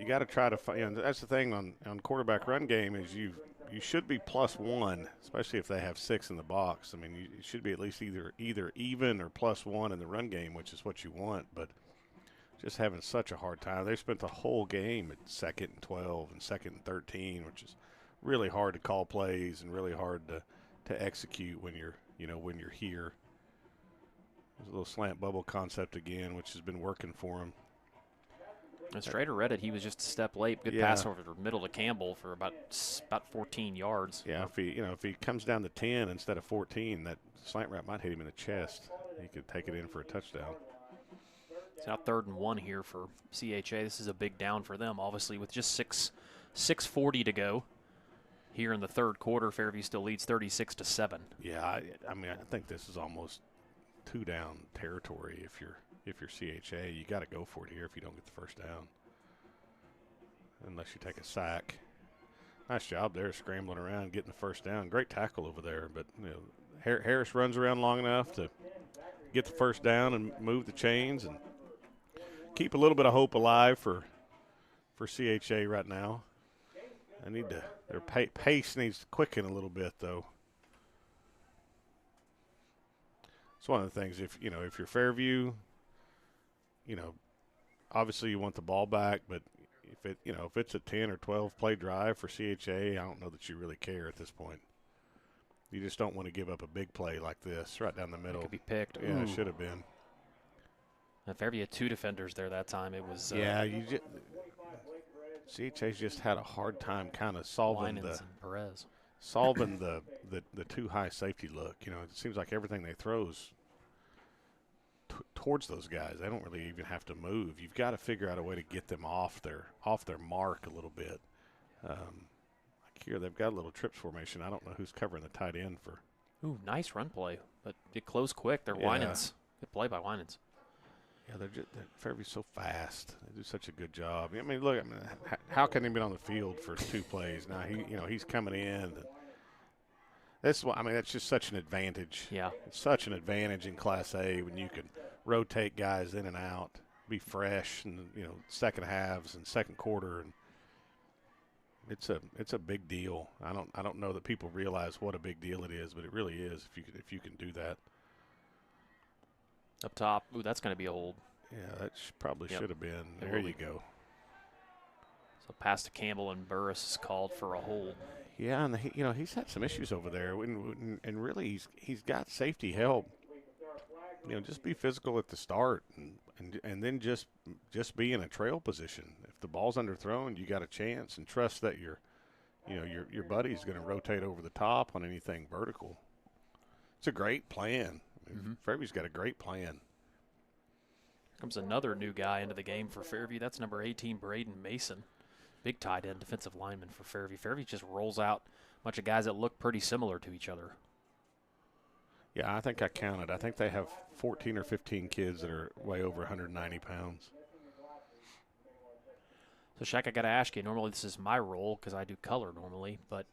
gotta try to find. That's the thing on quarterback run game is you should be +1, especially if they have 6 in the box. I mean, you should be at least either even or +1 in the run game, which is what you want. But just having such a hard time. They spent the whole game at 2nd and 12 and 2nd and 13, which is really hard to call plays and really hard to execute when you're here. There's a little slant bubble concept again, which has been working for him. And Strader read it. He was just a step late. Good pass over the middle to Campbell for about 14 yards. Yeah, if he comes down to 10 instead of 14, that slant route might hit him in the chest. He could take it in for a touchdown. It's now 3rd and 1 here for CHA. This is a big down for them, obviously, with just 6:40 to go. Here in the 3rd quarter, Fairview still leads 36-7. Yeah, I mean, I think this is almost 2-down territory if you're CHA. You got to go for it here if you don't get the first down, unless you take a sack. Nice job there, scrambling around, getting the first down. Great tackle over there, but Harris runs around long enough to get the first down and move the chains and keep a little bit of hope alive for CHA right now. Their pace needs to quicken a little bit, though. It's one of the things, if you're Fairview, obviously you want the ball back, but if it's a 10 or 12 play drive for CHA, I don't know that you really care at this point. You just don't want to give up a big play like this right down the middle. It could be picked. Yeah, it should have been. And Fairview had 2 defenders there that time. It was CHA's just had a hard time kind of solving the too high safety look. It seems like everything they throw is towards those guys. They don't really even have to move. You've got to figure out a way to get them off their mark a little bit. Like here, they've got a little trips formation. I don't know who's covering the tight end for. Ooh, nice run play, but it closed quick. They're Winans. Good play by Winans. Yeah, they're Fairview's so fast. They do such a good job. I mean, look, how can he be on the field for 2 plays? Now he's coming in. That's just such an advantage. Yeah, it's such an advantage in Class A when you can rotate guys in and out, be fresh, and second halves and second quarter, and it's a big deal. I don't know that people realize what a big deal it is, but it really is if you can do that. Up top, ooh, that's going to be a hold. Yeah, that probably should have been. There you go. So pass to Campbell and Burris is called for a hold. Yeah, and he's had some issues over there, and really he's got safety help. Just be physical at the start, and then just be in a trail position. If the ball's underthrown, you got a chance, and trust that your buddy's going to rotate over the top on anything vertical. It's a great plan. Fairview's got a great plan. Here comes another new guy into the game for Fairview. That's number 18, Braden Mason. Big tight end defensive lineman for Fairview. Fairview just rolls out a bunch of guys that look pretty similar to each other. Yeah, I think I counted. I think they have 14 or 15 kids that are way over 190 pounds. So, Shaq, I got to ask you, normally this is my role because I do color normally, but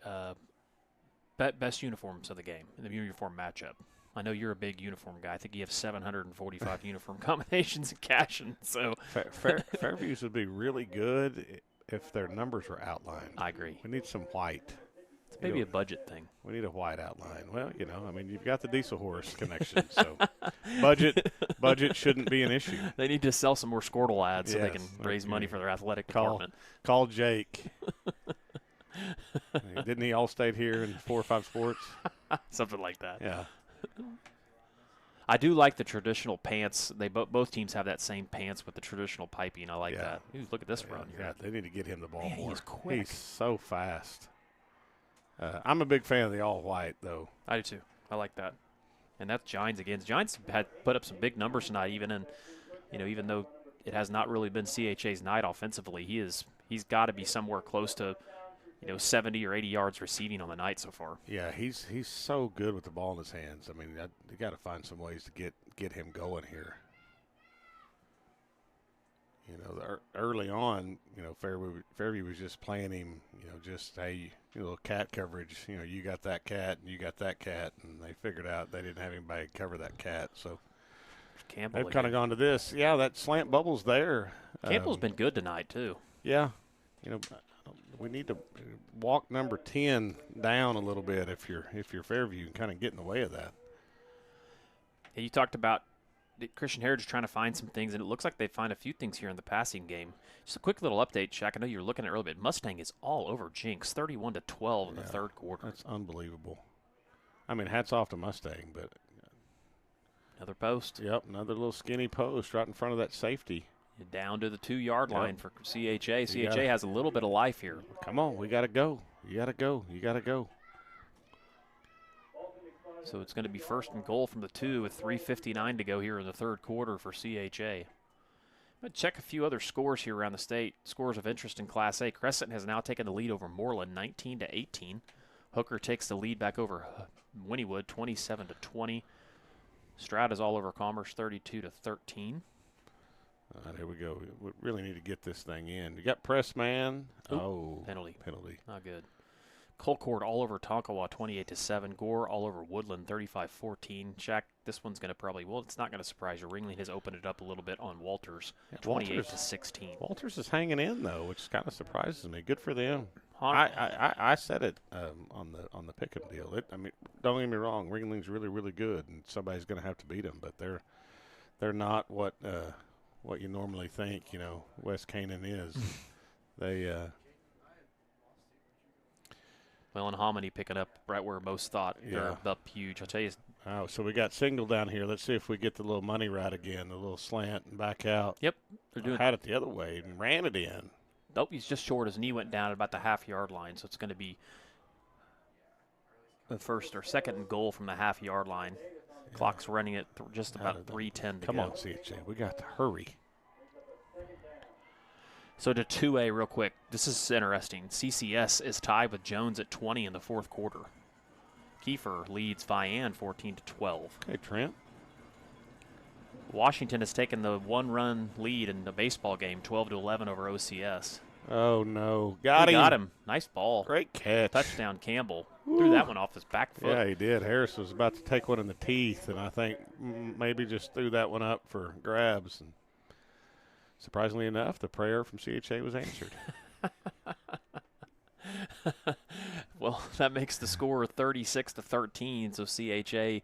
best uniforms of the game, the uniform matchup. I know you're a big uniform guy. I think you have 745 uniform combinations in Cashin. So Fairviews would be really good if their numbers were outlined. I agree. We need some white. It's maybe a budget thing. We need a white outline. Well, you've got the diesel horse connection, so budget shouldn't be an issue. They need to sell some more Squirtle ads so they can raise money for their athletic department. Call Jake. Didn't he all state here in 4 or 5 sports? Something like that. Yeah. I do like the traditional pants. They both teams have that same pants with the traditional piping. I like that. Ooh, look at this run here. Yeah, they need to get him the ball more. He's quick. He's so fast. I'm a big fan of the all-white, though. I do, too. I like that. And that's Giants again. The Giants had put up some big numbers tonight, even though it has not really been CHA's night offensively. He's got to be somewhere close to 70 or 80 yards receiving on the night so far. Yeah, he's so good with the ball in his hands. I mean, you got to find some ways to get him going here. Early on, Fairview was just playing him, just, hey, little cat coverage. You got that cat and you got that cat, and they figured out they didn't have anybody to cover that cat. So Campbell they've kind of gone to this. Yeah, that slant bubble's there. Campbell's been good tonight too. Yeah, we need to walk number 10 down a little bit if you're Fairview and kind of get in the way of that. Yeah, you talked about Christian Heritage trying to find some things, and it looks like they find a few things here in the passing game. Just a quick little update, Shaq. I know you were looking at it earlier, but Mustang is all over Jinx, 31-12 in the third quarter. That's unbelievable. I mean, hats off to Mustang, but another post. Yep, another little skinny post right in front of that safety. Down to the 2-yard line for CHA. You CHA has a little bit of life here. Come on, we got to go. You got to go. You got to go. So it's going to be first and goal from the 2 with 3:59 to go here in the third quarter for CHA. I'm going to check a few other scores here around the state. Scores of interest in Class A. Crescent has now taken the lead over Moreland, 19-18. Hooker takes the lead back over Wynnewood, 27-20. Stroud is all over Commerce, 32-13. Here we go. We really need to get this thing in. You got press man. Penalty. Penalty. Not good. Colcord all over Tonkawa, 28-7. Gore all over Woodland, 35-14. Shaq, this one's going to probably, it's not going to surprise you. Ringling has opened it up a little bit on Walters, 28-16. Walters is hanging in though, which kind of surprises me. Good for them. I said it on the Pick'em deal. Don't get me wrong. Ringling's really, really good, and somebody's going to have to beat them. But they're not what you normally think. West Canaan is. They. Well, and Hominy picking up right where most thought. They're up huge. I'll tell you. Oh, so we got single down here. Let's see if we get the little money right again, the little slant and back out. Yep. They're doing. Had it the other way and ran it in. Nope, he's just short. His knee went down at about the half-yard line, so it's going to be the first or second and goal from the half-yard line. Yeah. Clock's running at just about 3:10 to go. Come on, CHA. We got to hurry. So to 2A real quick. This is interesting. CCS is tied with Jones at 20 in the fourth quarter. Kiefer leads Vian 14-12. Okay, Trent. Washington has taken the one-run lead in the baseball game, 12-11 over OCS. Oh, no. Got him. Nice ball. Great catch. Touchdown, Campbell. Threw that one off his back foot. Yeah, he did. Harris was about to take one in the teeth, and I think maybe just threw that one up for grabs. And surprisingly enough, the prayer from CHA was answered. Well, that makes the score 36-13, so CHA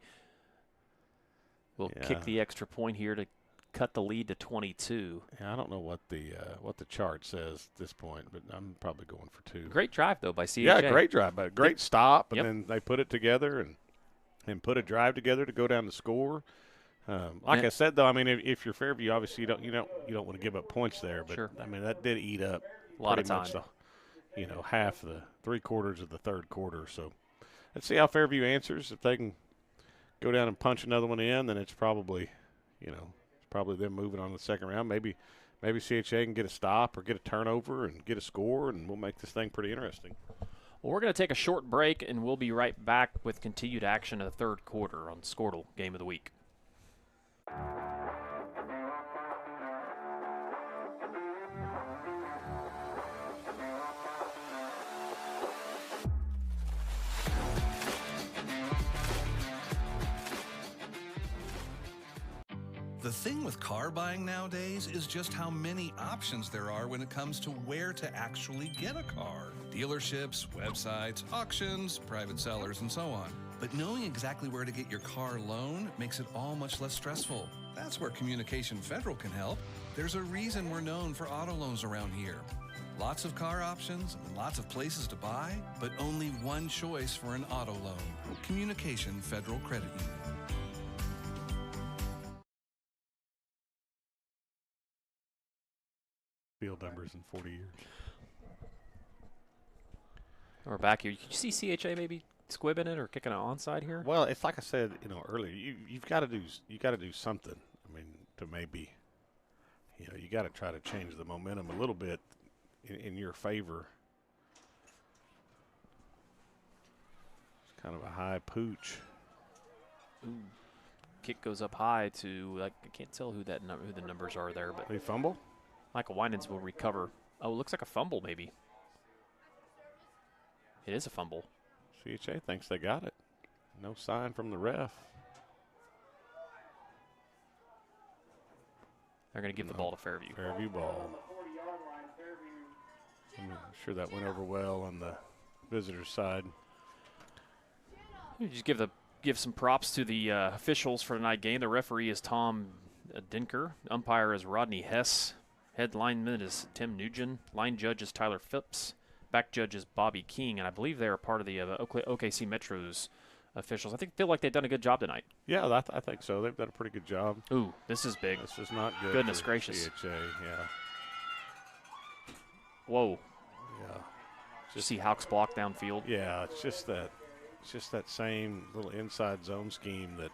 will kick the extra point here to cut the lead to 22. Yeah, I don't know what the chart says at this point, but I'm probably going for 2. Great drive, though, by CHA. Yeah, great drive, but great stop, and then they put it together and put a drive together to go down to score. I said, though, I mean, if you're Fairview, obviously you don't want to give up points there, but I mean that did eat up a lot of time. Much half the 3/4 of the third quarter. So let's see how Fairview answers. If they can go down and punch another one in, then it's probably them moving on to the second round. Maybe CHA can get a stop or get a turnover and get a score, and we'll make this thing pretty interesting. Well, we're going to take a short break, and we'll be right back with continued action in the third quarter on Squirtle Game of the Week. The thing with car buying nowadays is just how many options there are when it comes to where to actually get a car. Dealerships, websites, auctions, private sellers, and so on. But knowing exactly where to get your car loan makes it all much less stressful. That's where Communication Federal can help. There's a reason we're known for auto loans around here. Lots of car options and lots of places to buy, but only one choice for an auto loan. Communication Federal Credit Union. Field numbers in 40 years. We're back here. Did you see CHA maybe squibbing it or kicking it onside here? Well, it's like I said, earlier. You've got to do something. I mean, to maybe, you got to try to change the momentum a little bit in your favor. It's kind of a high pooch. Ooh. Kick goes up high to I can't tell who the numbers are there, but they fumble. Michael Winans will recover. Oh, it looks like a fumble maybe. It is a fumble. CHA thinks they got it. No sign from the ref. They're going to give the ball to Fairview. Fairview ball. I'm sure that went over well on the visitor's side. You just give some props to the officials for tonight's game. The referee is Tom Dinker. Umpire is Rodney Hess. Head lineman is Tim Nugent. Line judge is Tyler Phipps. Back judge is Bobby King, and I believe they are part of the OKC Metro's officials. Feel like they've done a good job tonight. Yeah, I think so. They've done a pretty good job. Ooh, this is big. This is not good. Goodness gracious. CHA, yeah. Whoa. Yeah. Did you see Houck's block downfield? Yeah, it's just that same little inside zone scheme that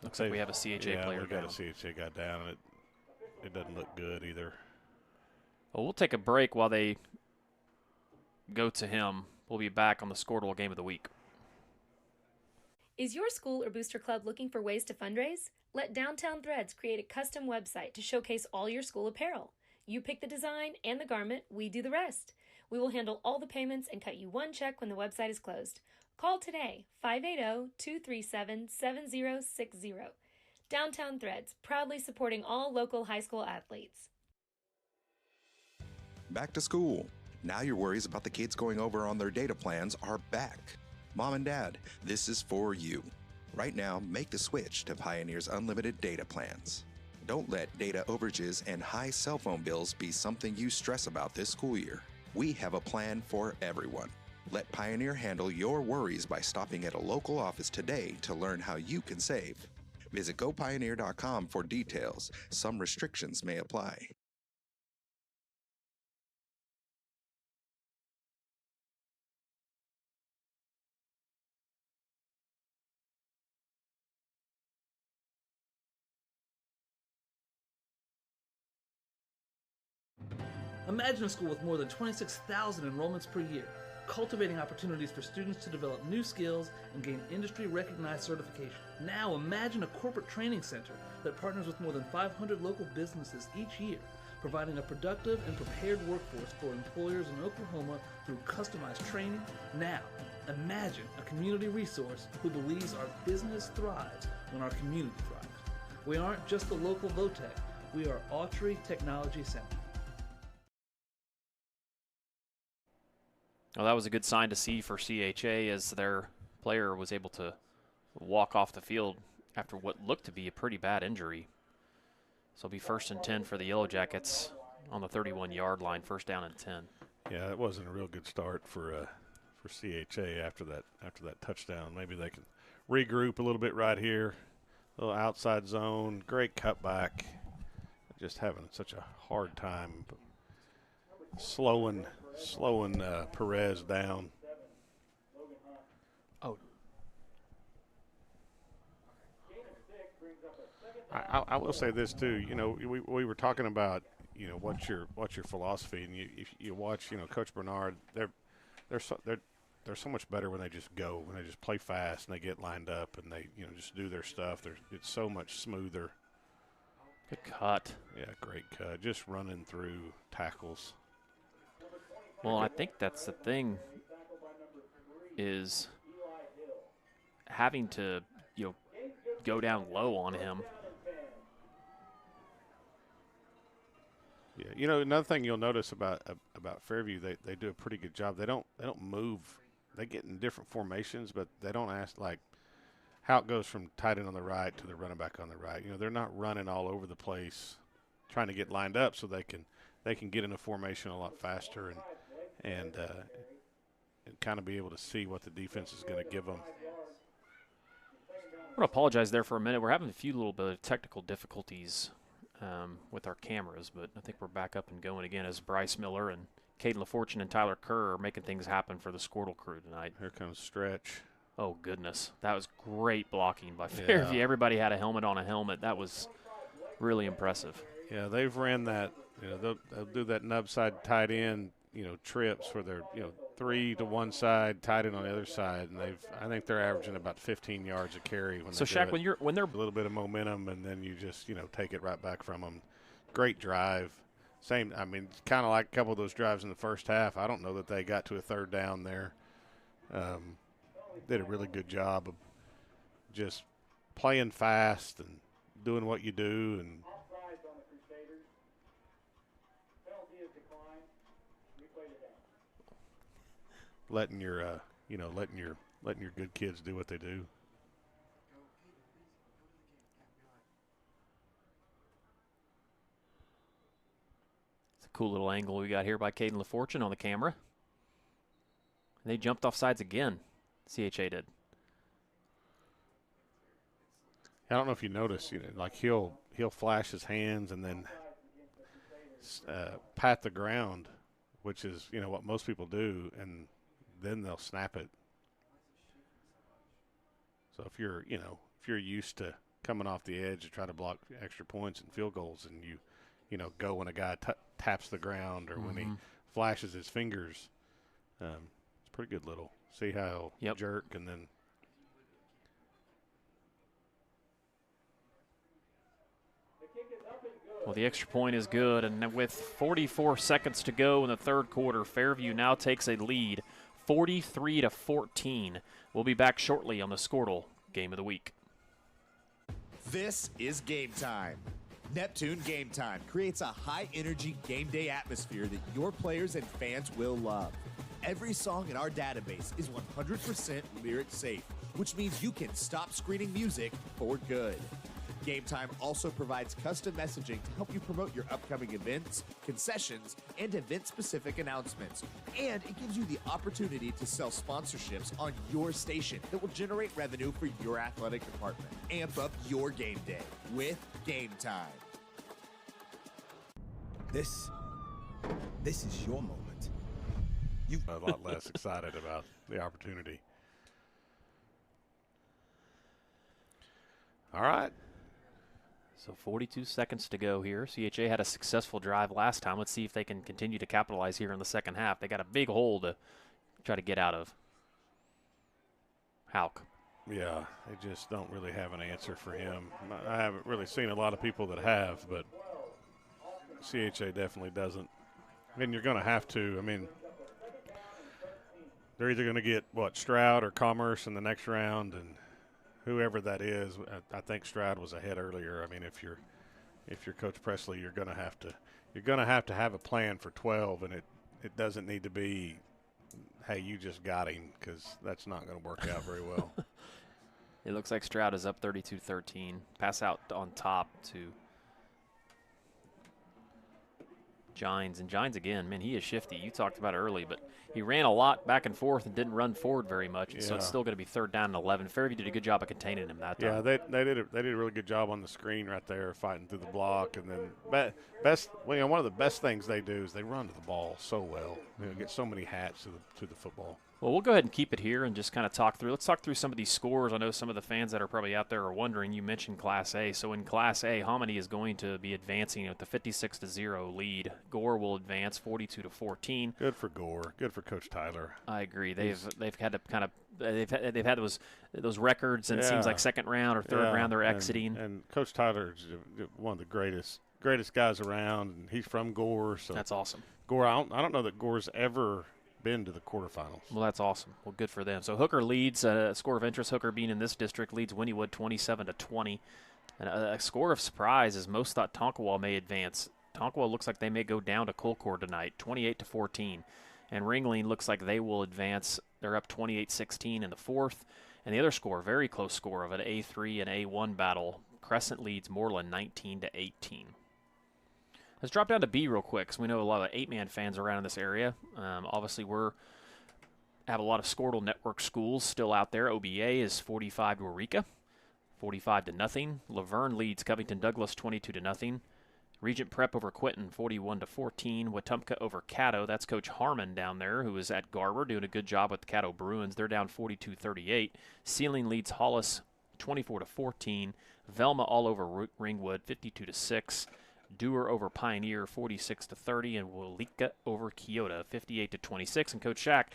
looks like we have a CHA player down. Yeah, we got a CHA guy down, and it doesn't look good either. Well, we'll take a break while they go to him. We'll be back on the Squirtle Game of the Week. Is your school or booster club looking for ways to fundraise? Let Downtown Threads create a custom website to showcase all your school apparel. You pick the design and the garment, we do the rest. We will handle all the payments and cut you one check when the website is closed. Call today, 580-237-7060. Downtown Threads, proudly supporting all local high school athletes. Back to school. Now your worries about the kids going over on their data plans are back. Mom and Dad, this is for you. Right now, make the switch to Pioneer's unlimited data plans. Don't let data overages and high cell phone bills be something you stress about this school year. We have a plan for everyone. Let Pioneer handle your worries by stopping at a local office today to learn how you can save. Visit gopioneer.com for details. Some restrictions may apply. Imagine a school with more than 26,000 enrollments per year, cultivating opportunities for students to develop new skills and gain industry-recognized certification. Now imagine a corporate training center that partners with more than 500 local businesses each year, providing a productive and prepared workforce for employers in Oklahoma through customized training. Now, imagine a community resource who believes our business thrives when our community thrives. We aren't just the local Votech, we are Autry Technology Center. Well, that was a good sign to see for CHA as their player was able to walk off the field after what looked to be a pretty bad injury. So it'll be 1st and 10 for the Yellow Jackets on the 31-yard line, 1st down and 10. Yeah, it wasn't a real good start for CHA after that touchdown. Maybe they can regroup a little bit right here. A little outside zone, great cutback. Just having such a hard time slowing Perez down. Oh. I will say this too. You know, we were talking about, you know, what's your philosophy, and if you watch, you know, Coach Bernard, they're so much better when they just go, when they just play fast and they get lined up and they, you know, just do their stuff. It's so much smoother. Good cut. Yeah, great cut. Just running through tackles. Well, I think that's the thing, is having to, you know, go down low on him. Yeah, you know, another thing you'll notice about Fairview, they do a pretty good job. They don't move. They get in different formations, but they don't ask, like, how it goes from tight end on the right to the running back on the right. You know, they're not running all over the place trying to get lined up so they can get in a formation a lot faster and kind of be able to see what the defense is going to give them. I want to apologize there for a minute. We're having a few little bit of technical difficulties with our cameras, but I think we're back up and going again as Bryce Miller and Caden LaFortune and Tyler Kerr are making things happen for the Squirtle crew tonight. Here comes Stretch. Oh, goodness. That was great blocking by Fairview. Yeah. Everybody had a helmet on a helmet. That was really impressive. Yeah, they've ran that, you know, they'll do that nub side tight end, you know, trips where they're, you know, 3 to one side, tight end on the other side, and I think they're averaging about 15 yards a carry. So, Shaq, when they're a little bit of momentum, and then you just, you know, take it right back from them. Great drive. Same, I mean, kind of like a couple of those drives in the first half. I don't know that they got to a 3rd down there. Did a really good job of just playing fast and doing what you do, and letting your letting your good kids do what they do. It's a cool little angle we got here by Caden LaFortune on the camera. And they jumped off sides again. CHA did. I don't know if you notice, like he'll flash his hands and then pat the ground, which is what most people do, and then they'll snap it. So if you're used to coming off the edge to try to block extra points and field goals, and you go when a guy taps the ground or when he flashes his fingers, it's pretty good little. See how he'll jerk and then. Well, the extra point is good, and with 44 seconds to go in the third quarter, Fairview now takes a lead, 43-14. We'll be back shortly on the Squirtle Game of the Week. This is Game Time. Neptune Game Time creates a high-energy game day atmosphere that your players and fans will love. Every song in our database is 100% lyric safe, which means you can stop screening music for good. Game Time also provides custom messaging to help you promote your upcoming events, concessions, and event-specific announcements. And it gives you the opportunity to sell sponsorships on your station that will generate revenue for your athletic department. Amp up your game day with Game Time. This is your moment. You've a lot less excited about the opportunity. All right. So 42 seconds to go here. CHA had a successful drive last time. Let's see if they can continue to capitalize here in the second half. They got a big hole to try to get out of. Hauk. Yeah, they just don't really have an answer for him. I haven't really seen a lot of people that have, but CHA definitely doesn't. And you're going to have to. I mean, they're either going to get, Stroud or Commerce in the next round, and whoever that is. I think Stroud was ahead earlier. I mean, if you're Coach Presley, you're going to have to have a plan for 12, and it doesn't need to be, hey, you just got him, because that's not going to work out very well. It looks like Stroud is up 32-13. Pass out on top to Gines. And Gines again, man, he is shifty. You talked about it early, but he ran a lot back and forth and didn't run forward very much. Yeah. So it's still going to be 3rd down and 11. Fairview did a good job of containing him that time. Yeah, they did a really good job on the screen right there, fighting through the block. And then one of the best things they do is they run to the ball so well. Get so many hats to the football. Well, we'll go ahead and keep it here and just kind of talk through. Let's talk through some of these scores. I know some of the fans that are probably out there are wondering. You mentioned Class A. So in Class A, Hominy is going to be advancing with the 56-0 lead. Gore will advance 42-14. Good for Gore. Good for Coach Tyler. I agree. They've had to kind of they've had those records, and it seems like second round or third round they're exiting. And Coach Tyler is one of the greatest guys around, and he's from Gore. So that's awesome. Gore, I don't know that Gore's ever been to the quarterfinals. Well, that's awesome. Well, good for them. So Hooker leads, score of interest. Hooker being in this district leads Wynnewood 27-20. And a score of surprise is most thought Tonkawa may advance. Tonkawa looks like they may go down to Colcord tonight, 28-14. And Ringling looks like they will advance. They're up 28-16 in the fourth. And the other score, very close score of an A3 and A1 battle. Crescent leads Moreland 19-18. Let's drop down to B real quick, because we know a lot of 8-man fans around in this area. Obviously, have a lot of Squirtle Network schools still out there. OBA is 45 to Eureka, 45-0. Laverne leads Covington Douglas 22-0. Regent Prep over Quinton 41-14. Wetumpka over Caddo. That's Coach Harmon down there, who is at Garber, doing a good job with the Caddo Bruins. They're down 42-38. Sealing leads Hollis 24-14. Velma all over Ringwood 52-6. Dewar over Pioneer 46-30, and Walika over Kyoto 58-26. And Coach Shack,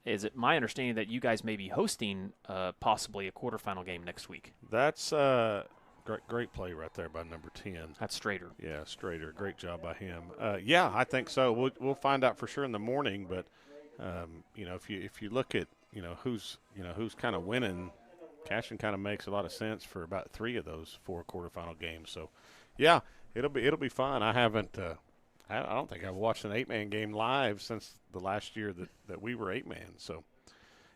is it my understanding that you guys may be hosting possibly a quarterfinal game next week? That's great play right there by number 10. That's Strader. Yeah, Strader. Great job by him. Yeah, I think so. We'll find out for sure in the morning. But if you look at who's kind of winning Cashion kind of makes a lot of sense for about 3 of those 4 quarterfinal games. So, yeah, it'll be fun. I haven't I don't think I've watched an 8-man game live since the last year that we were 8-man. So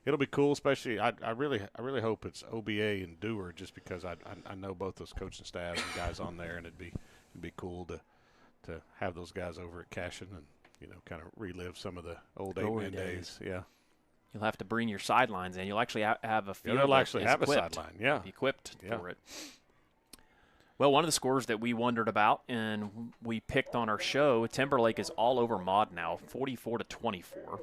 it'll be cool. Especially I really hope it's OBA and Dewar, just because I know both those coaching staffs and guys on there, and it'd be cool to have those guys over at Cashion and kind of relive some of the old 8-man days. Yeah. You'll have to bring your sidelines in. You'll actually have a field. Yeah, they'll actually have equipped, a sideline. Yeah, equipped for it. Well, one of the scores that we wondered about and we picked on our show, Timberlake is all over Maud now, 44-24.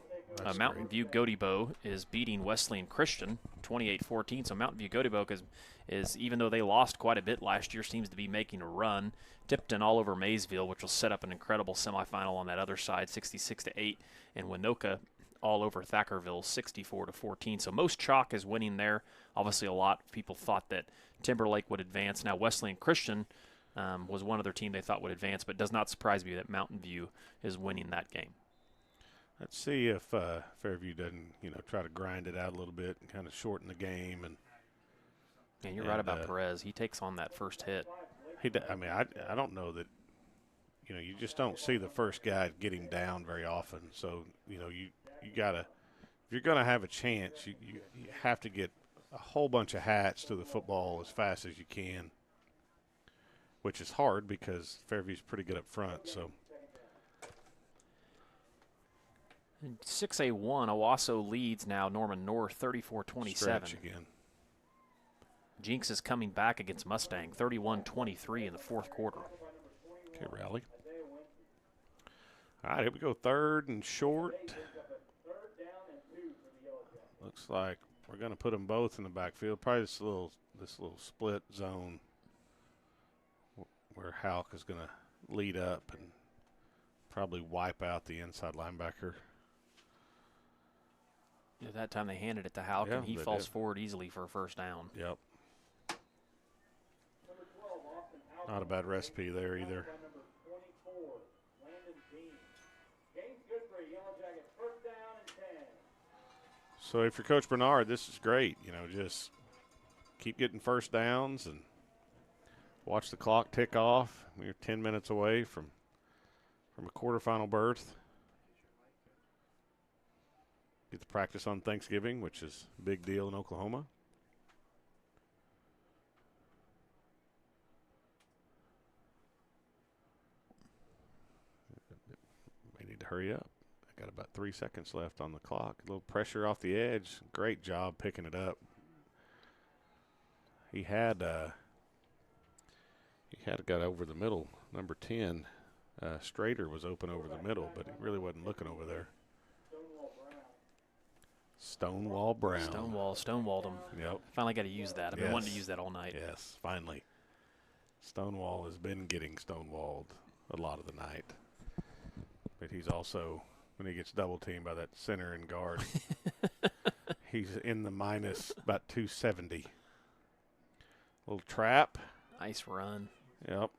Mountain View Gotebo is beating Wesleyan Christian 28-14. So Mountain View Gotebo is even though they lost quite a bit last year, seems to be making a run. Tipton all over Maysville, which will set up an incredible semifinal on that other side, 66-8, and Winoka all over Thackerville, 64-14. So most chalk is winning there. Obviously, a lot of people thought that Timberlake would advance. Now, Wesleyan Christian was one other team they thought would advance, but it does not surprise me that Mountain View is winning that game. Let's see if Fairview doesn't, try to grind it out a little bit and kind of shorten the game. And you're right about Perez. He takes on that first hit. I don't know that, you just don't see the first guy getting down very often. So, you gotta, if you're going to have a chance, you have to get a whole bunch of hats to the football as fast as you can, which is hard because Fairview's pretty good up front. So 6A1, Owasso leads now Norman North 34-27. Stretch again. Jinx is coming back against Mustang 31-23 in the fourth quarter. Okay, rally. All right, here we go. 3rd and short. Looks like we're going to put them both in the backfield. Probably this little split zone where Halk is going to lead up and probably wipe out the inside linebacker. At that time they handed it to Halk, and he falls forward easily for a first down. Yep. Not a bad recipe there either. So if you're Coach Bernard, this is great. Just keep getting first downs and watch the clock tick off. We're 10 minutes away from a quarterfinal berth. Get to practice on Thanksgiving, which is a big deal in Oklahoma. May need to hurry up. I got about 3 seconds left on the clock. A little pressure off the edge. Great job picking it up. He had got over the middle. Number 10, Strader was open over the middle, but he really wasn't looking over there. Stonewall Brown. Stonewalled him. Yep. Finally got to use that. I've been wanting to use that all night. Yes, finally. Stonewall has been getting stonewalled a lot of the night. But he's also, when he gets double teamed by that center and guard, he's in the minus about 270. Little trap. Nice run. Yep.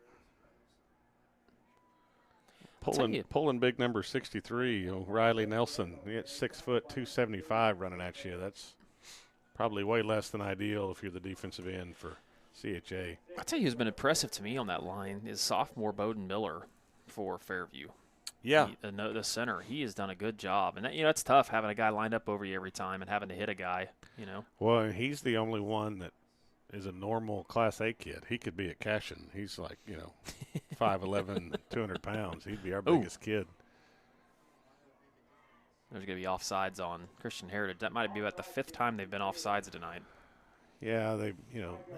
Pulling big number 63, Riley Nelson. He had 6 foot 275 running at you. That's probably way less than ideal if you're the defensive end for CHA. I'll tell you who's been impressive to me on that line is sophomore Bowden Miller for Fairview. Yeah. The center, he has done a good job. And, it's tough having a guy lined up over you every time and having to hit a guy, Well, and he's the only one that is a normal Class A kid. He could be at Cashion. He's like, 5'11", 200 pounds. He'd be our biggest kid. There's going to be offsides on Christian Heritage. That might be about the 5th time they've been offsides tonight. Yeah, they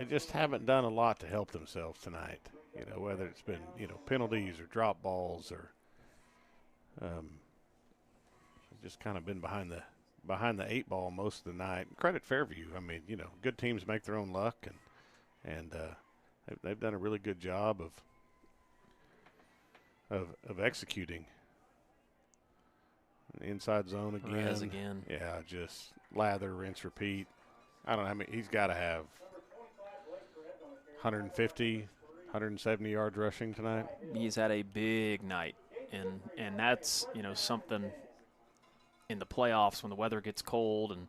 just haven't done a lot to help themselves tonight. Whether it's been, penalties or drop balls or just kind of been behind the 8 ball most of the night. Credit Fairview. I mean, good teams make their own luck, and they've done a really good job of executing. Inside zone again. Perez again. Yeah, just lather, rinse, repeat. I don't know. I mean, he's got to have 150, 170 yards rushing tonight. He's had a big night, and that's, something in the playoffs when the weather gets cold and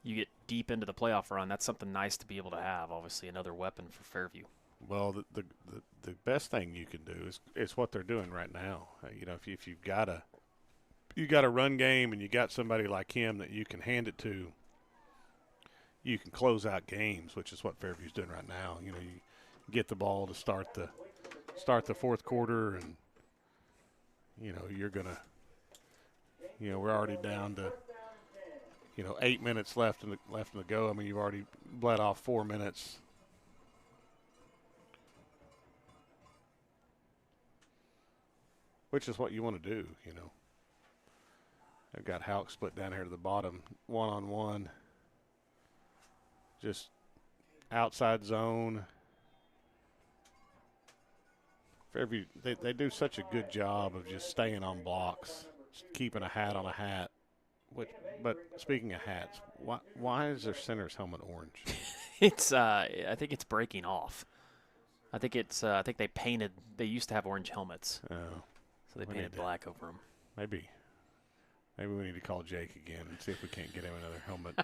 you get deep into the playoff run, that's something nice to be able to have. Obviously, another weapon for Fairview. Well, the best thing you can do is what they're doing right now. You know, if you've got a run game and you got somebody like him that you can hand it to, you can close out games, which is what Fairview's doing right now. You know, you get the ball to start the fourth quarter, and you know you're gonna, you know, we're already down to, you know, 8 minutes left in the go. I mean, you've already bled off 4 minutes. Which is what you want to do, you know. I've got Houck split down here to the bottom, one-on-one. Just outside zone. Fairview, they do such a good job of just staying on blocks, just keeping a hat on a hat. But speaking of hats, why is their center's helmet orange? It's I think it's breaking off. I think they used to have orange helmets. Oh. So they painted black over them. Maybe we need to call Jake again and see if we can't get him another helmet.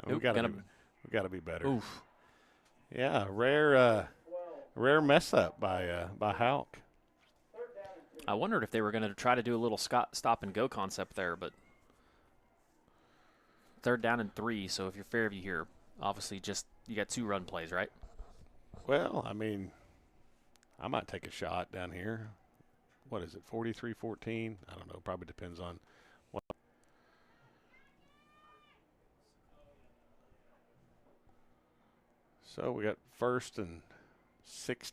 We got to be better. Oof. Yeah, rare mess up by Houck. I wondered if they were going to try to do a little stop and go concept there, but 3rd down and 3. So if you're Fairview here, obviously just you got 2 run plays, right? Well, I mean, I might take a shot down here. What is it, 43-14? I don't know. Probably depends on what. So we got 1st and 16.